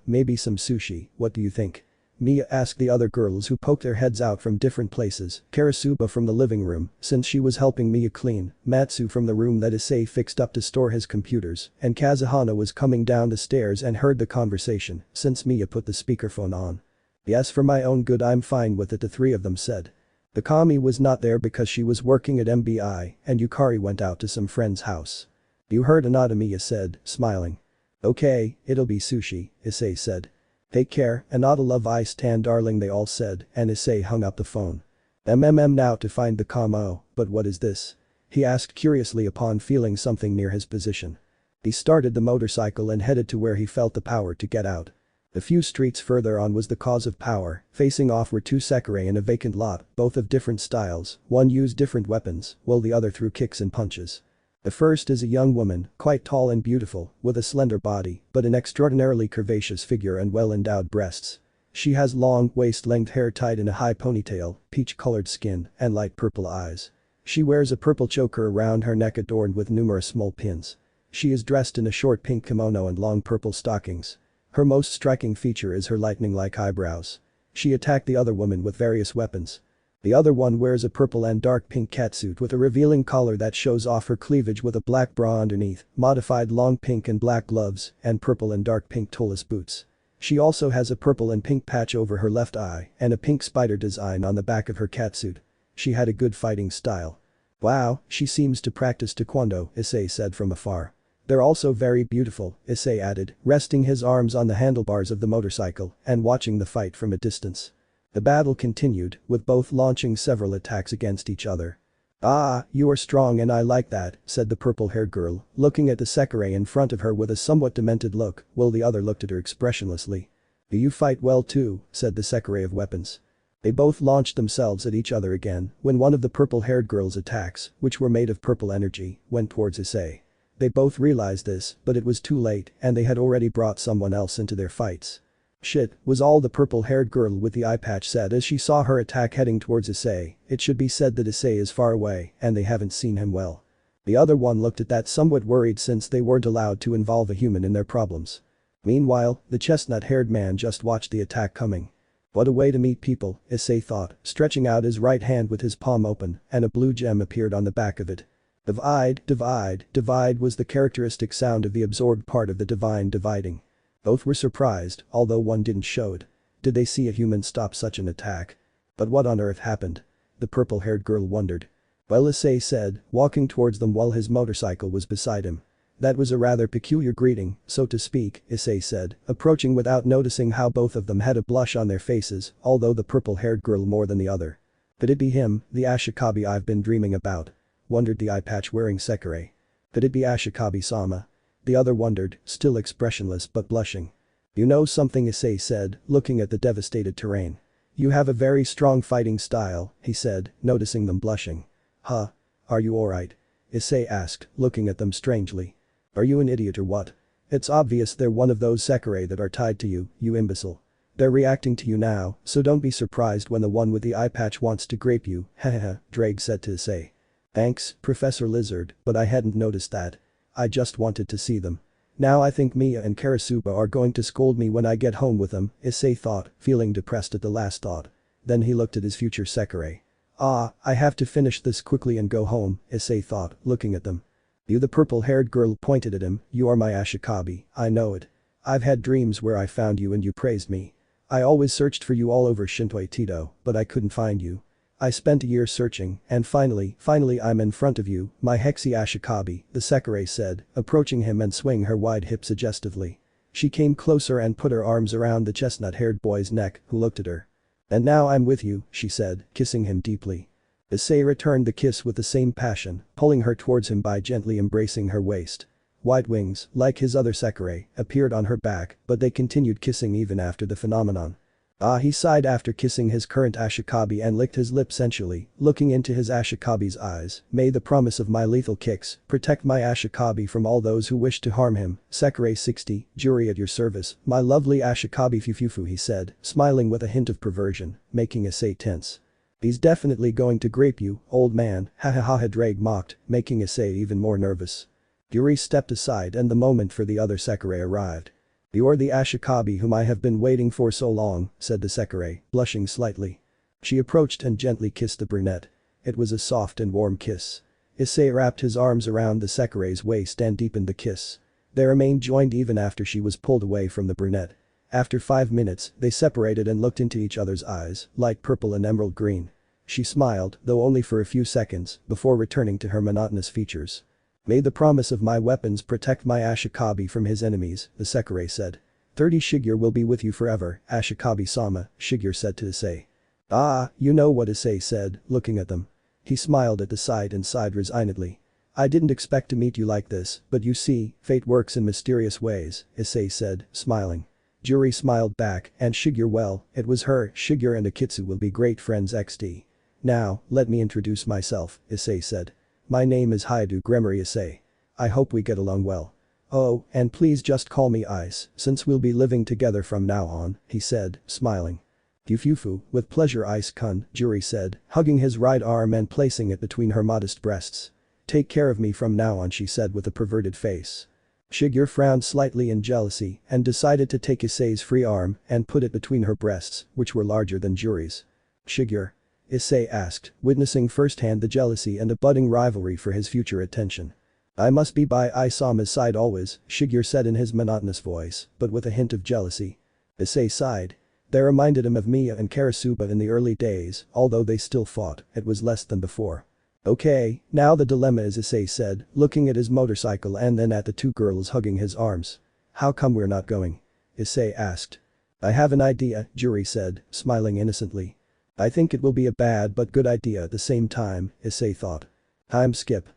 maybe some sushi, what do you think? Mia asked the other girls who poked their heads out from different places, Kurisuba from the living room, since she was helping Mia clean, Matsu from the room that Issei fixed up to store his computers, and Kazuhana was coming down the stairs and heard the conversation, since Mia put the speakerphone on. Yes, for my own good I'm fine with it, the 3 of them said. Takami was not there because she was working at MBI, and Yukari went out to some friend's house. You heard Anada, Mia said, smiling. Okay, it'll be sushi, Issei said. Take care, Anada, love ice tan darling, they all said, and Issei hung up the phone. Now to find the commo, but what is this? He asked curiously upon feeling something near his position. He started the motorcycle and headed to where he felt the power to get out. A few streets further on was the cause of power, facing off were 2 Sekirei in a vacant lot, both of different styles, one used different weapons, while the other threw kicks and punches. The first is a young woman, quite tall and beautiful, with a slender body, but an extraordinarily curvaceous figure and well-endowed breasts. She has long, waist-length hair tied in a high ponytail, peach-colored skin, and light purple eyes. She wears a purple choker around her neck adorned with numerous small pins. She is dressed in a short pink kimono and long purple stockings. Her most striking feature is her lightning-like eyebrows. She attacked the other woman with various weapons. The other one wears a purple and dark pink catsuit with a revealing collar that shows off her cleavage with a black bra underneath, modified long pink and black gloves, and purple and dark pink toeless boots. She also has a purple and pink patch over her left eye and a pink spider design on the back of her catsuit. She had a good fighting style. Wow, she seems to practice taekwondo, Issei said from afar. They're also very beautiful, Issei added, resting his arms on the handlebars of the motorcycle and watching the fight from a distance. The battle continued, with both launching several attacks against each other. "Ah, you are strong and I like that," said the purple-haired girl, looking at the Sekirei in front of her with a somewhat demented look, while the other looked at her expressionlessly. "Do you fight well too?" said the Sekirei of weapons. They both launched themselves at each other again when one of the purple-haired girl's attacks, which were made of purple energy, went towards Issei. They both realized this, but it was too late and they had already brought someone else into their fights. "Shit," was all the purple-haired girl with the eye patch said as she saw her attack heading towards Issei. It should be said that Issei is far away and they haven't seen him well. The other one looked at that somewhat worried since they weren't allowed to involve a human in their problems. Meanwhile, the chestnut-haired man just watched the attack coming. What a way to meet people, Issei thought, stretching out his right hand with his palm open, and a blue gem appeared on the back of it. Divide, divide, divide was the characteristic sound of the absorbed part of the divine dividing. Both were surprised, although one didn't show it. Did they see a human stop such an attack? But what on earth happened? The purple-haired girl wondered. Well, Issei said, walking towards them while his motorcycle was beside him. That was a rather peculiar greeting, so to speak, Issei said, approaching without noticing how both of them had a blush on their faces, although the purple-haired girl more than the other. Could it be him, the Ashikabi I've been dreaming about? Wondered the eye-patch-wearing Sekirei. Could it be Ashikabi-sama? The other wondered, still expressionless but blushing. "You know something," Issei said, looking at the devastated terrain. "You have a very strong fighting style," he said, noticing them blushing. "Huh? Are you alright?" Issei asked, looking at them strangely. "Are you an idiot or what? It's obvious they're one of those Sekirei that are tied to you, you imbecile. They're reacting to you now, so don't be surprised when the one with the eye patch wants to grape you, hahaha," Drake said to Issei. "Thanks, Professor Lizard, but I hadn't noticed that. I just wanted to see them. Now I think Mia and Karasuba are going to scold me when I get home with them," Issei thought, feeling depressed at the last thought. Then he looked at his future Sekirei. "Ah, I have to finish this quickly and go home," Issei thought, looking at them. "You," the purple-haired girl pointed at him, "you are my Ashikabi, I know it. I've had dreams where I found you and you praised me. I always searched for you all over Shintoi Tito, but I couldn't find you. I spent a year searching, and finally I'm in front of you, my Hexi Ashikabi," the Sekirei said, approaching him and swinging her wide hip suggestively. She came closer and put her arms around the chestnut-haired boy's neck, who looked at her. "And now I'm with you," she said, kissing him deeply. Issei returned the kiss with the same passion, pulling her towards him by gently embracing her waist. White wings, like his other Sekirei, appeared on her back, but they continued kissing even after the phenomenon. "Ah," he sighed after kissing his current Ashikabi and licked his lips sensually, looking into his Ashikabi's eyes. "May the promise of my lethal kicks protect my Ashikabi from all those who wish to harm him. Sekirei 60, jury at your service, my lovely Ashikabi fufufu," he said, smiling with a hint of perversion, making Issei tense. "He's definitely going to grape you, old man," ha Drake mocked, making Issei even more nervous. Yuri stepped aside and the moment for the other Sekirei arrived. "You're the Ashikabi whom I have been waiting for so long," said the Sekirei, blushing slightly. She approached and gently kissed the brunette. It was a soft and warm kiss. Issei wrapped his arms around the Sekirei's waist and deepened the kiss. They remained joined even after she was pulled away from the brunette. After 5 minutes, they separated and looked into each other's eyes, light purple and emerald green. She smiled, though only for a few seconds, before returning to her monotonous features. "May the promise of my weapons protect my Ashikabi from his enemies," the Sekirei said. 30 Shigeru will be with you forever, Ashikabi-sama, Shigeru said to Issei. "Ah, you know what," Issei said, looking at them. He smiled at the sight and sighed resignedly. "I didn't expect to meet you like this, but you see, fate works in mysterious ways," Issei said, smiling. Juri smiled back, and Shigeru, well, it was her, Shigeru and Akitsu will be great friends XD. "Now, let me introduce myself," Issei said. my name is Haidu Gremory Issei. I hope we get along well. Oh, and please just call me Ice, since we'll be living together from now on, he said, smiling. Yufufu, with pleasure Ice-kun, Juri said, hugging his right arm and placing it between her modest breasts. Take care of me from now on, she said with a perverted face. Shigure frowned slightly in jealousy and decided to take Issei's free arm and put it between her breasts, which were larger than Juri's. Shigure? Issei asked, witnessing firsthand the jealousy and a budding rivalry for his future attention. I must be by Isama's side always, Shigure said in his monotonous voice, but with a hint of jealousy. Issei sighed. They reminded him of Miya and Karasuba in the early days, although they still fought, it was less than before. Okay, now the dilemma is, Issei said, looking at his motorcycle and then at the two girls hugging his arms. How come we're not going? Issei asked. I have an idea, Juri said, smiling innocently. I think it will be a bad but good idea at the same time, Issei thought. Time skip.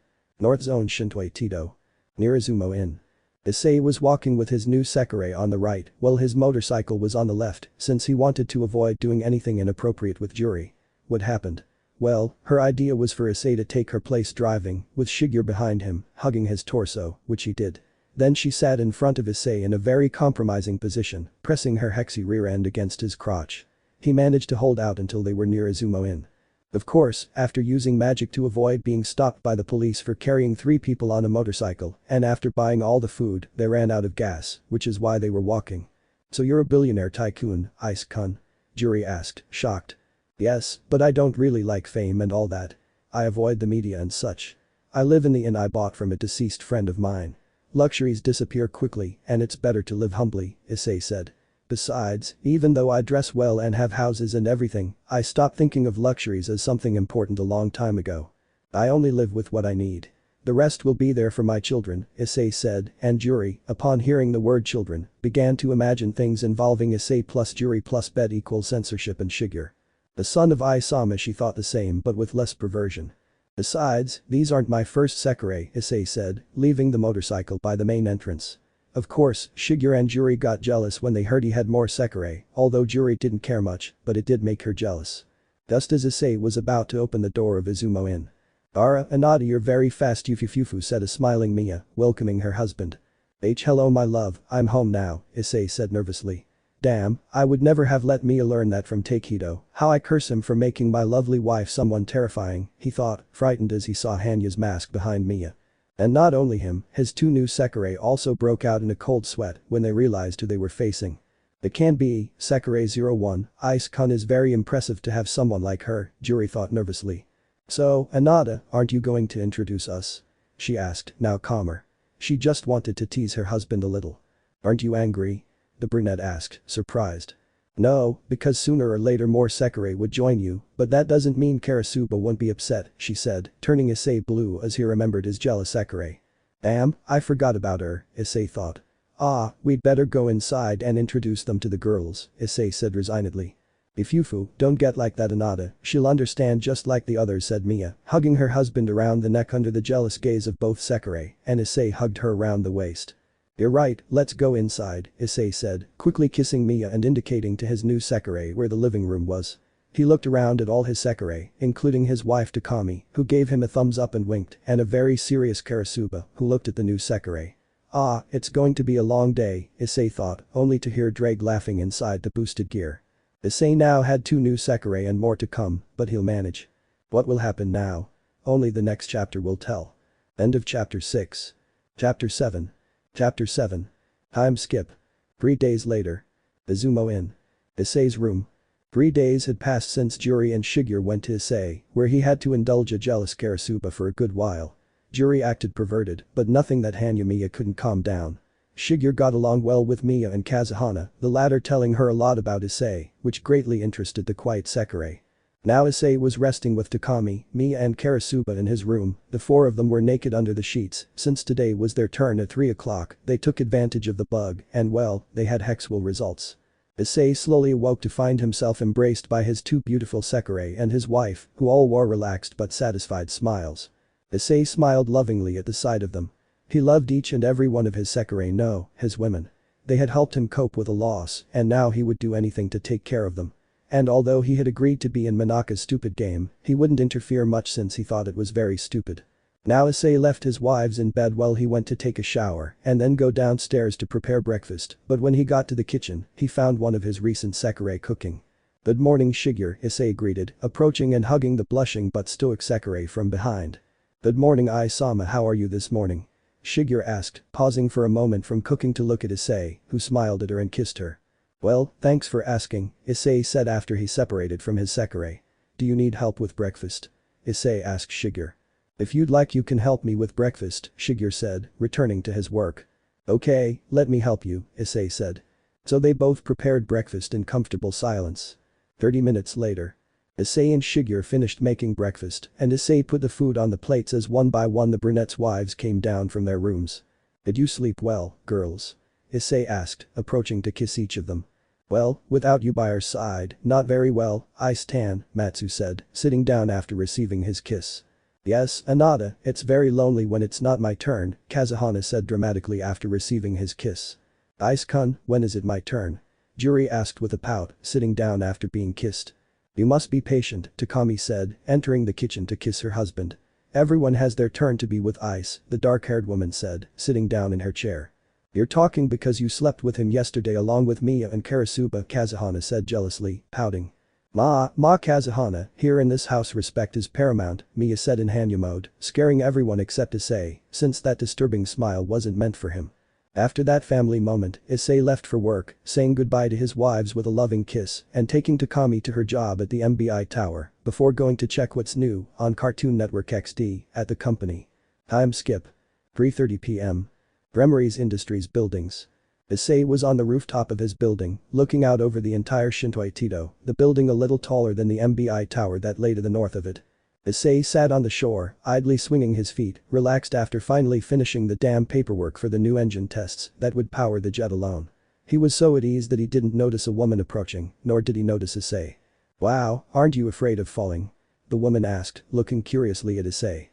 North Zone Shintoi Tito. Near Izumo Inn. Issei was walking with his new Sekirei on the right while his motorcycle was on the left since he wanted to avoid doing anything inappropriate with Juri. What happened? Well, her idea was for Issei to take her place driving, with Shigure behind him, hugging his torso, which he did. Then she sat in front of Issei in a very compromising position, pressing her hexy rear end against his crotch. He managed to hold out until they were near Izumo Inn. Of course, after using magic to avoid being stopped by the police for carrying 3 people on a motorcycle, and after buying all the food, they ran out of gas, which is why they were walking. So you're a billionaire tycoon, Ice-kun? Juri asked, shocked. Yes, but I don't really like fame and all that. I avoid the media and such. I live in the inn I bought from a deceased friend of mine. Luxuries disappear quickly and it's better to live humbly, Issei said. Besides, even though I dress well and have houses and everything, I stopped thinking of luxuries as something important a long time ago. I only live with what I need. The rest will be there for my children, Issei said, and Juri, upon hearing the word children, began to imagine things involving Issei plus Juri plus bed equals censorship and Shigure. The son of Isama, she thought the same but with less perversion. Besides, these aren't my first Sekirei, Issei said, leaving the motorcycle by the main entrance. Of course, Shigure and Juri got jealous when they heard he had more Sekirei, although Juri didn't care much, but it did make her jealous. Just as Issei was about to open the door of Izumo Inn. Ara, Anada, you're very fast, Yufufu said, a smiling Miya, welcoming her husband. Hello my love, I'm home now, Issei said nervously. Damn, I would never have let Miya learn that from Takedo, how I curse him for making my lovely wife someone terrifying, he thought, frightened as he saw Hanya's mask behind Miya. And not only him, his 2 new Sekirei also broke out in a cold sweat when they realized who they were facing. It can't be, Sekirei 01, Ice-kun is very impressive to have someone like her, Juri thought nervously. So, Anada, aren't you going to introduce us? She asked, now calmer. She just wanted to tease her husband a little. Aren't you angry? The brunette asked, surprised. No, because sooner or later more Sekirei would join you, but that doesn't mean Karasuba won't be upset, she said, turning Issei blue as he remembered his jealous Sekirei. Damn, I forgot about her, Issei thought. Ah, we'd better go inside and introduce them to the girls, Issei said resignedly. Ifufu, don't get like that, Anada, she'll understand just like the others, said Miya, hugging her husband around the neck under the jealous gaze of both Sekirei, and Issei hugged her around the waist. You're right, let's go inside, Issei said, quickly kissing Miya and indicating to his new Sekirei where the living room was. He looked around at all his Sekirei, including his wife Takami, who gave him a thumbs up and winked, and a very serious Karasuba, who looked at the new Sekirei. Ah, it's going to be a long day, Issei thought, only to hear Drake laughing inside the boosted gear. Issei now had 2 new Sekirei and more to come, but he'll manage. What will happen now? Only the next chapter will tell. End of chapter 6. Chapter 7. Chapter 7. Time skip. 3 days later. Izumo Inn. Issei's room. 3 days had passed since Juri and Shigure went to Issei, where he had to indulge a jealous Karasuba for a good while. Juri acted perverted, but nothing that Miya couldn't calm down. Shigure got along well with Miya and Kazuhana, the latter telling her a lot about Issei, which greatly interested the quiet Sekirei. Now Issei was resting with Takami, Miya and Karasuba in his room, the 4 of them were naked under the sheets, since today was their turn at 3 o'clock, they took advantage of the bug, and well, they had hexual results. Issei slowly awoke to find himself embraced by his 2 beautiful Sekirei and his wife, who all wore relaxed but satisfied smiles. Issei smiled lovingly at the sight of them. He loved each and every one of his Sekirei, no, his women. They had helped him cope with a loss, and now he would do anything to take care of them. And although he had agreed to be in Manaka's stupid game, he wouldn't interfere much since he thought it was very stupid. Now Issei left his wives in bed while he went to take a shower and then go downstairs to prepare breakfast, but when he got to the kitchen, he found one of his recent Sekirei cooking. "Good morning Shigeru," Issei greeted, approaching and hugging the blushing but stoic Sekirei from behind. "Good morning Ai-sama, how are you this morning?" Shigeru asked, pausing for a moment from cooking to look at Issei, who smiled at her and kissed her. "Well, thanks for asking," Issei said after he separated from his Sekirei. "Do you need help with breakfast?" Issei asked Shigeru. "If you'd like you can help me with breakfast," Shigeru said, returning to his work. "Okay, let me help you," Issei said. So they both prepared breakfast in comfortable silence. 30 minutes later. Issei and Shigeru finished making breakfast, and Issei put the food on the plates as one by one the brunette's wives came down from their rooms. "Did you sleep well, girls?" Issei asked, approaching to kiss each of them. "Well, without you by our side, not very well, Ice-tan," Matsu said, sitting down after receiving his kiss. "Yes, Anada, it's very lonely when it's not my turn," Kazuhana said dramatically after receiving his kiss. "Ice-kun, when is it my turn?" Juri asked with a pout, sitting down after being kissed. "You must be patient," Takami said, entering the kitchen to kiss her husband. "Everyone has their turn to be with Ice," the dark-haired woman said, sitting down in her chair. "You're talking because you slept with him yesterday along with Miya and Karasuba," Kazuhana said jealously, pouting. Ma Kazuhana, here in this house respect is paramount," Miya said in Hanyu mode, scaring everyone except Issei, since that disturbing smile wasn't meant for him. After that family moment, Issei left for work, saying goodbye to his wives with a loving kiss and taking Takami to her job at the MBI tower before going to check what's new on Cartoon Network XD at the company. Time skip. 3:30 p.m. Gremory's Industries buildings. Issei was on the rooftop of his building, looking out over the entire Shinto-Aitedo, the building a little taller than the MBI tower that lay to the north of it. Issei sat on the shore, idly swinging his feet, relaxed after finally finishing the damn paperwork for the new engine tests that would power the jet alone. He was so at ease that he didn't notice a woman approaching, nor did he notice Issei. "Wow, aren't you afraid of falling?" the woman asked, looking curiously at Issei.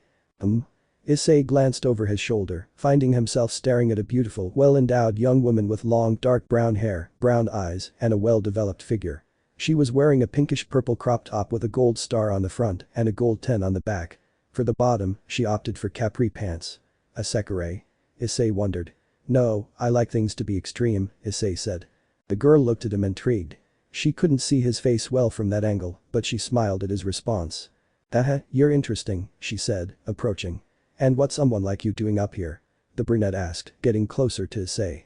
Issei glanced over his shoulder, finding himself staring at a beautiful, well-endowed young woman with long, dark brown hair, brown eyes, and a well-developed figure. She was wearing a pinkish-purple crop top with a gold star on the front and a gold 10 on the back. For the bottom, she opted for capri pants. "A Sekirei?" Issei wondered. "No, I like things to be extreme," Issei said. The girl looked at him intrigued. She couldn't see his face well from that angle, but she smiled at his response. You're interesting," she said, approaching. "And what's someone like you doing up here?" the brunette asked, getting closer to Issei.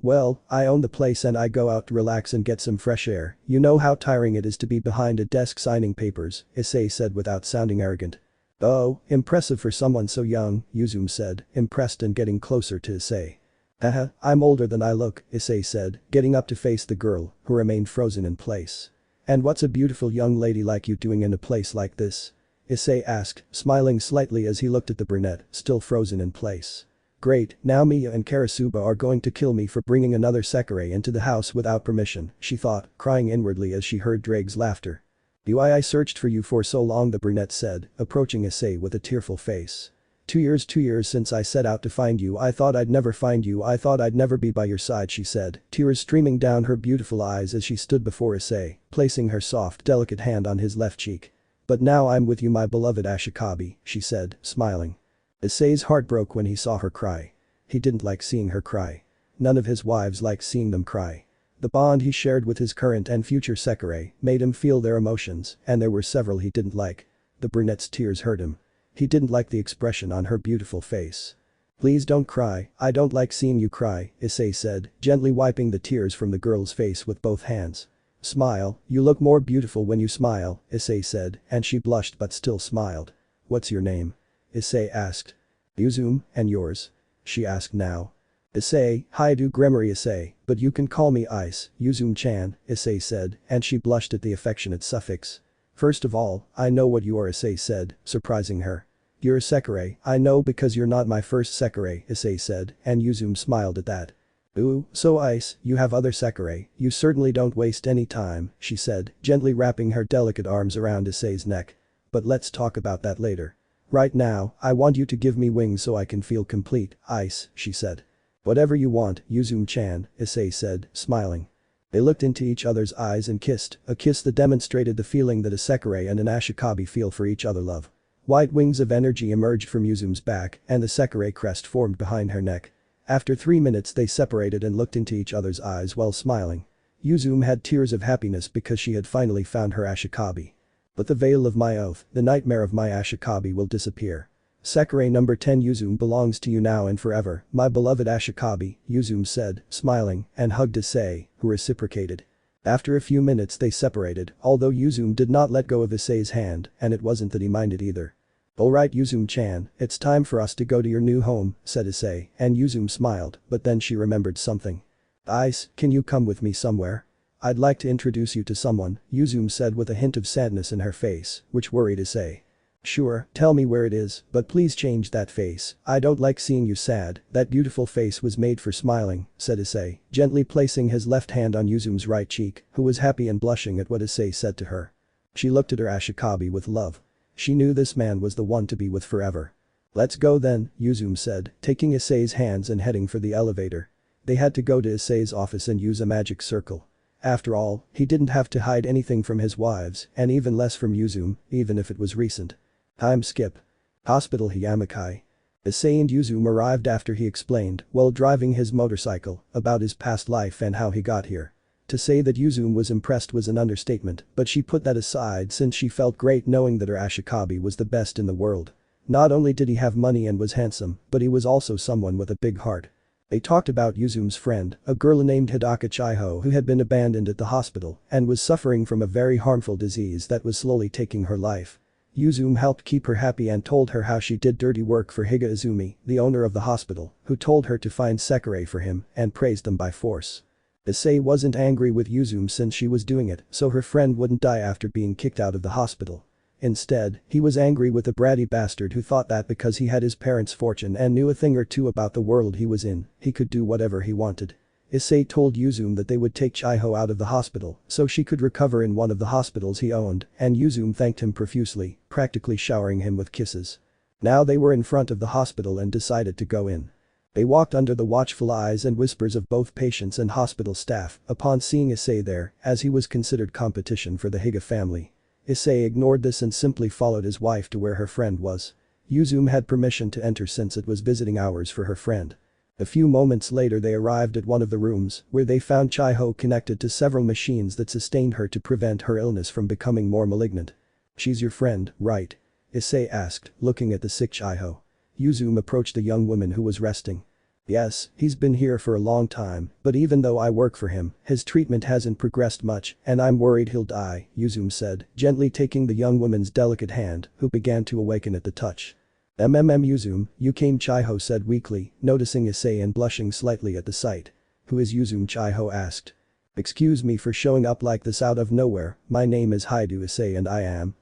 Well, I own the place and I go out to relax and get some fresh air, you know how tiring it is to be behind a desk signing papers," Issei said without sounding arrogant. "Oh, impressive for someone so young," Yuzum said, impressed and getting closer to Issei. I'm older than I look," Issei said, getting up to face the girl, who remained frozen in place. "And what's a beautiful young lady like you doing in a place like this?" Issei asked, smiling slightly as he looked at the brunette, still frozen in place. "Great, now Miya and Karasuba are going to kill me for bringing another Sekirei into the house without permission," she thought, crying inwardly as she heard Drake's laughter. "I searched for you for so long," the brunette said, approaching Issei with a tearful face. 2 years since I set out to find you. I thought I'd never find you, I thought I'd never be by your side," she said, tears streaming down her beautiful eyes as she stood before Issei, placing her soft, delicate hand on his left cheek. "But now I'm with you my beloved Ashikabi," she said, smiling. Issei's heart broke when he saw her cry. He didn't like seeing her cry. None of his wives liked seeing them cry. The bond he shared with his current and future Sekirei made him feel their emotions, and there were several he didn't like. The brunette's tears hurt him. He didn't like the expression on her beautiful face. "Please don't cry, I don't like seeing you cry," Issei said, gently wiping the tears from the girl's face with both hands. "Smile, you look more beautiful when you smile," Issei said, and she blushed but still smiled. "What's your name?" Issei asked. "Yuzum, and yours?" she asked now. Issei, "Hi do Gremory Issei, but you can call me Ice, Yuzum-chan," Issei said, and she blushed at the affectionate suffix. "First of all, I know what you are," Issei said, surprising her. "You're a Sekirei, I know because you're not my first Sekirei," Issei said, and Yuzum smiled at that. "Ooh, so Ice, you have other Sekirei, you certainly don't waste any time," she said, gently wrapping her delicate arms around Issei's neck. "But let's talk about that later. Right now, I want you to give me wings so I can feel complete, Ice," she said. "Whatever you want, Yuzum-chan," Issei said, smiling. They looked into each other's eyes and kissed, a kiss that demonstrated the feeling that a Sekirei and an Ashikabi feel for each other love. White wings of energy emerged from Yuzume's back and the Sekirei crest formed behind her neck. After 3 minutes they separated and looked into each other's eyes while smiling. Yuzume had tears of happiness because she had finally found her Ashikabi. But the veil of my oath, the nightmare of my Ashikabi will disappear. Sekirei number 10 Yuzume belongs to you now and forever, my beloved Ashikabi, Yuzume said, smiling, and hugged Issei, who reciprocated. After a few minutes they separated, although Yuzume did not let go of Issei's hand, and it wasn't that he minded either. Alright Yuzume-chan, it's time for us to go to your new home, said Issei, and Yuzume smiled, but then she remembered something. Ice, can you come with me somewhere? I'd like to introduce you to someone, Yuzume said with a hint of sadness in her face, which worried Issei. Sure, tell me where it is, but please change that face, I don't like seeing you sad, that beautiful face was made for smiling, said Issei, gently placing his left hand on Yuzume's right cheek, who was happy and blushing at what Issei said to her. She looked at her Ashikabi with love. She knew this man was the one to be with forever. Let's go then, Yuzume said, taking Issei's hands and heading for the elevator. They had to go to Issei's office and use a magic circle. After all, he didn't have to hide anything from his wives, and even less from Yuzume, even if it was recent. Time skip. Hospital Hyamikai. Issei and Yuzume arrived after he explained, while driving his motorcycle, about his past life and how he got here. To say that Yuzume was impressed was an understatement, but she put that aside since she felt great knowing that her Ashikabi was the best in the world. Not only did he have money and was handsome, but he was also someone with a big heart. They talked about Yuzume's friend, a girl named Hidaka Chiho who had been abandoned at the hospital and was suffering from a very harmful disease that was slowly taking her life. Yuzume helped keep her happy and told her how she did dirty work for Higa Izumi, the owner of the hospital, who told her to find Sekirei for him and praised them by force. Issei wasn't angry with Yuzume since she was doing it, so her friend wouldn't die after being kicked out of the hospital. Instead, he was angry with the bratty bastard who thought that because he had his parents' fortune and knew a thing or two about the world he was in, he could do whatever he wanted. Issei told Yuzume that they would take Chiho out of the hospital so she could recover in one of the hospitals he owned, and Yuzume thanked him profusely, practically showering him with kisses. Now they were in front of the hospital and decided to go in. They walked under the watchful eyes and whispers of both patients and hospital staff upon seeing Issei there, as he was considered competition for the Higa family. Issei ignored this and simply followed his wife to where her friend was. Yuzume had permission to enter since it was visiting hours for her friend. A few moments later they arrived at one of the rooms, where they found Chiho connected to several machines that sustained her to prevent her illness from becoming more malignant. She's your friend, right? Issei asked, looking at the sick Chiho. Yuzume approached the young woman who was resting. Yes, he's been here for a long time, but even though I work for him, his treatment hasn't progressed much, and I'm worried he'll die, Yuzume said, gently taking the young woman's delicate hand, who began to awaken at the touch. Yuzume, you came, Chiho said weakly, noticing Issei and blushing slightly at the sight. Who is Yuzume? Chiho asked. Excuse me for showing up like this out of nowhere, my name is Haidu Issei and I am,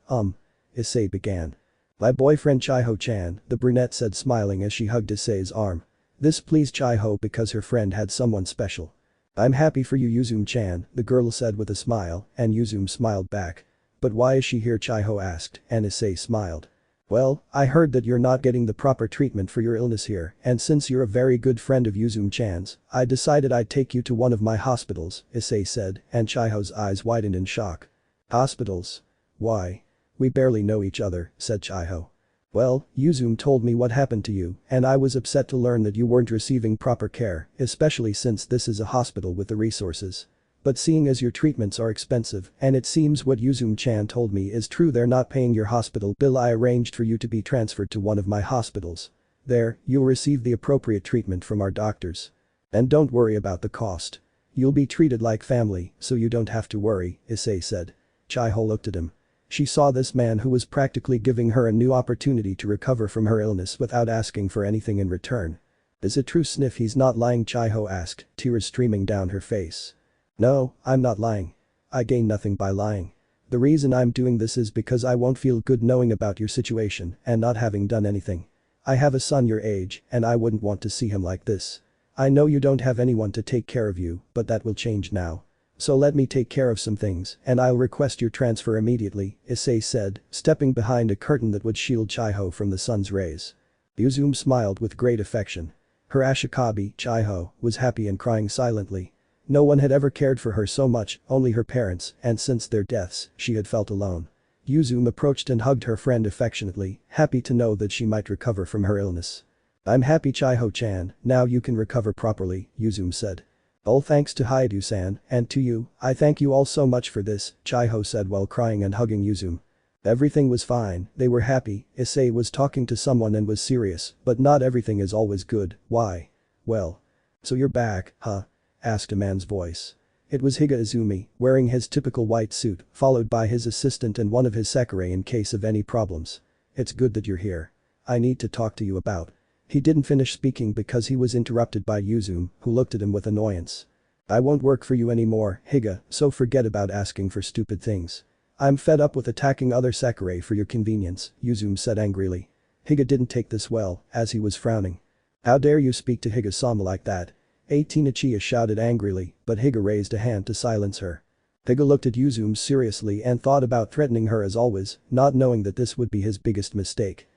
Issei began. My boyfriend Chiho-chan, the brunette said smiling as she hugged Issei's arm. This pleased Chiho because her friend had someone special. I'm happy for you Yuzume-chan, the girl said with a smile, and Yuzume smiled back. But why is she here? Chiho asked, and Issei smiled. Well, I heard that you're not getting the proper treatment for your illness here, and since you're a very good friend of Yuzume-chan's, I decided I'd take you to one of my hospitals, Issei said, and Chiho's eyes widened in shock. Hospitals? Why? We barely know each other, said Chiho. Well, Yuzume told me what happened to you, and I was upset to learn that you weren't receiving proper care, especially since this is a hospital with the resources. But seeing as your treatments are expensive, and it seems what Yuzume-chan told me is true, they're not paying your hospital bill, I arranged for you to be transferred to one of my hospitals. There, you'll receive the appropriate treatment from our doctors. And don't worry about the cost. You'll be treated like family, so you don't have to worry, Issei said. Chiho looked at him. She saw this man who was practically giving her a new opportunity to recover from her illness without asking for anything in return. Is it true? Sniff, he's not lying, Chiho asked, tears streaming down her face. No, I'm not lying. I gain nothing by lying. The reason I'm doing this is because I won't feel good knowing about your situation and not having done anything. I have a son your age and I wouldn't want to see him like this. I know you don't have anyone to take care of you, but that will change now. So let me take care of some things and I'll request your transfer immediately, Issei said, stepping behind a curtain that would shield Chiho from the sun's rays. Yuzume smiled with great affection. Her Ashikabi, Chiho, was happy and crying silently. No one had ever cared for her so much, only her parents, and since their deaths, she had felt alone. Yuzume approached and hugged her friend affectionately, happy to know that she might recover from her illness. I'm happy Chiho-chan, now you can recover properly, Yuzume said. All thanks to Hayato-san, and to you, I thank you all so much for this, Chiho said while crying and hugging Yuzume. Everything was fine, they were happy, Issei was talking to someone and was serious, but not everything is always good, why? Well. So you're back, huh? Asked a man's voice. It was Higa Izumi, wearing his typical white suit, followed by his assistant and one of his Sekirei in case of any problems. It's good that you're here. I need to talk to you about. He didn't finish speaking because he was interrupted by Yuzume, who looked at him with annoyance. I won't work for you anymore, Higa, so forget about asking for stupid things. I'm fed up with attacking other Sekirei for your convenience, Yuzume said angrily. Higa didn't take this well, as he was frowning. How dare you speak to Higa-sama like that? 18 Ichiya shouted angrily, but Higa raised a hand to silence her. Higa looked at Yuzume seriously and thought about threatening her as always, not knowing that this would be his biggest mistake.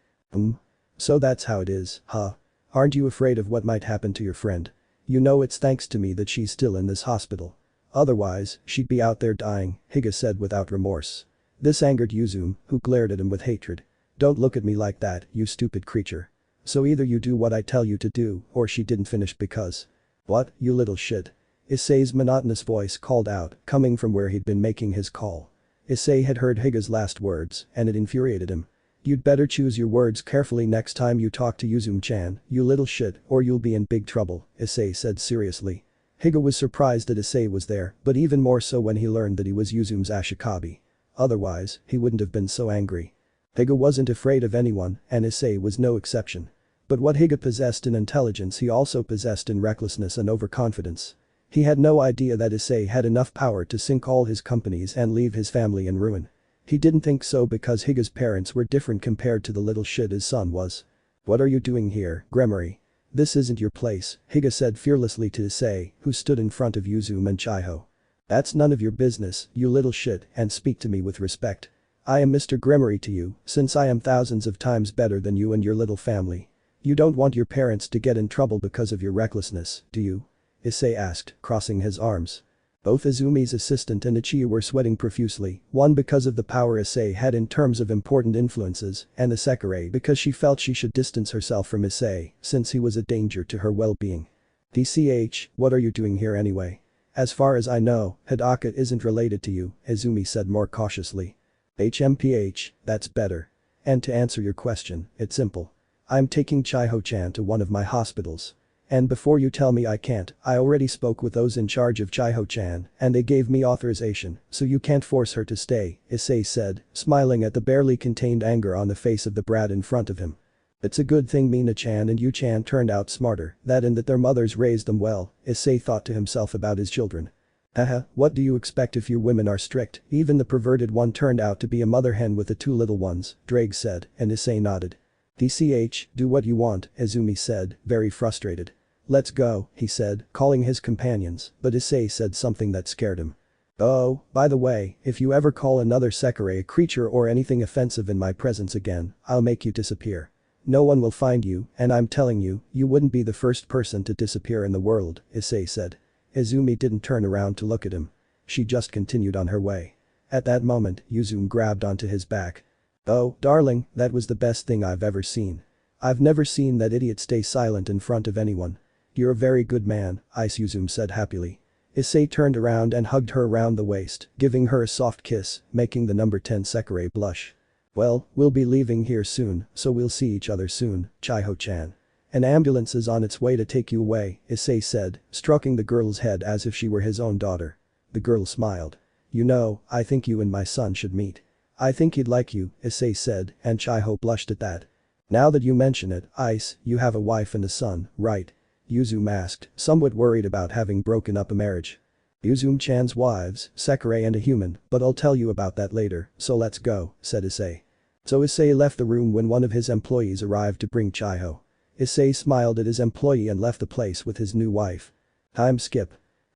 So that's how it is, huh? Aren't you afraid of what might happen to your friend? You know it's thanks to me that she's still in this hospital. Otherwise, she'd be out there dying, Higa said without remorse. This angered Yuzume, who glared at him with hatred. Don't look at me like that, you stupid creature. So either you do what I tell you to do, or she didn't finish because. What, you little shit? Issei's monotonous voice called out, coming from where he'd been making his call. Issei had heard Higa's last words, and it infuriated him. You'd better choose your words carefully next time you talk to Yuzume-chan, you little shit, or you'll be in big trouble, Issei said seriously. Higa was surprised that Issei was there, but even more so when he learned that he was Yuzume's Ashikabi. Otherwise, he wouldn't have been so angry. Higa wasn't afraid of anyone, and Issei was no exception. But what Higa possessed in intelligence he also possessed in recklessness and overconfidence. He had no idea that Issei had enough power to sink all his companies and leave his family in ruin. He didn't think so because Higa's parents were different compared to the little shit his son was. What are you doing here, Gremory? This isn't your place, Higa said fearlessly to Issei, who stood in front of Yuzume and Chiho. That's none of your business, you little shit, and speak to me with respect. I am Mr. Gremory to you, since I am thousands of times better than you and your little family. You don't want your parents to get in trouble because of your recklessness, do you? Issei asked, crossing his arms. Both Izumi's assistant and Ichiya were sweating profusely, one because of the power Issei had in terms of important influences, and the Sekirei because she felt she should distance herself from Issei, since he was a danger to her well-being. DCH, what are you doing here anyway? As far as I know, Hidaka isn't related to you, Izumi said more cautiously. HMPH, that's better. And to answer your question, it's simple. I'm taking Chiho-chan to one of my hospitals. And before you tell me I can't, I already spoke with those in charge of Chiho-chan, and they gave me authorization, so you can't force her to stay, Issei said, smiling at the barely contained anger on the face of the brat in front of him. It's a good thing Mina-chan and Yu-chan turned out smarter, that and that their mothers raised them well, Issei thought to himself about his children. Haha, what do you expect if you women are strict, even the perverted one turned out to be a mother hen with the two little ones, Drake said, and Issei nodded. DCH, do what you want, Izumi said, very frustrated. Let's go, he said, calling his companions, but Issei said something that scared him. Oh, by the way, if you ever call another Sekirei a creature or anything offensive in my presence again, I'll make you disappear. No one will find you, and I'm telling you, you wouldn't be the first person to disappear in the world, Issei said. Izumi didn't turn around to look at him. She just continued on her way. At that moment, Yuzume grabbed onto his back. Oh, darling, that was the best thing I've ever seen. I've never seen that idiot stay silent in front of anyone. You're a very good man, Yuzume said happily. Issei turned around and hugged her around the waist, giving her a soft kiss, making the number 10 Sekirei blush. Well, we'll be leaving here soon, so we'll see each other soon, Chiho-chan. An ambulance is on its way to take you away, Issei said, stroking the girl's head as if she were his own daughter. The girl smiled. You know, I think you and my son should meet. I think he'd like you, Issei said, and Chiho blushed at that. Now that you mention it, Ice, you have a wife and a son, right? Yuzume asked, somewhat worried about having broken up a marriage. Yuzume-chan's wives, Sekirei and a human, but I'll tell you about that later, so let's go, said Issei. So Issei left the room when one of his employees arrived to bring Chiho. Issei smiled at his employee and left the place with his new wife. Time skip.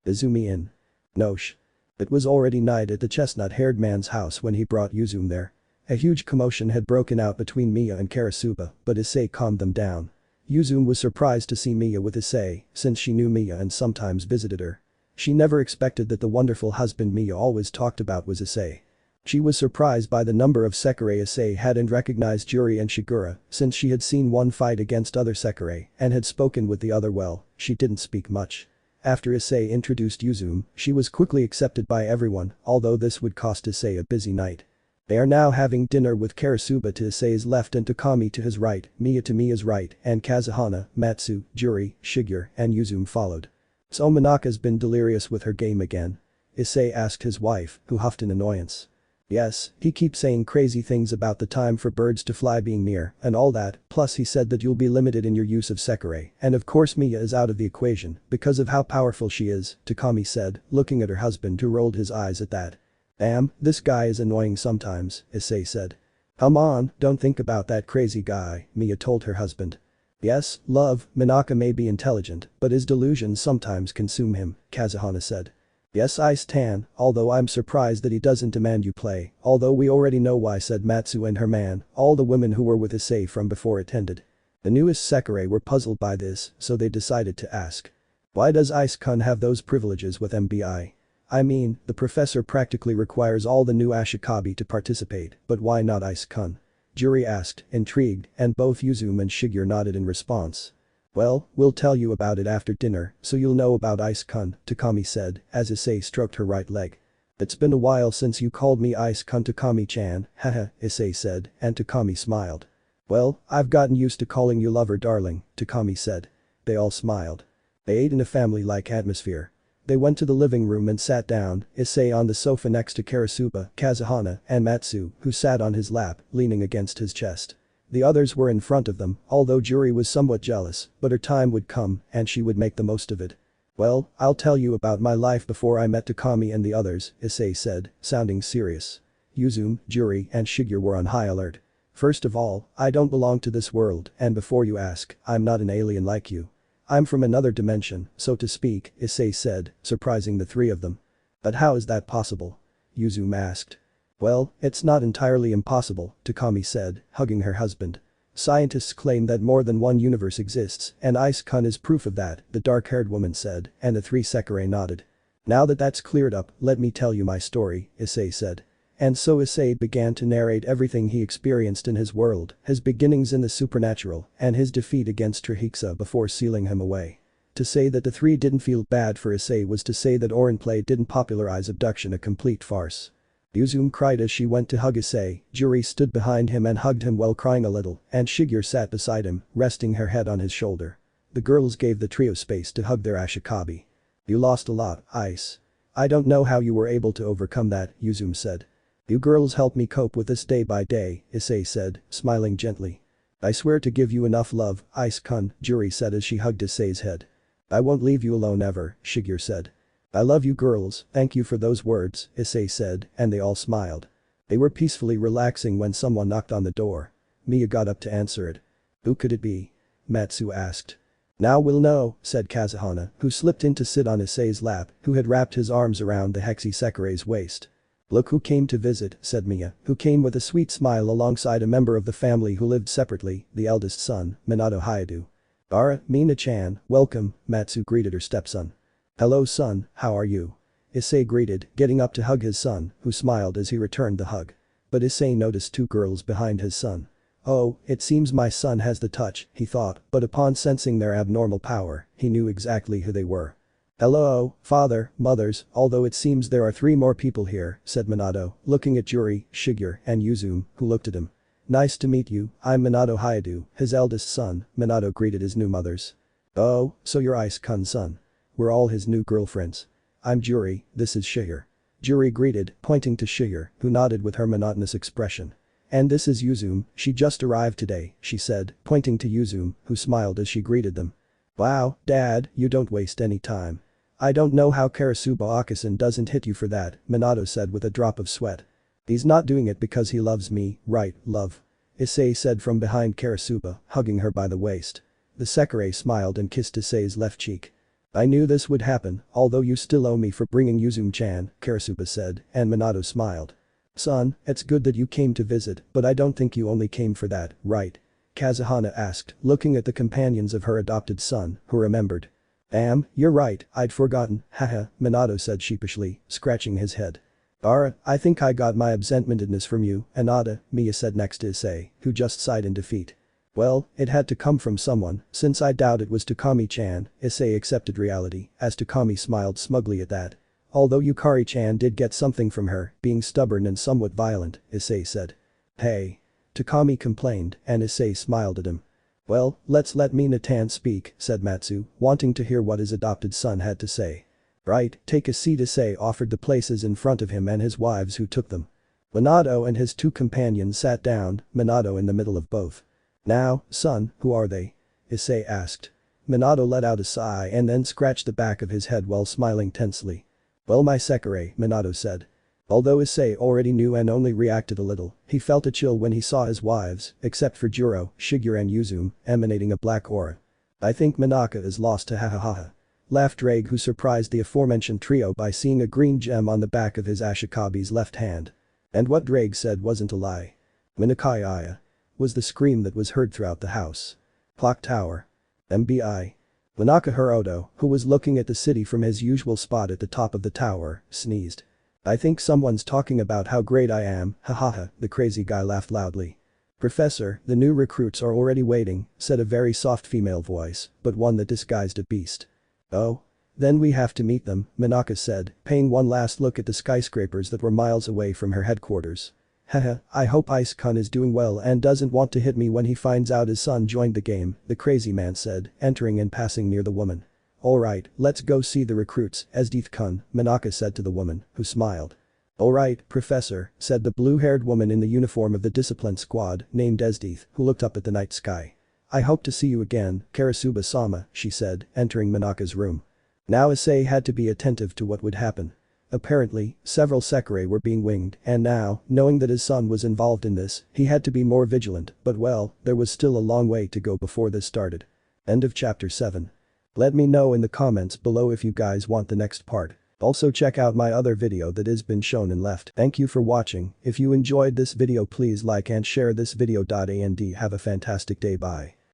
Izumi in. Nosh. It was already night at the chestnut-haired man's house when he brought Yuzume there. A huge commotion had broken out between Miya and Karasuba, but Issei calmed them down. Yuzume was surprised to see Miya with Issei, since she knew Miya and sometimes visited her. She never expected that the wonderful husband Miya always talked about was Issei. She was surprised by the number of Sekirei Issei hadn't recognized Juri and Shigura, since she had seen one fight against other Sekirei and had spoken with the other well, she didn't speak much. After Issei introduced Yuzume, she was quickly accepted by everyone, although this would cost Issei a busy night. They are now having dinner with Karasuba to Issei's left and Takami to his right, Miya to Miya's right, and Kazuhana, Matsu, Juri, Shigure, and Yuzume followed. So Monaka's been delirious with her game again? Issei asked his wife, who huffed in annoyance. Yes, he keeps saying crazy things about the time for birds to fly being near and all that, plus he said that you'll be limited in your use of Sekirei, and of course Miya is out of the equation because of how powerful she is, Takami said, looking at her husband who rolled his eyes at that. Damn, this guy is annoying sometimes, Issei said. Come on, don't think about that crazy guy, Miya told her husband. Yes, love, Monaka may be intelligent, but his delusions sometimes consume him, Kazuhana said. Yes, Ice-tan, although I'm surprised that he doesn't demand you play, although we already know why, said Matsu and her man, all the women who were with Issei from before attended. The newest Sekirei were puzzled by this, so they decided to ask. Why does Ice-kun have those privileges with MBI? I mean, the professor practically requires all the new Ashikabi to participate, but why not Ice-kun? Juri asked, intrigued, and both Yuzume and Shigure nodded in response. Well, we'll tell you about it after dinner, so you'll know about Ice-kun, Takami said, as Issei stroked her right leg. It's been a while since you called me Ice-kun, Takami-chan, haha, Issei said, and Takami smiled. Well, I've gotten used to calling you lover darling, Takami said. They all smiled. They ate in a family-like atmosphere. They went to the living room and sat down, Issei on the sofa next to Karasuba, Kazuhana, and Matsu, who sat on his lap, leaning against his chest. The others were in front of them, although Juri was somewhat jealous, but her time would come and she would make the most of it. Well, I'll tell you about my life before I met Takami and the others, Issei said, sounding serious. Yuzume, Juri, and Shigure were on high alert. First of all, I don't belong to this world, and before you ask, I'm not an alien like you. I'm from another dimension, so to speak, Issei said, surprising the three of them. But how is that possible? Yuzume asked. Well, it's not entirely impossible, Takami said, hugging her husband. Scientists claim that more than one universe exists, and Ice-kun is proof of that, the dark-haired woman said, and the three Sekirei nodded. Now that that's cleared up, let me tell you my story, Issei said. And so Issei began to narrate everything he experienced in his world, his beginnings in the supernatural, and his defeat against Trihexa before sealing him away. To say that the three didn't feel bad for Issei was to say that Orenplay didn't popularize abduction, a complete farce. Yuzume cried as she went to hug Issei, Juri stood behind him and hugged him while crying a little, and Shigure sat beside him, resting her head on his shoulder. The girls gave the trio space to hug their Ashikabi. You lost a lot, Ice. I don't know how you were able to overcome that, Yuzume said. You girls help me cope with this day by day, Issei said, smiling gently. I swear to give you enough love, Ice-kun, Juri said as she hugged Issei's head. I won't leave you alone ever, Shigure said. I love you girls, thank you for those words, Issei said, and they all smiled. They were peacefully relaxing when someone knocked on the door. Miya got up to answer it. Who could it be? Matsu asked. Now we'll know, said Kazuhana, who slipped in to sit on Issei's lap, who had wrapped his arms around the Hexi Sekirei's waist. Look who came to visit, said Miya, who came with a sweet smile alongside a member of the family who lived separately, the eldest son, Minato Hayadu. Ara, Mina-chan, welcome, Matsu greeted her stepson. Hello son, how are you? Issei greeted, getting up to hug his son, who smiled as he returned the hug. But Issei noticed two girls behind his son. Oh, it seems my son has the touch, he thought, but upon sensing their abnormal power, he knew exactly who they were. Hello, father, mothers, although it seems there are three more people here, said Minato, looking at Juri, Shigure, and Yuzume, who looked at him. Nice to meet you, I'm Minato Hayadu, his eldest son, Minato greeted his new mothers. Oh, so you're Ice-kun's son. We're all his new girlfriends. I'm Juri, this is Shigure. Juri greeted, pointing to Shigure, who nodded with her monotonous expression. And this is Yuzume, she just arrived today, she said, pointing to Yuzume, who smiled as she greeted them. Wow, Dad, you don't waste any time. I don't know how Karasuba Akasan doesn't hit you for that, Minato said with a drop of sweat. He's not doing it because he loves me, right, love? Issei said from behind Karasuba, hugging her by the waist. The Sekirei smiled and kissed Issei's left cheek. I knew this would happen, although you still owe me for bringing Yuzume-chan, Karasuba said, and Minato smiled. Son, it's good that you came to visit, but I don't think you only came for that, right? Kazuhana asked, looking at the companions of her adopted son, who remembered. You're right, I'd forgotten, haha, Minato said sheepishly, scratching his head. I think I got my absentmindedness from you, Anada, Mia said next to Issei, who just sighed in defeat. Well, it had to come from someone, since I doubt it was Takami-chan, Issei accepted reality, as Takami smiled smugly at that. Although Yukari-chan did get something from her, being stubborn and somewhat violent, Issei said. Hey. Takami complained, and Issei smiled at him. Well, let's let Minato speak, said Matsu, wanting to hear what his adopted son had to say. Right, take a seat. Issei offered the places in front of him and his wives, who took them. Minato and his two companions sat down, Minato in the middle of both. Now, son, who are they? Issei asked. Minato let out a sigh and then scratched the back of his head while smiling tensely. Well, my Sekirei, Minato said. Although Issei already knew and only reacted a little, he felt a chill when he saw his wives, except for Juro, Shigeru and Yuzume, emanating a black aura. I think Minaka is lost to ha. Laughed Drake, who surprised the aforementioned trio by seeing a green gem on the back of his Ashikabi's left hand. And what Drake said wasn't a lie. Minakai was the scream that was heard throughout the house. Clock tower. MBI. Minaka Hiroto, who was looking at the city from his usual spot at the top of the tower, sneezed. I think someone's talking about how great I am, ha, the crazy guy laughed loudly. Professor, the new recruits are already waiting, said a very soft female voice, but one that disguised a beast. Oh? Then we have to meet them, Minaka said, paying one last look at the skyscrapers that were miles away from her headquarters. Haha, I hope Ice-kun is doing well and doesn't want to hit me when he finds out his son joined the game, the crazy man said, entering and passing near the woman. Alright, let's go see the recruits, Esdeith-kun, Minaka said to the woman, who smiled. Alright, Professor, said the blue-haired woman in the uniform of the discipline squad, named Esdeith, who looked up at the night sky. I hope to see you again, Karasuba-sama, she said, entering Minaka's room. Now Issei had to be attentive to what would happen. Apparently, several Sekirei were being winged, and now, knowing that his son was involved in this, he had to be more vigilant, but well, there was still a long way to go before this started. End of chapter 7. Let me know in the comments below if you guys want the next part. Also check out my other video that has been shown and left. Thank you for watching. If you enjoyed this video, please like and share this video. And have a fantastic day. Bye.